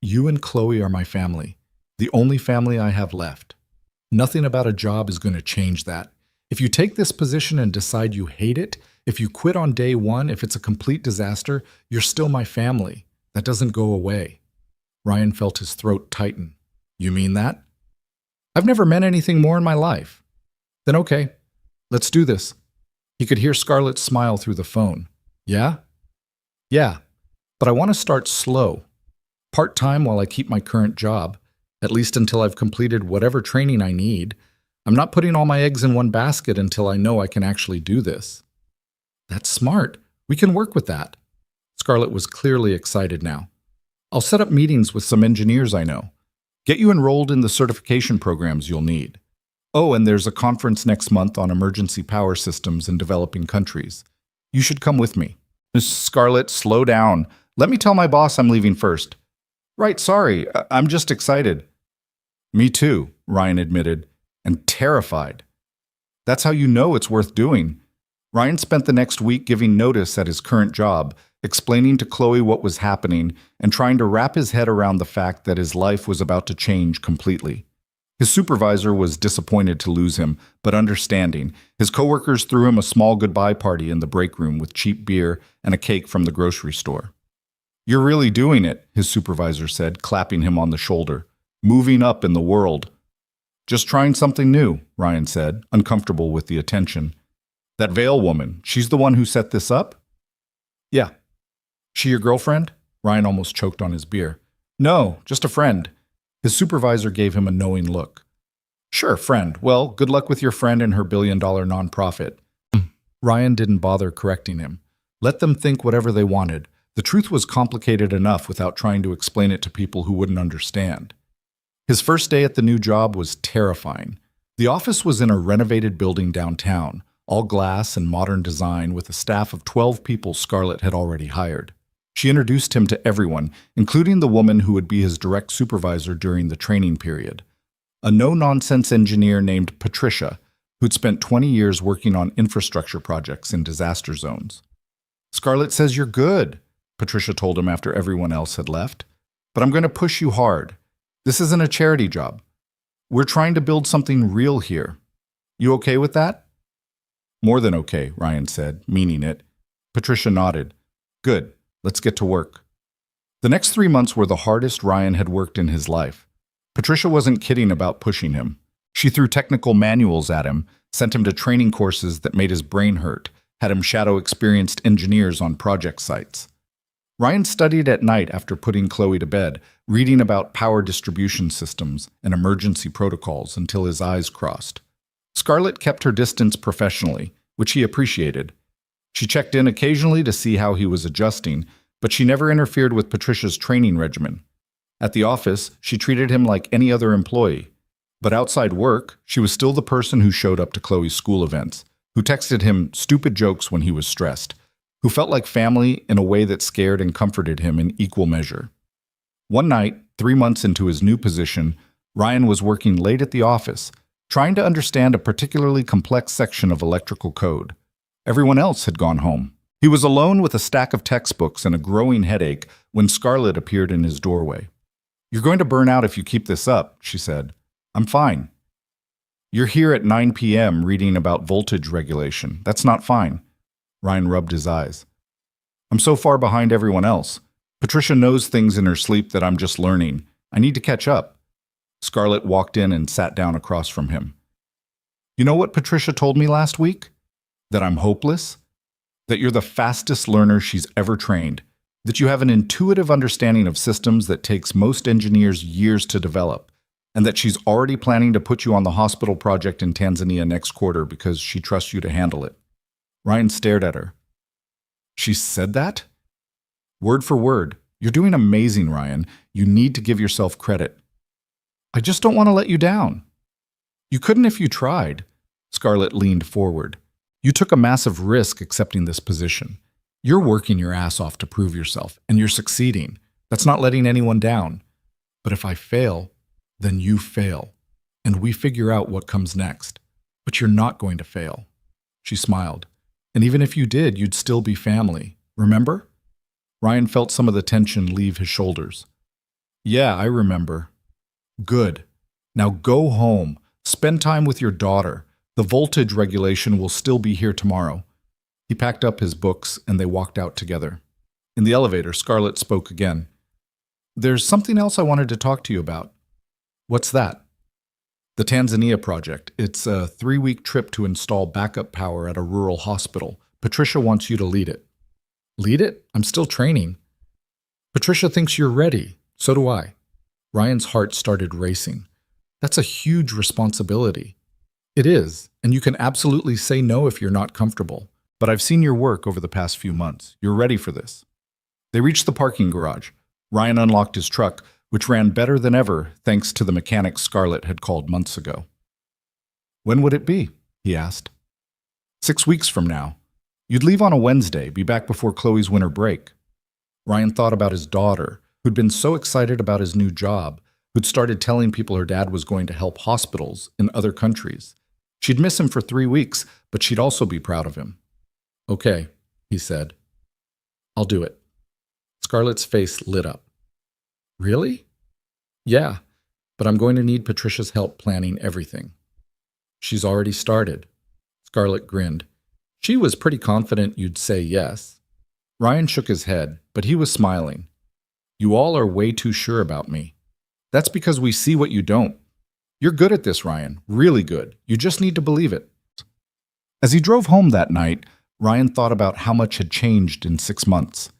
you and Chloe are my family, the only family I have left. Nothing about a job is going to change that. If you take this position and decide you hate it, if you quit on day one, if it's a complete disaster, you're still my family. That doesn't go away." Ryan felt his throat tighten. "You mean that?" "I've never meant anything more in my life." "Then okay, let's do this." He could hear Scarlett smile through the phone. "Yeah?" "Yeah, but I want to start slow. Part-time while I keep my current job, at least until I've completed whatever training I need. I'm not putting all my eggs in one basket until I know I can actually do this." "That's smart. We can work with that." Scarlett was clearly excited now. "I'll set up meetings with some engineers I know. Get you enrolled in the certification programs you'll need. Oh, and there's a conference next month on emergency power systems in developing countries. You should come with me." "Miss Scarlett, slow down. Let me tell my boss I'm leaving first." "Right, sorry. I'm just excited." "Me too," Ryan admitted, "and terrified." "That's how you know it's worth doing." Ryan spent the next week giving notice at his current job, explaining to Chloe what was happening and trying to wrap his head around the fact that his life was about to change completely. His supervisor was disappointed to lose him, but understanding. His coworkers threw him a small goodbye party in the break room with cheap beer and a cake from the grocery store. "You're really doing it," his supervisor said, clapping him on the shoulder. "Moving up in the world." "Just trying something new," Ryan said, uncomfortable with the attention. "That Vale woman, she's the one who set this up?" "Yeah." "She your girlfriend?" Ryan almost choked on his beer. "No, just a friend." His supervisor gave him a knowing look. "Sure, friend. Well, good luck with your friend and her billion-dollar nonprofit." Ryan didn't bother correcting him. Let them think whatever they wanted. The truth was complicated enough without trying to explain it to people who wouldn't understand. His first day at the new job was terrifying. The office was in a renovated building downtown, all glass and modern design, with a staff of 12 people Scarlett had already hired. She introduced him to everyone, including the woman who would be his direct supervisor during the training period. A no-nonsense engineer named Patricia, who'd spent 20 years working on infrastructure projects in disaster zones. "Scarlett says you're good," Patricia told him after everyone else had left. "But I'm going to push you hard. This isn't a charity job. We're trying to build something real here. You okay with that?" "More than okay," Ryan said, meaning it. Patricia nodded. "Good. Let's get to work." The next 3 months were the hardest Ryan had worked in his life. Patricia wasn't kidding about pushing him. She threw technical manuals at him, sent him to training courses that made his brain hurt, had him shadow experienced engineers on project sites. Ryan studied at night after putting Chloe to bed, reading about power distribution systems and emergency protocols until his eyes crossed. Scarlett kept her distance professionally, which he appreciated. She checked in occasionally to see how he was adjusting, but she never interfered with Patricia's training regimen. At the office, she treated him like any other employee. But outside work, she was still the person who showed up to Chloe's school events, who texted him stupid jokes when he was stressed, who felt like family in a way that scared and comforted him in equal measure. One night, 3 months into his new position, Ryan was working late at the office, trying to understand a particularly complex section of electrical code. Everyone else had gone home. He was alone with a stack of textbooks and a growing headache when Scarlett appeared in his doorway. "You're going to burn out if you keep this up," she said. "I'm fine." "You're here at 9 p.m. reading about voltage regulation. That's not fine." Ryan rubbed his eyes. "I'm so far behind everyone else. Patricia knows things in her sleep that I'm just learning. I need to catch up." Scarlett walked in and sat down across from him. "You know what Patricia told me last week? That I'm hopeless? That you're the fastest learner she's ever trained. That you have an intuitive understanding of systems that takes most engineers years to develop. And that she's already planning to put you on the hospital project in Tanzania next quarter because she trusts you to handle it." Ryan stared at her. "She said that?" "Word for word. You're doing amazing, Ryan. You need to give yourself credit." "I just don't want to let you down." "You couldn't if you tried." Scarlett leaned forward. "You took a massive risk accepting this position. You're working your ass off to prove yourself, and you're succeeding. That's not letting anyone down. But if I fail, then you fail, and we figure out what comes next. But you're not going to fail." She smiled. "And even if you did, you'd still be family. Remember?" Ryan felt some of the tension leave his shoulders. "Yeah, I remember." "Good. Now go home. Spend time with your daughter. The voltage regulation will still be here tomorrow." He packed up his books and they walked out together. In the elevator, Scarlett spoke again. "There's something else I wanted to talk to you about." "What's that?" "The Tanzania project. It's a 3-week trip to install backup power at a rural hospital. Patricia wants you to lead it." "Lead it? I'm still training." "Patricia thinks you're ready. So do I." Ryan's heart started racing. "That's a huge responsibility." "It is, and you can absolutely say no if you're not comfortable. But I've seen your work over the past few months. You're ready for this." They reached the parking garage. Ryan unlocked his truck, which ran better than ever thanks to the mechanic Scarlett had called months ago. "When would it be?" he asked. 6 weeks from now. You'd leave on a Wednesday, be back before Chloe's winter break." Ryan thought about his daughter, who'd been so excited about his new job, who'd started telling people her dad was going to help hospitals in other countries. She'd miss him for 3 weeks, but she'd also be proud of him. "Okay," he said. "I'll do it." Scarlett's face lit up. "Really?" "Yeah. but I'm going to need Patricia's help planning everything. She's already started. Scarlett grinned. She was pretty confident you'd say yes. Ryan shook his head, but he was smiling. You all are way too sure about me. That's because we see what you don't. You're good at this, Ryan. Really good. You just need to believe it. As he drove home that night, Ryan thought about how much had changed in 6 months.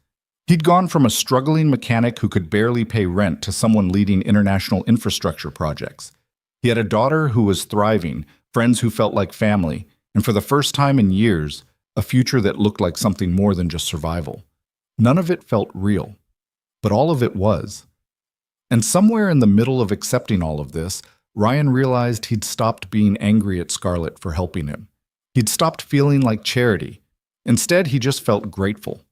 He'd gone from a struggling mechanic who could barely pay rent to someone leading international infrastructure projects. He had a daughter who was thriving, friends who felt like family, and for the first time in years, a future that looked like something more than just survival. None of it felt real, but all of it was. And somewhere in the middle of accepting all of this, Ryan realized he'd stopped being angry at Scarlett for helping him. He'd stopped feeling like charity. Instead, he just felt grateful.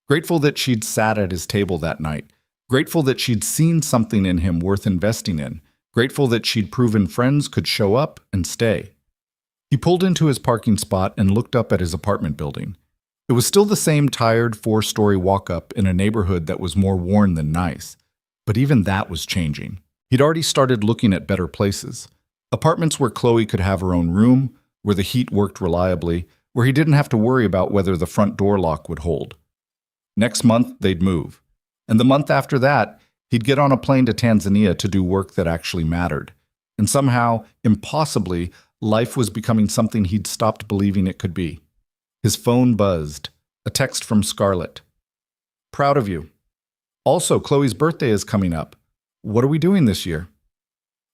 Grateful that she'd sat at his table that night. Grateful that she'd seen something in him worth investing in. Grateful that she'd proven friends could show up and stay. He pulled into his parking spot and looked up at his apartment building. It was still the same tired 4-story walk-up in a neighborhood that was more worn than nice. But even that was changing. He'd already started looking at better places. Apartments where Chloe could have her own room, where the heat worked reliably, where he didn't have to worry about whether the front door lock would hold. Next month, they'd move. And the month after that, he'd get on a plane to Tanzania to do work that actually mattered. And somehow, impossibly, life was becoming something he'd stopped believing it could be. His phone buzzed. A text from Scarlett. Proud of you. Also, Chloe's birthday is coming up. What are we doing this year?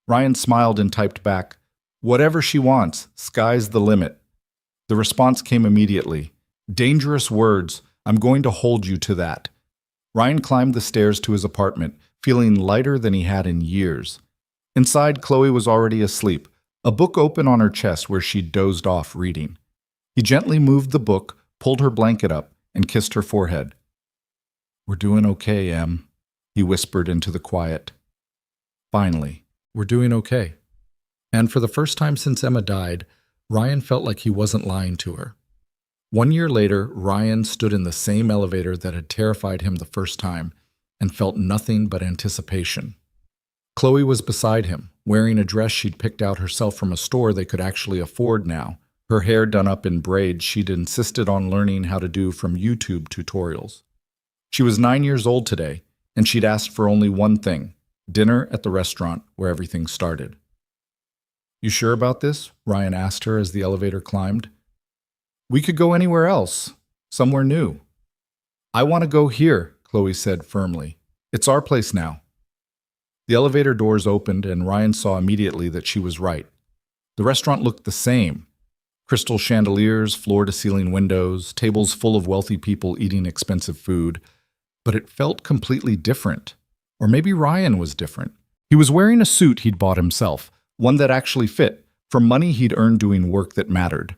Ryan smiled and typed back, whatever she wants, sky's the limit. The response came immediately. Dangerous words. I'm going to hold you to that. Ryan climbed the stairs to his apartment, feeling lighter than he had in years. Inside, Chloe was already asleep, a book open on her chest where she'd dozed off reading. He gently moved the book, pulled her blanket up, and kissed her forehead. We're doing okay, Em, he whispered into the quiet. Finally, we're doing okay. And for the first time since Emma died, Ryan felt like he wasn't lying to her. 1 year later, Ryan stood in the same elevator that had terrified him the first time and felt nothing but anticipation. Chloe was beside him, wearing a dress she'd picked out herself from a store they could actually afford now, her hair done up in braids she'd insisted on learning how to do from YouTube tutorials. She was 9 years old today, and she'd asked for only one thing, dinner at the restaurant where everything started. You sure about this? Ryan asked her as the elevator climbed. We could go anywhere else, somewhere new. I want to go here, Chloe said firmly. It's our place now. The elevator doors opened and Ryan saw immediately that she was right. The restaurant looked the same. Crystal chandeliers, floor-to-ceiling windows, tables full of wealthy people eating expensive food. But it felt completely different. Or maybe Ryan was different. He was wearing a suit he'd bought himself, one that actually fit, from money he'd earned doing work that mattered.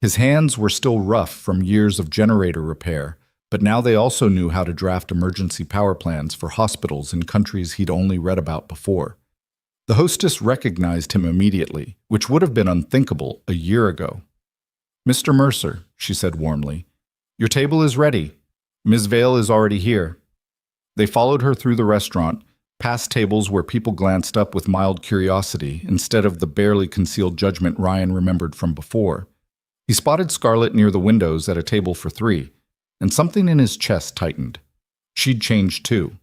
His hands were still rough from years of generator repair, but now they also knew how to draft emergency power plans for hospitals in countries he'd only read about before. The hostess recognized him immediately, which would have been unthinkable a year ago. Mr. Mercer, she said warmly, your table is ready. Ms. Vale is already here. They followed her through the restaurant, past tables where people glanced up with mild curiosity instead of the barely concealed judgment Ryan remembered from before. He spotted Scarlett near the windows at a table for 3, and something in his chest tightened. She'd changed too.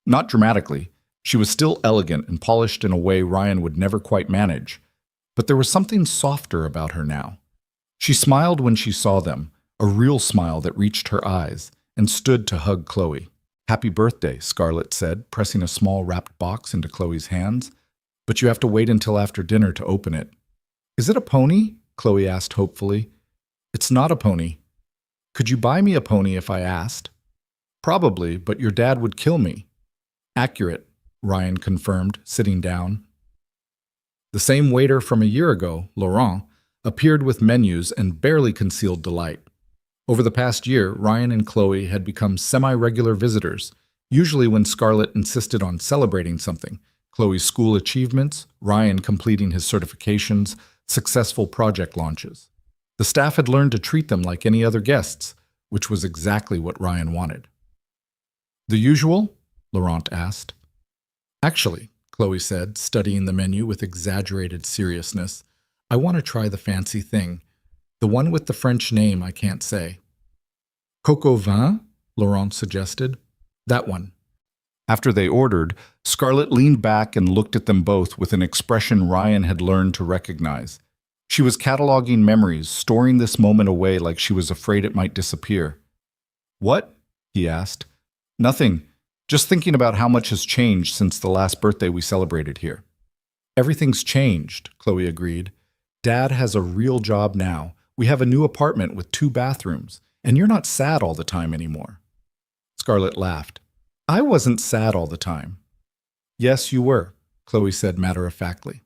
Not dramatically. She was still elegant and polished in a way Ryan would never quite manage, but there was something softer about her now. She smiled when she saw them, a real smile that reached her eyes, and stood to hug Chloe. Happy birthday, Scarlett said, pressing a small wrapped box into Chloe's hands. But you have to wait until after dinner to open it. Is it a pony? Chloe asked hopefully. It's not a pony. Could you buy me a pony if I asked? Probably, but your dad would kill me. Accurate, Ryan confirmed, sitting down. The same waiter from a year ago, Laurent, appeared with menus and barely concealed delight. Over the past year, Ryan and Chloe had become semi-regular visitors, usually when Scarlett insisted on celebrating something. Chloe's school achievements, Ryan completing his certifications, successful project launches. The staff had learned to treat them like any other guests, which was exactly what Ryan wanted. The usual? Laurent asked. Actually, Chloe said, studying the menu with exaggerated seriousness. I want to try the fancy thing. The one with the French name I can't say. Coco vin? Laurent suggested. That one. After they ordered, Scarlett leaned back and looked at them both with an expression Ryan had learned to recognize. She was cataloging memories, storing this moment away like she was afraid it might disappear. What? He asked. Nothing. Just thinking about how much has changed since the last birthday we celebrated here. Everything's changed, Chloe agreed. Dad has a real job now. We have a new apartment with 2 bathrooms, and you're not sad all the time anymore. Scarlett laughed. I wasn't sad all the time. Yes, you were, Chloe said matter-of-factly.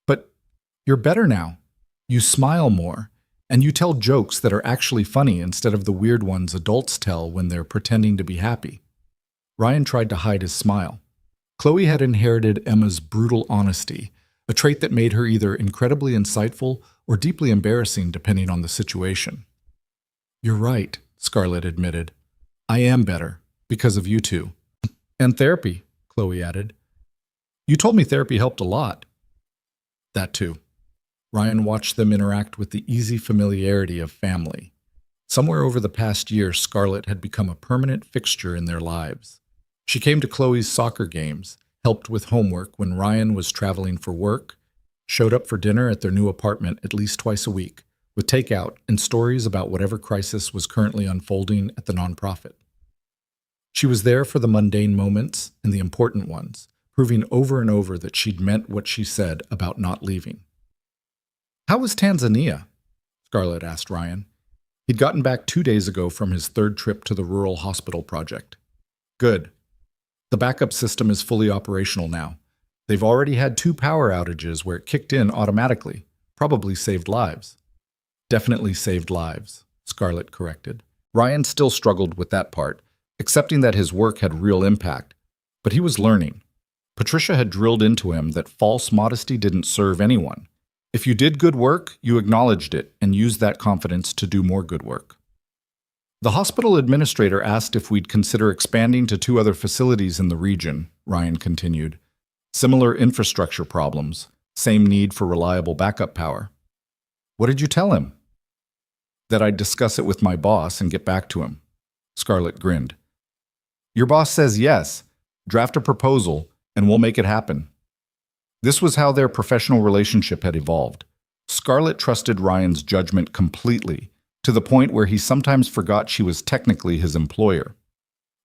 But you're better now. You smile more, and you tell jokes that are actually funny instead of the weird ones adults tell when they're pretending to be happy. Ryan tried to hide his smile. Chloe had inherited Emma's brutal honesty, a trait that made her either incredibly insightful or deeply embarrassing depending on the situation. You're right, Scarlett admitted. I am better, because of you two. And therapy, Chloe added. You told me therapy helped a lot. That too. Ryan watched them interact with the easy familiarity of family. Somewhere over the past year, Scarlett had become a permanent fixture in their lives. She came to Chloe's soccer games, helped with homework when Ryan was traveling for work, showed up for dinner at their new apartment at least twice a week, with takeout and stories about whatever crisis was currently unfolding at the nonprofit. She was there for the mundane moments and the important ones, proving over and over that she'd meant what she said about not leaving. How was Tanzania? Scarlett asked Ryan. He'd gotten back 2 days ago from his 3rd trip to the rural hospital project. Good. The backup system is fully operational now. They've already had 2 power outages where it kicked in automatically. Probably saved lives. Definitely saved lives, Scarlett corrected. Ryan still struggled with that part, accepting that his work had real impact. But he was learning. Patricia had drilled into him that false modesty didn't serve anyone. If you did good work, you acknowledged it and used that confidence to do more good work. The hospital administrator asked if we'd consider expanding to 2 other facilities in the region, Ryan continued. Similar infrastructure problems, same need for reliable backup power. What did you tell him? That I'd discuss it with my boss and get back to him. Scarlett grinned. Your boss says yes. Draft a proposal, and we'll make it happen. This was how their professional relationship had evolved. Scarlett trusted Ryan's judgment completely, to the point where he sometimes forgot she was technically his employer.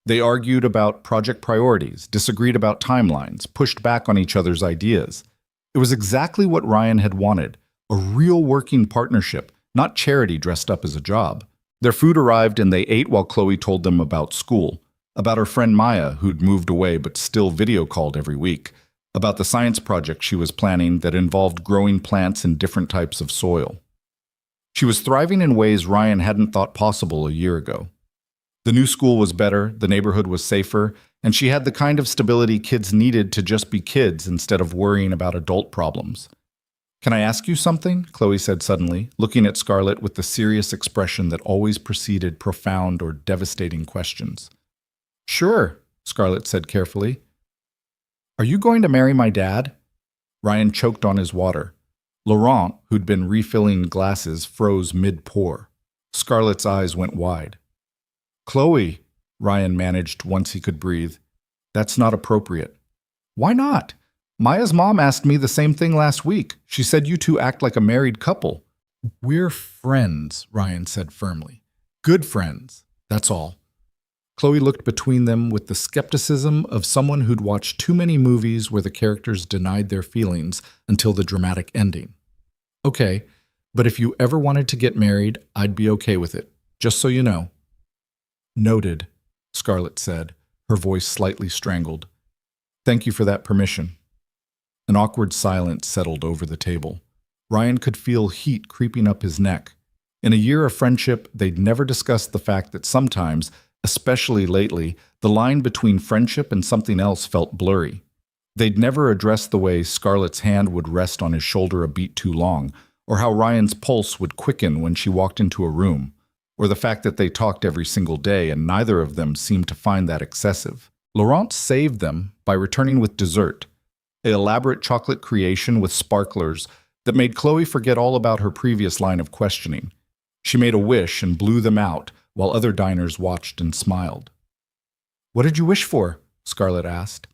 They argued about project priorities, disagreed about timelines, pushed back on each other's ideas. It was exactly what Ryan had wanted, a real working partnership, not charity dressed up as a job. Their food arrived and they ate while Chloe told them about school, about her friend Maya, who'd moved away but still video called every week, about the science project she was planning that involved growing plants in different types of soil. She was thriving in ways Ryan hadn't thought possible a year ago. The new school was better, the neighborhood was safer, and she had the kind of stability kids needed to just be kids instead of worrying about adult problems. Can I ask you something? Chloe said suddenly, looking at Scarlett with the serious expression that always preceded profound or devastating questions. Sure, Scarlett said carefully. Are you going to marry my dad? Ryan choked on his water. Laurent, who'd been refilling glasses, froze mid-pour. Scarlett's eyes went wide. Chloe, Ryan managed once he could breathe. That's not appropriate. Why not? Maya's mom asked me the same thing last week. She said you two act like a married couple. We're friends, Ryan said firmly. Good friends, that's all. Chloe looked between them with the skepticism of someone who'd watched too many movies where the characters denied their feelings until the dramatic ending. Okay, but if you ever wanted to get married, I'd be okay with it, just so you know. Noted, Scarlett said, her voice slightly strangled. Thank you for that permission. An awkward silence settled over the table. Ryan could feel heat creeping up his neck. In a year of friendship, they'd never discussed the fact that sometimes, especially lately, the line between friendship and something else felt blurry. They'd never addressed the way Scarlett's hand would rest on his shoulder a beat too long, or how Ryan's pulse would quicken when she walked into a room, or the fact that they talked every single day and neither of them seemed to find that excessive. Laurent saved them by returning with dessert, an elaborate chocolate creation with sparklers that made Chloe forget all about her previous line of questioning. She made a wish and blew them out, while other diners watched and smiled. "What did you wish for?" Scarlett asked.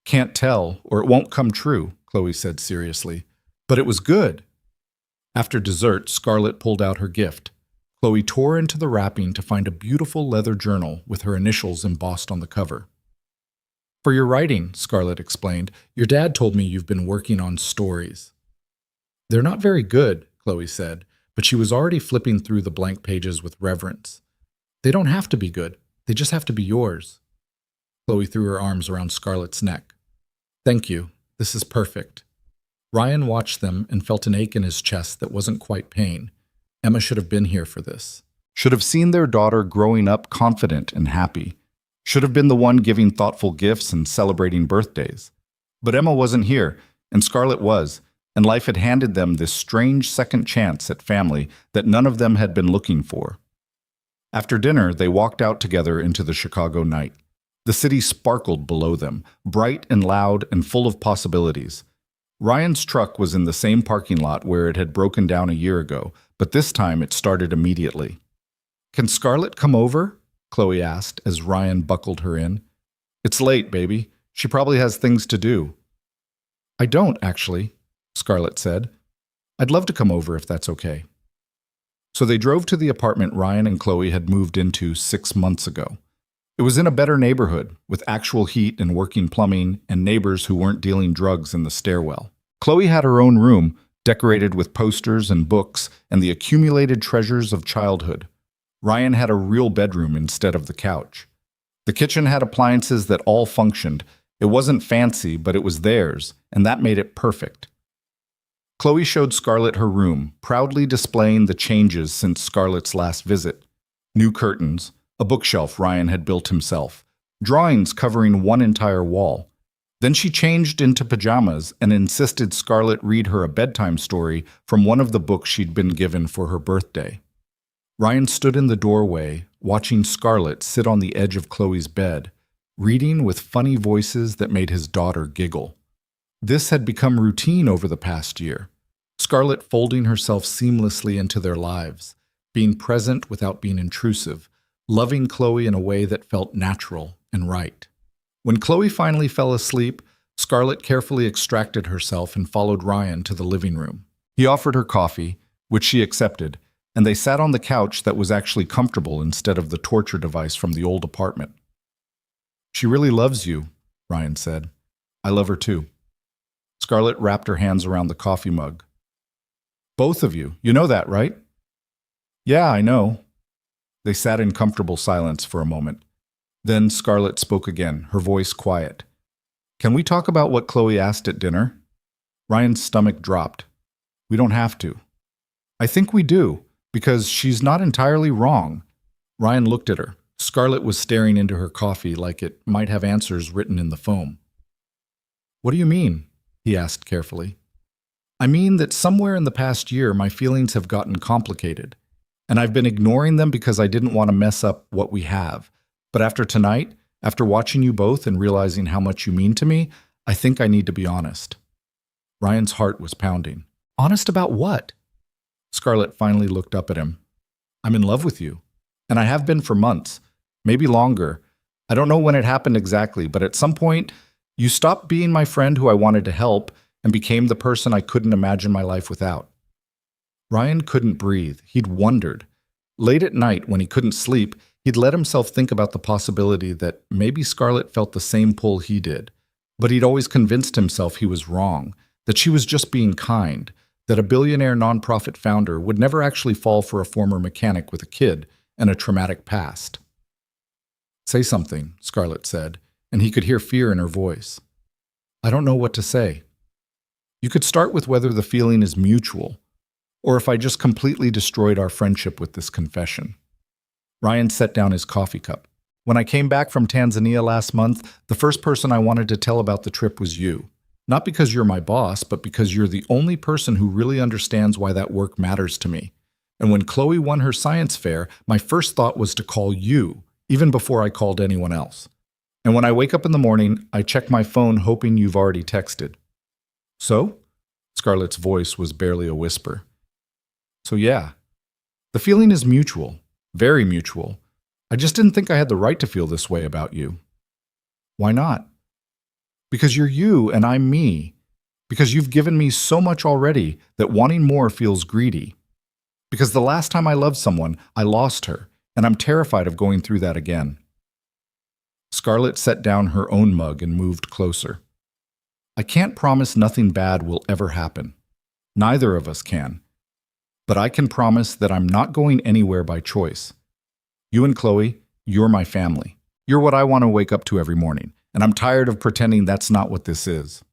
"Can't tell, or it won't come true," Chloe said seriously. "But it was good." After dessert, Scarlett pulled out her gift. Chloe tore into the wrapping to find a beautiful leather journal with her initials embossed on the cover. "For your writing," Scarlett explained, "your dad told me you've been working on stories." "They're not very good," Chloe said, but she was already flipping through the blank pages with reverence. "They don't have to be good. They just have to be yours." Chloe threw her arms around Scarlett's neck. "Thank you. This is perfect." Ryan watched them and felt an ache in his chest that wasn't quite pain. Emma should have been here for this. Should have seen their daughter growing up confident and happy. Should have been the one giving thoughtful gifts and celebrating birthdays. But Emma wasn't here, and Scarlett was, and life had handed them this strange second chance at family that none of them had been looking for. After dinner, they walked out together into the Chicago night. The city sparkled below them, bright and loud and full of possibilities. Ryan's truck was in the same parking lot where it had broken down a year ago, but this time it started immediately. "Can Scarlett come over?" Chloe asked as Ryan buckled her in. "It's late, baby. She probably has things to do." "I don't, actually," Scarlett said. "I'd love to come over if that's okay." So they drove to the apartment Ryan and Chloe had moved into 6 months ago. It was in a better neighborhood, with actual heat and working plumbing and neighbors who weren't dealing drugs in the stairwell. Chloe had her own room, decorated with posters and books and the accumulated treasures of childhood. Ryan had a real bedroom instead of the couch. The kitchen had appliances that all functioned. It wasn't fancy, but it was theirs, and that made it perfect. Chloe showed Scarlett her room, proudly displaying the changes since Scarlett's last visit. New curtains, a bookshelf Ryan had built himself, drawings covering one entire wall. Then she changed into pajamas and insisted Scarlett read her a bedtime story from one of the books she'd been given for her birthday. Ryan stood in the doorway, watching Scarlett sit on the edge of Chloe's bed, reading with funny voices that made his daughter giggle. This had become routine over the past year. Scarlett folding herself seamlessly into their lives, being present without being intrusive, loving Chloe in a way that felt natural and right. When Chloe finally fell asleep, Scarlett carefully extracted herself and followed Ryan to the living room. He offered her coffee, which she accepted, and they sat on the couch that was actually comfortable instead of the torture device from the old apartment. "She really loves you," Ryan said. "I love her too." Scarlett wrapped her hands around the coffee mug. "Both of you, you know that, right?" "Yeah, I know." They sat in comfortable silence for a moment. Then Scarlett spoke again, her voice quiet. "Can we talk about what Chloe asked at dinner?" Ryan's stomach dropped. "We don't have to." "I think we do, because she's not entirely wrong." Ryan looked at her. Scarlett was staring into her coffee like it might have answers written in the foam. "What do you mean?" he asked carefully. "I mean that somewhere in the past year my feelings have gotten complicated. And I've been ignoring them because I didn't want to mess up what we have. But after tonight, after watching you both and realizing how much you mean to me, I think I need to be honest." Ryan's heart was pounding. "Honest about what?" Scarlett finally looked up at him. "I'm in love with you. And I have been for months, maybe longer. I don't know when it happened exactly, but at some point, you stopped being my friend who I wanted to help and became the person I couldn't imagine my life without." Ryan couldn't breathe. He'd wondered. Late at night, when he couldn't sleep, he'd let himself think about the possibility that maybe Scarlett felt the same pull he did. But he'd always convinced himself he was wrong, that she was just being kind, that a billionaire nonprofit founder would never actually fall for a former mechanic with a kid and a traumatic past. "Say something," Scarlett said, and he could hear fear in her voice. "I don't know what to say." "You could start with whether the feeling is mutual, or if I just completely destroyed our friendship with this confession." Ryan set down his coffee cup. "When I came back from Tanzania last month, the first person I wanted to tell about the trip was you. Not because you're my boss, but because you're the only person who really understands why that work matters to me. And when Chloe won her science fair, my first thought was to call you, even before I called anyone else. And when I wake up in the morning, I check my phone hoping you've already texted. So? Scarlett's voice was barely a whisper. So yeah, the feeling is mutual, very mutual. I just didn't think I had the right to feel this way about you. Why not? Because you're you and I'm me. Because you've given me so much already that wanting more feels greedy. Because the last time I loved someone, I lost her, and I'm terrified of going through that again. Scarlett set down her own mug and moved closer. I can't promise nothing bad will ever happen. Neither of us can. But I can promise that I'm not going anywhere by choice. You and Chloe, you're my family. You're what I want to wake up to every morning, and I'm tired of pretending that's not what this is.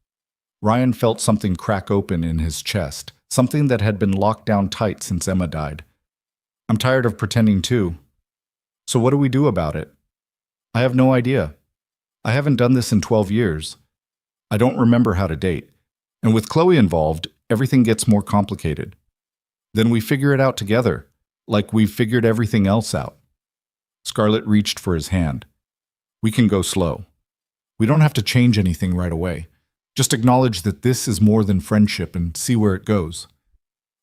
Ryan felt something crack open in his chest, something that had been locked down tight since Emma died. I'm tired of pretending too. So what do we do about it? I have no idea. I haven't done this in 12 years. I don't remember how to date. And with Chloe involved, everything gets more complicated. Then we figure it out together, like we've figured everything else out. Scarlett reached for his hand. We can go slow. We don't have to change anything right away. Just acknowledge that this is more than friendship and see where it goes.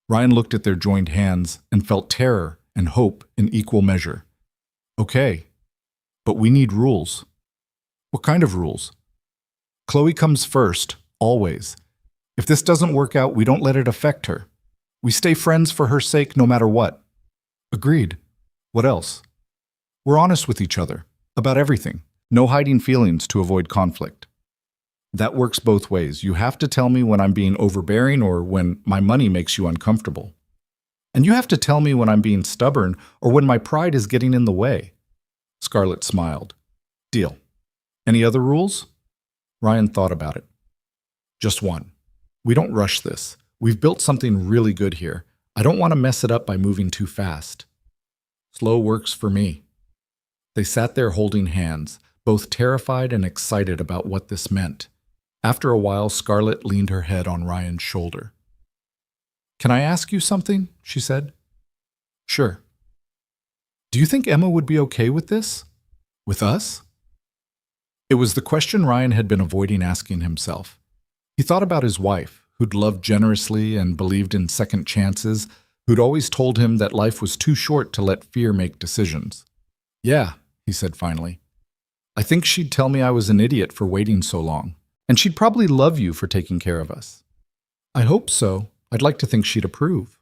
Ryan looked at their joined hands and felt terror and hope in equal measure. Okay, but we need rules. What kind of rules? Chloe comes first, always. If this doesn't work out, we don't let it affect her. We stay friends for her sake no matter what. Agreed. What else? We're honest with each other, about everything. No hiding feelings to avoid conflict. That works both ways. You have to tell me when I'm being overbearing or when my money makes you uncomfortable. And you have to tell me when I'm being stubborn or when my pride is getting in the way. Scarlett smiled. Deal. Any other rules? Ryan thought about it. Just one. We don't rush this. We've built something really good here. I don't want to mess it up by moving too fast. Slow works for me. They sat there holding hands, both terrified and excited about what this meant. After a while, Scarlett leaned her head on Ryan's shoulder. Can I ask you something? She said. Sure. Do you think Emma would be okay with this? With us? It was the question Ryan had been avoiding asking himself. He thought about his wife, who'd loved generously and believed in second chances, who'd always told him that life was too short to let fear make decisions. Yeah, he said finally. I think she'd tell me I was an idiot for waiting so long. And she'd probably love you for taking care of us. I hope so. I'd like to think she'd approve.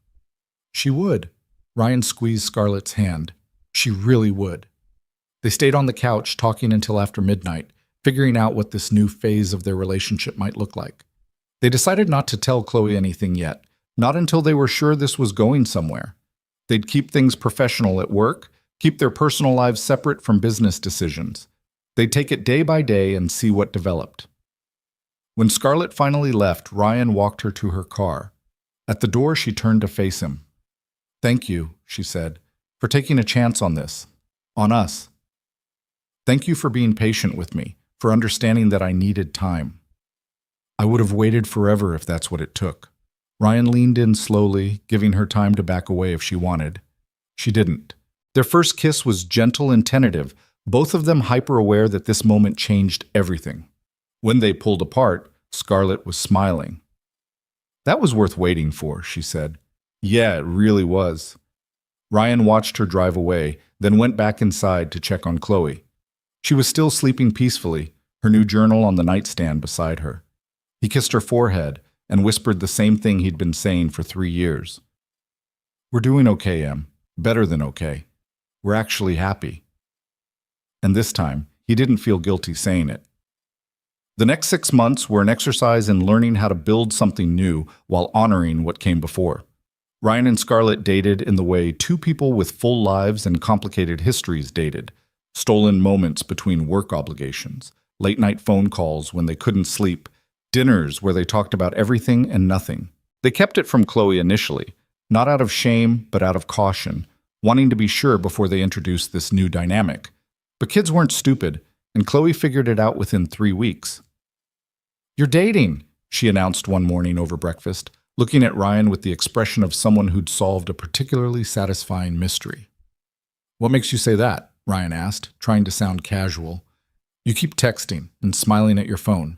She would. Ryan squeezed Scarlett's hand. She really would. They stayed on the couch talking until after midnight, figuring out what this new phase of their relationship might look like. They decided not to tell Chloe anything yet, not until they were sure this was going somewhere. They'd keep things professional at work, keep their personal lives separate from business decisions. They'd take it day by day and see what developed. When Scarlett finally left, Ryan walked her to her car. At the door, she turned to face him. Thank you, she said, for taking a chance on this. On us. Thank you for being patient with me, for understanding that I needed time. I would have waited forever if that's what it took. Ryan leaned in slowly, giving her time to back away if she wanted. She didn't. Their first kiss was gentle and tentative, both of them hyper-aware that this moment changed everything. When they pulled apart, Scarlett was smiling. That was worth waiting for, she said. Yeah, it really was. Ryan watched her drive away, then went back inside to check on Chloe. She was still sleeping peacefully, her new journal on the nightstand beside her. He kissed her forehead and whispered the same thing he'd been saying for 3 years. We're doing okay, Em. Better than okay. We're actually happy. And this time, he didn't feel guilty saying it. The next 6 months were an exercise in learning how to build something new while honoring what came before. Ryan and Scarlett dated in the way two people with full lives and complicated histories dated. Stolen moments between work obligations, late-night phone calls when they couldn't sleep, dinners where they talked about everything and nothing. They kept it from Chloe initially, not out of shame but out of caution, wanting to be sure before they introduced this new dynamic. But kids weren't stupid, and Chloe figured it out within 3 weeks. You're dating, she announced one morning over breakfast, looking at Ryan with the expression of someone who'd solved a particularly satisfying mystery. What makes you say that? Ryan asked, trying to sound casual. You keep texting and smiling at your phone.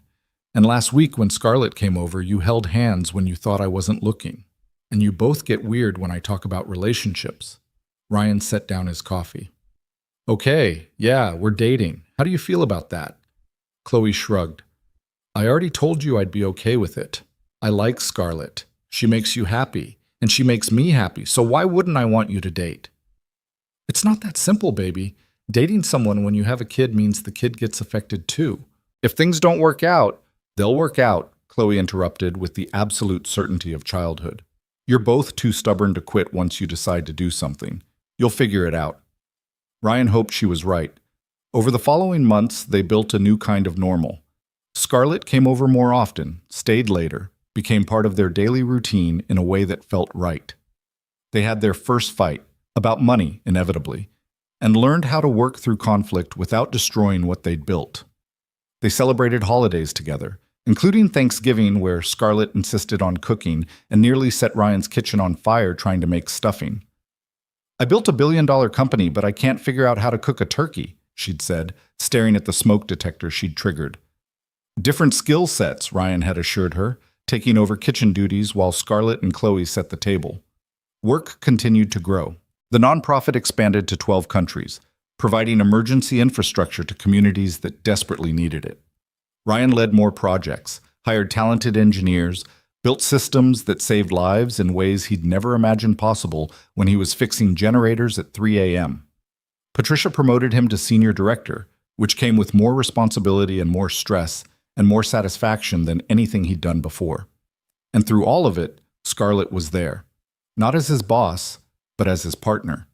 And last week when Scarlett came over, you held hands when you thought I wasn't looking. And you both get weird when I talk about relationships. Ryan set down his coffee. Okay, yeah, we're dating. How do you feel about that? Chloe shrugged. I already told you I'd be okay with it. I like Scarlett. She makes you happy, and she makes me happy, so why wouldn't I want you to date? It's not that simple, baby. Dating someone when you have a kid means the kid gets affected too. If things don't work out, they'll work out, Chloe interrupted with the absolute certainty of childhood. You're both too stubborn to quit once you decide to do something. You'll figure it out. Ryan hoped she was right. Over the following months, they built a new kind of normal. Scarlett came over more often, stayed later, became part of their daily routine in a way that felt right. They had their first fight, about money, inevitably, and learned how to work through conflict without destroying what they'd built. They celebrated holidays together, including Thanksgiving, where Scarlett insisted on cooking and nearly set Ryan's kitchen on fire trying to make stuffing. I built $1 billion company, but I can't figure out how to cook a turkey, she'd said, staring at the smoke detector she'd triggered. Different skill sets, Ryan had assured her, taking over kitchen duties while Scarlett and Chloe set the table. Work continued to grow. The nonprofit expanded to 12 countries, providing emergency infrastructure to communities that desperately needed it. Ryan led more projects, hired talented engineers, built systems that saved lives in ways he'd never imagined possible when he was fixing generators at 3 a.m. Patricia promoted him to senior director, which came with more responsibility and more stress and more satisfaction than anything he'd done before. And through all of it, Scarlett was there, not as his boss, but as his partner.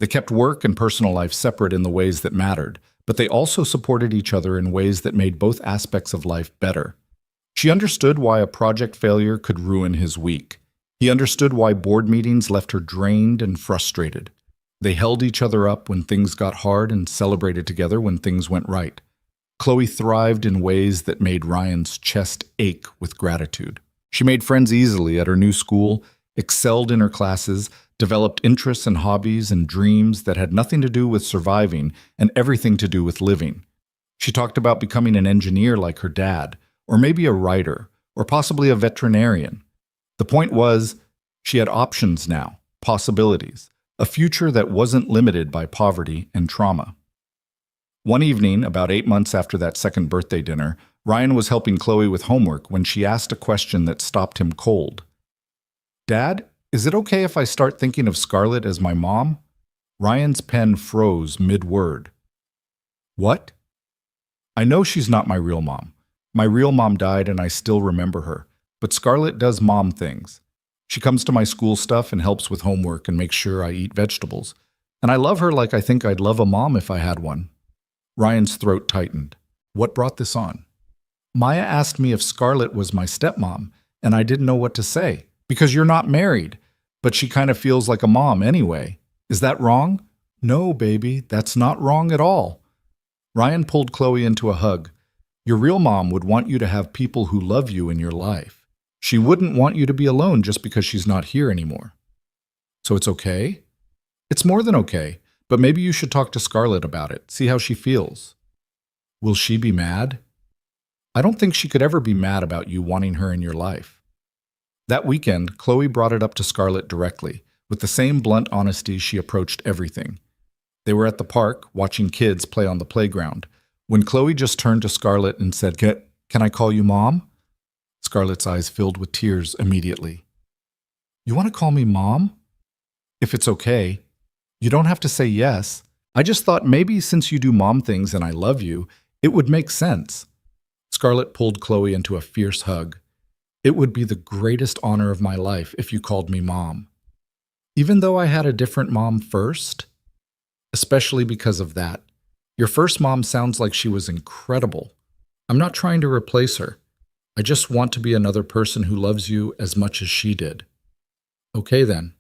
They kept work and personal life separate in the ways that mattered, but they also supported each other in ways that made both aspects of life better. She understood why a project failure could ruin his week. He understood why board meetings left her drained and frustrated. They held each other up when things got hard and celebrated together when things went right. Chloe thrived in ways that made Ryan's chest ache with gratitude. She made friends easily at her new school, excelled in her classes, developed interests and hobbies and dreams that had nothing to do with surviving and everything to do with living. She talked about becoming an engineer like her dad, or maybe a writer, or possibly a veterinarian. The point was, she had options now, possibilities, a future that wasn't limited by poverty and trauma. One evening, about 8 months after that second birthday dinner, Ryan was helping Chloe with homework when she asked a question that stopped him cold. Dad, is it okay if I start thinking of Scarlett as my mom? Ryan's pen froze mid-word. What? I know she's not my real mom. My real mom died and I still remember her, but Scarlett does mom things. She comes to my school stuff and helps with homework and makes sure I eat vegetables. And I love her like I think I'd love a mom if I had one. Ryan's throat tightened. What brought this on? Maya asked me if Scarlett was my stepmom, and I didn't know what to say. Because you're not married, but she kind of feels like a mom anyway. Is that wrong? No, baby, that's not wrong at all. Ryan pulled Chloe into a hug. Your real mom would want you to have people who love you in your life. She wouldn't want you to be alone just because she's not here anymore. So it's okay? It's more than okay, but maybe you should talk to Scarlett about it, see how she feels. Will she be mad? I don't think she could ever be mad about you wanting her in your life. That weekend, Chloe brought it up to Scarlett directly, with the same blunt honesty she approached everything. They were at the park, watching kids play on the playground, when Chloe just turned to Scarlett and said, Can I call you Mom? Scarlett's eyes filled with tears immediately. You want to call me Mom? If it's okay. You don't have to say yes. I just thought maybe since you do mom things and I love you, it would make sense. Scarlett pulled Chloe into a fierce hug. It would be the greatest honor of my life if you called me Mom. Even though I had a different mom first, especially because of that. Your first mom sounds like she was incredible. I'm not trying to replace her. I just want to be another person who loves you as much as she did. Okay then.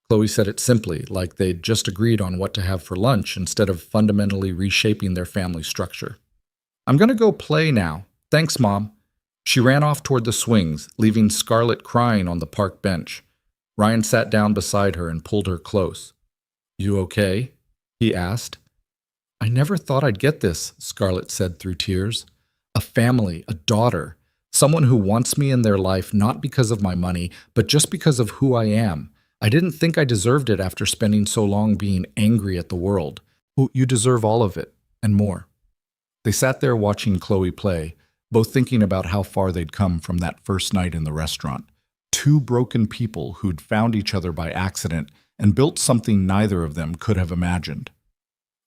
Chloe said it simply, like they'd just agreed on what to have for lunch instead of fundamentally reshaping their family structure. I'm going to go play now. Thanks, Mom. She ran off toward the swings, leaving Scarlett crying on the park bench. Ryan sat down beside her and pulled her close. You okay? He asked. I never thought I'd get this, Scarlett said through tears. A family, a daughter, someone who wants me in their life not because of my money, but just because of who I am. I didn't think I deserved it after spending so long being angry at the world. Oh, you deserve all of it, and more. They sat there watching Chloe play, both thinking about how far they'd come from that first night in the restaurant. Two broken people who'd found each other by accident and built something neither of them could have imagined.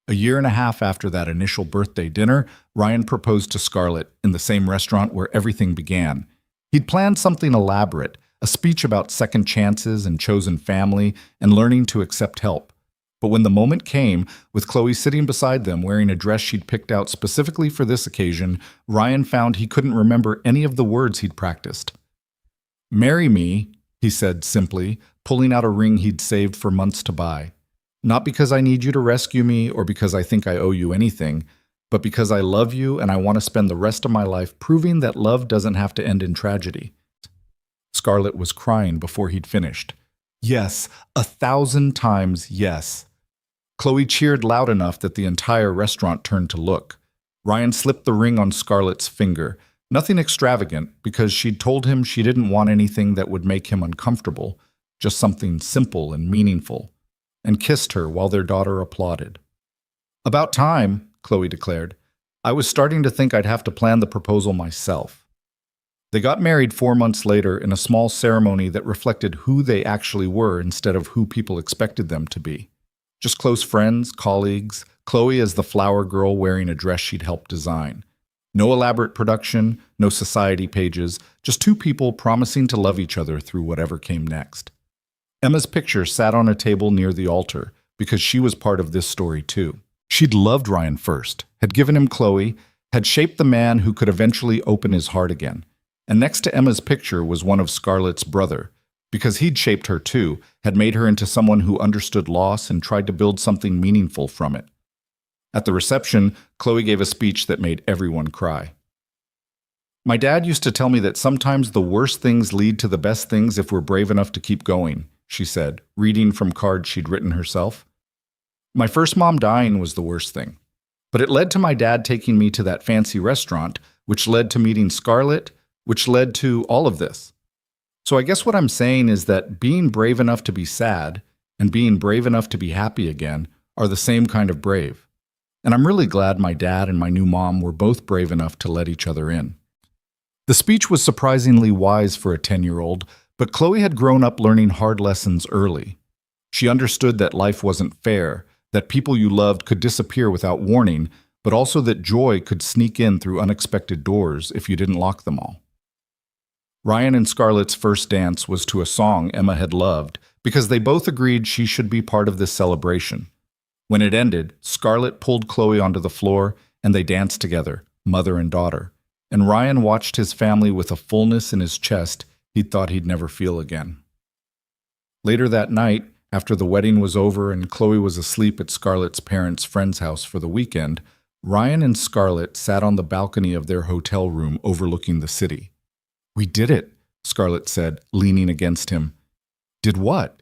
A year and a half after that initial birthday dinner, Ryan proposed to Scarlett in the same restaurant where everything began. He'd planned something elaborate, a speech about second chances and chosen family and learning to accept help. But when the moment came, with Chloe sitting beside them wearing a dress she'd picked out specifically for this occasion, Ryan found he couldn't remember any of the words he'd practiced. "Marry me," he said simply, pulling out a ring he'd saved for months to buy. "Not because I need you to rescue me or because I think I owe you anything, but because I love you and I want to spend the rest of my life proving that love doesn't have to end in tragedy." Scarlett was crying before he'd finished. Yes, 1,000 times yes. Chloe cheered loud enough that the entire restaurant turned to look. Ryan slipped the ring on Scarlett's finger. Nothing extravagant, because she'd told him she didn't want anything that would make him uncomfortable, just something simple and meaningful, and kissed her while their daughter applauded. "About time," Chloe declared. "I was starting to think I'd have to plan the proposal myself." They got married 4 months later in a small ceremony that reflected who they actually were instead of who people expected them to be. Just close friends, colleagues, Chloe as the flower girl wearing a dress she'd helped design. No elaborate production, no society pages, just two people promising to love each other through whatever came next. Emma's picture sat on a table near the altar because she was part of this story too. She'd loved Ryan first, had given him Chloe, had shaped the man who could eventually open his heart again. And next to Emma's picture was one of Scarlett's brother, because he'd shaped her too, had made her into someone who understood loss and tried to build something meaningful from it. At the reception, Chloe gave a speech that made everyone cry. "My dad used to tell me that sometimes the worst things lead to the best things if we're brave enough to keep going," she said, reading from cards she'd written herself. "My first mom dying was the worst thing. But it led to my dad taking me to that fancy restaurant, which led to meeting Scarlett, which led to all of this. So I guess what I'm saying is that being brave enough to be sad and being brave enough to be happy again are the same kind of brave. And I'm really glad my dad and my new mom were both brave enough to let each other in." The speech was surprisingly wise for a 10-year-old, but Chloe had grown up learning hard lessons early. She understood that life wasn't fair, that people you loved could disappear without warning, but also that joy could sneak in through unexpected doors if you didn't lock them all. Ryan and Scarlett's first dance was to a song Emma had loved because they both agreed she should be part of this celebration. When it ended, Scarlett pulled Chloe onto the floor and they danced together, mother and daughter, and Ryan watched his family with a fullness in his chest he'd thought he'd never feel again. Later that night, after the wedding was over and Chloe was asleep at Scarlett's parents' friend's house for the weekend, Ryan and Scarlett sat on the balcony of their hotel room overlooking the city. "We did it," Scarlett said, leaning against him. "Did what?"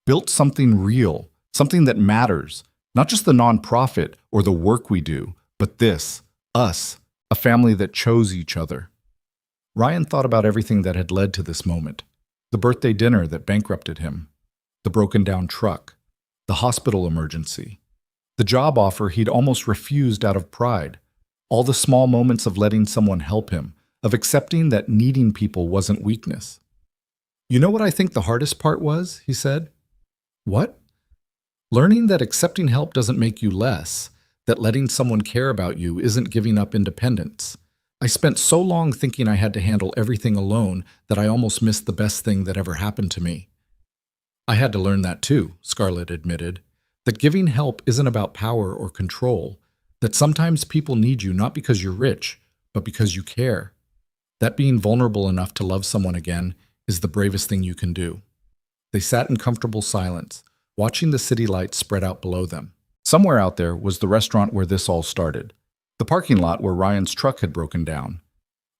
"Built something real, something that matters, not just the nonprofit or the work we do, but this, us, a family that chose each other." Ryan thought about everything that had led to this moment. The birthday dinner that bankrupted him, the broken-down truck, the hospital emergency, the job offer he'd almost refused out of pride, all the small moments of letting someone help him, of accepting that needing people wasn't weakness. "You know what I think the hardest part was?" he said. "What?" "Learning that accepting help doesn't make you less, that letting someone care about you isn't giving up independence. I spent so long thinking I had to handle everything alone that I almost missed the best thing that ever happened to me." "I had to learn that too," Scarlett admitted, "that giving help isn't about power or control, that sometimes people need you not because you're rich, but because you care. That being vulnerable enough to love someone again is the bravest thing you can do." They sat in comfortable silence, watching the city lights spread out below them. Somewhere out there was the restaurant where this all started, the parking lot where Ryan's truck had broken down,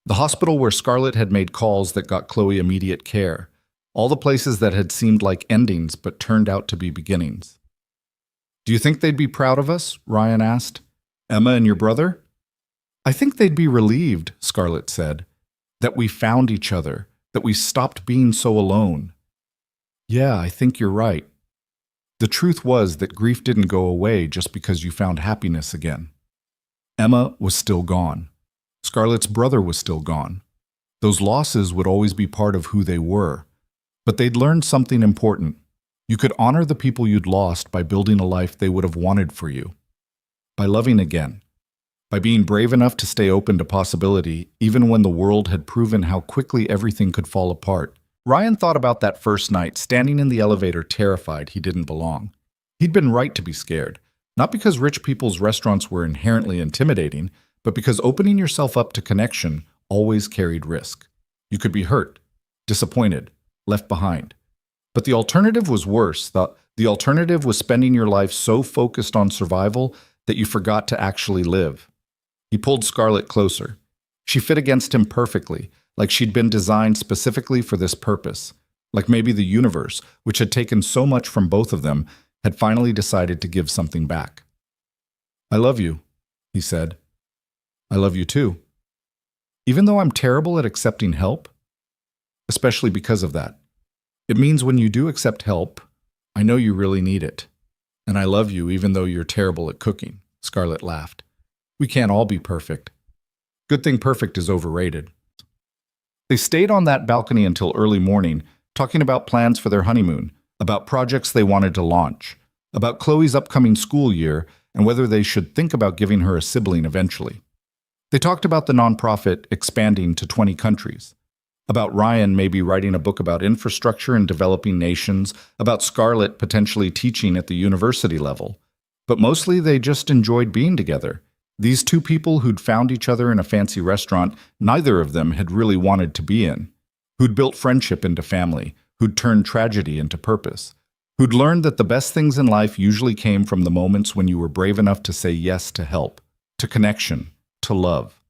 the hospital where Scarlett had made calls that got Chloe immediate care, all the places that had seemed like endings but turned out to be beginnings. "Do you think they'd be proud of us?" Ryan asked. "Emma and your brother?" I think they'd be relieved, Scarlett said, that we found each other, that we stopped being so alone. Yeah, I think you're right. The truth was that grief didn't go away just because you found happiness again. Emma was still gone. Scarlett's brother was still gone. Those losses would always be part of who they were. But they'd learned something important. You could honor the people you'd lost by building a life they would have wanted for you. By loving again. By being brave enough to stay open to possibility, even when the world had proven how quickly everything could fall apart. Ryan thought about that first night, standing in the elevator terrified he didn't belong. He'd been right to be scared, not because rich people's restaurants were inherently intimidating, but because opening yourself up to connection always carried risk. You could be hurt, disappointed, left behind. But the alternative was worse. The alternative was spending your life so focused on survival that you forgot to actually live. He pulled Scarlett closer. She fit against him perfectly, like she'd been designed specifically for this purpose. Like maybe the universe, which had taken so much from both of them, had finally decided to give something back. I love you, he said. I love you too. Even though I'm terrible at accepting help, especially because of that. It means when you do accept help, I know you really need it. And I love you even though you're terrible at cooking, Scarlett laughed. We can't all be perfect. Good thing perfect is overrated. They stayed on that balcony until early morning, talking about plans for their honeymoon, about projects they wanted to launch, about Chloe's upcoming school year, and whether they should think about giving her a sibling eventually. They talked about the nonprofit expanding to 20 countries, about Ryan maybe writing a book about infrastructure in developing nations, about Scarlett potentially teaching at the university level. But mostly they just enjoyed being together. These two people who'd found each other in a fancy restaurant neither of them had really wanted to be in, who'd built friendship into family, who'd turned tragedy into purpose, who'd learned that the best things in life usually came from the moments when you were brave enough to say yes to help, to connection, to love.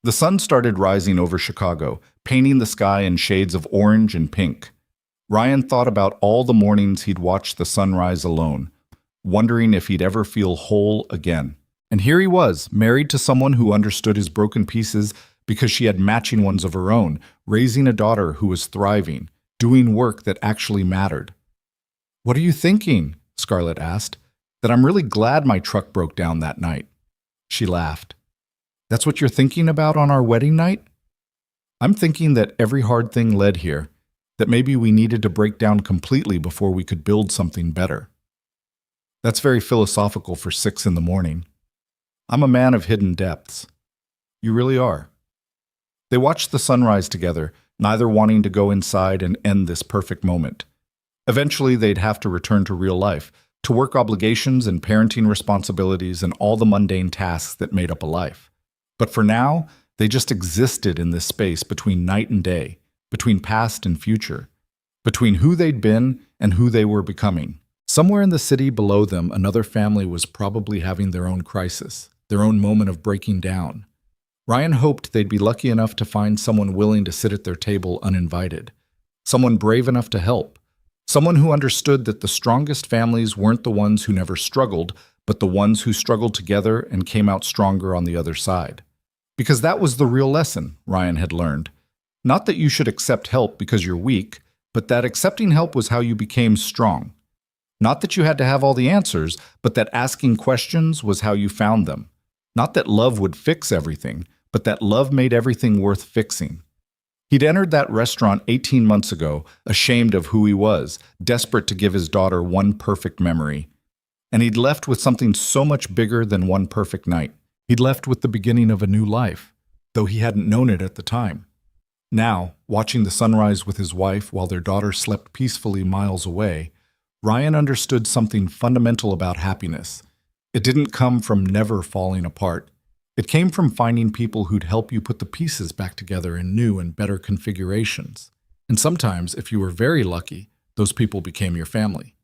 The sun started rising over Chicago, painting the sky in shades of orange and pink. Ryan thought about all the mornings he'd watched the sunrise alone, wondering if he'd ever feel whole again. And here he was, married to someone who understood his broken pieces because she had matching ones of her own, raising a daughter who was thriving, doing work that actually mattered. What are you thinking? Scarlett asked. That I'm really glad my truck broke down that night. She laughed. That's what you're thinking about on our wedding night? I'm thinking that every hard thing led here, that maybe we needed to break down completely before we could build something better. That's very philosophical for 6 a.m. I'm a man of hidden depths. You really are. They watched the sunrise together, neither wanting to go inside and end this perfect moment. Eventually, they'd have to return to real life, to work obligations and parenting responsibilities and all the mundane tasks that made up a life. But for now, they just existed in this space between night and day, between past and future, between who they'd been and who they were becoming. Somewhere in the city below them, another family was probably having their own crisis, their own moment of breaking down. Ryan hoped they'd be lucky enough to find someone willing to sit at their table uninvited, someone brave enough to help, someone who understood that the strongest families weren't the ones who never struggled, but the ones who struggled together and came out stronger on the other side. Because that was the real lesson, Ryan had learned. Not that you should accept help because you're weak, but that accepting help was how you became strong. Not that you had to have all the answers, but that asking questions was how you found them. Not that love would fix everything, but that love made everything worth fixing. He'd entered that restaurant 18 months ago, ashamed of who he was, desperate to give his daughter one perfect memory. And he'd left with something so much bigger than one perfect night. He'd left with the beginning of a new life, though he hadn't known it at the time. Now, watching the sunrise with his wife while their daughter slept peacefully miles away, Ryan understood something fundamental about happiness. It didn't come from never falling apart. It came from finding people who'd help you put the pieces back together in new and better configurations. And sometimes, if you were very lucky, those people became your family.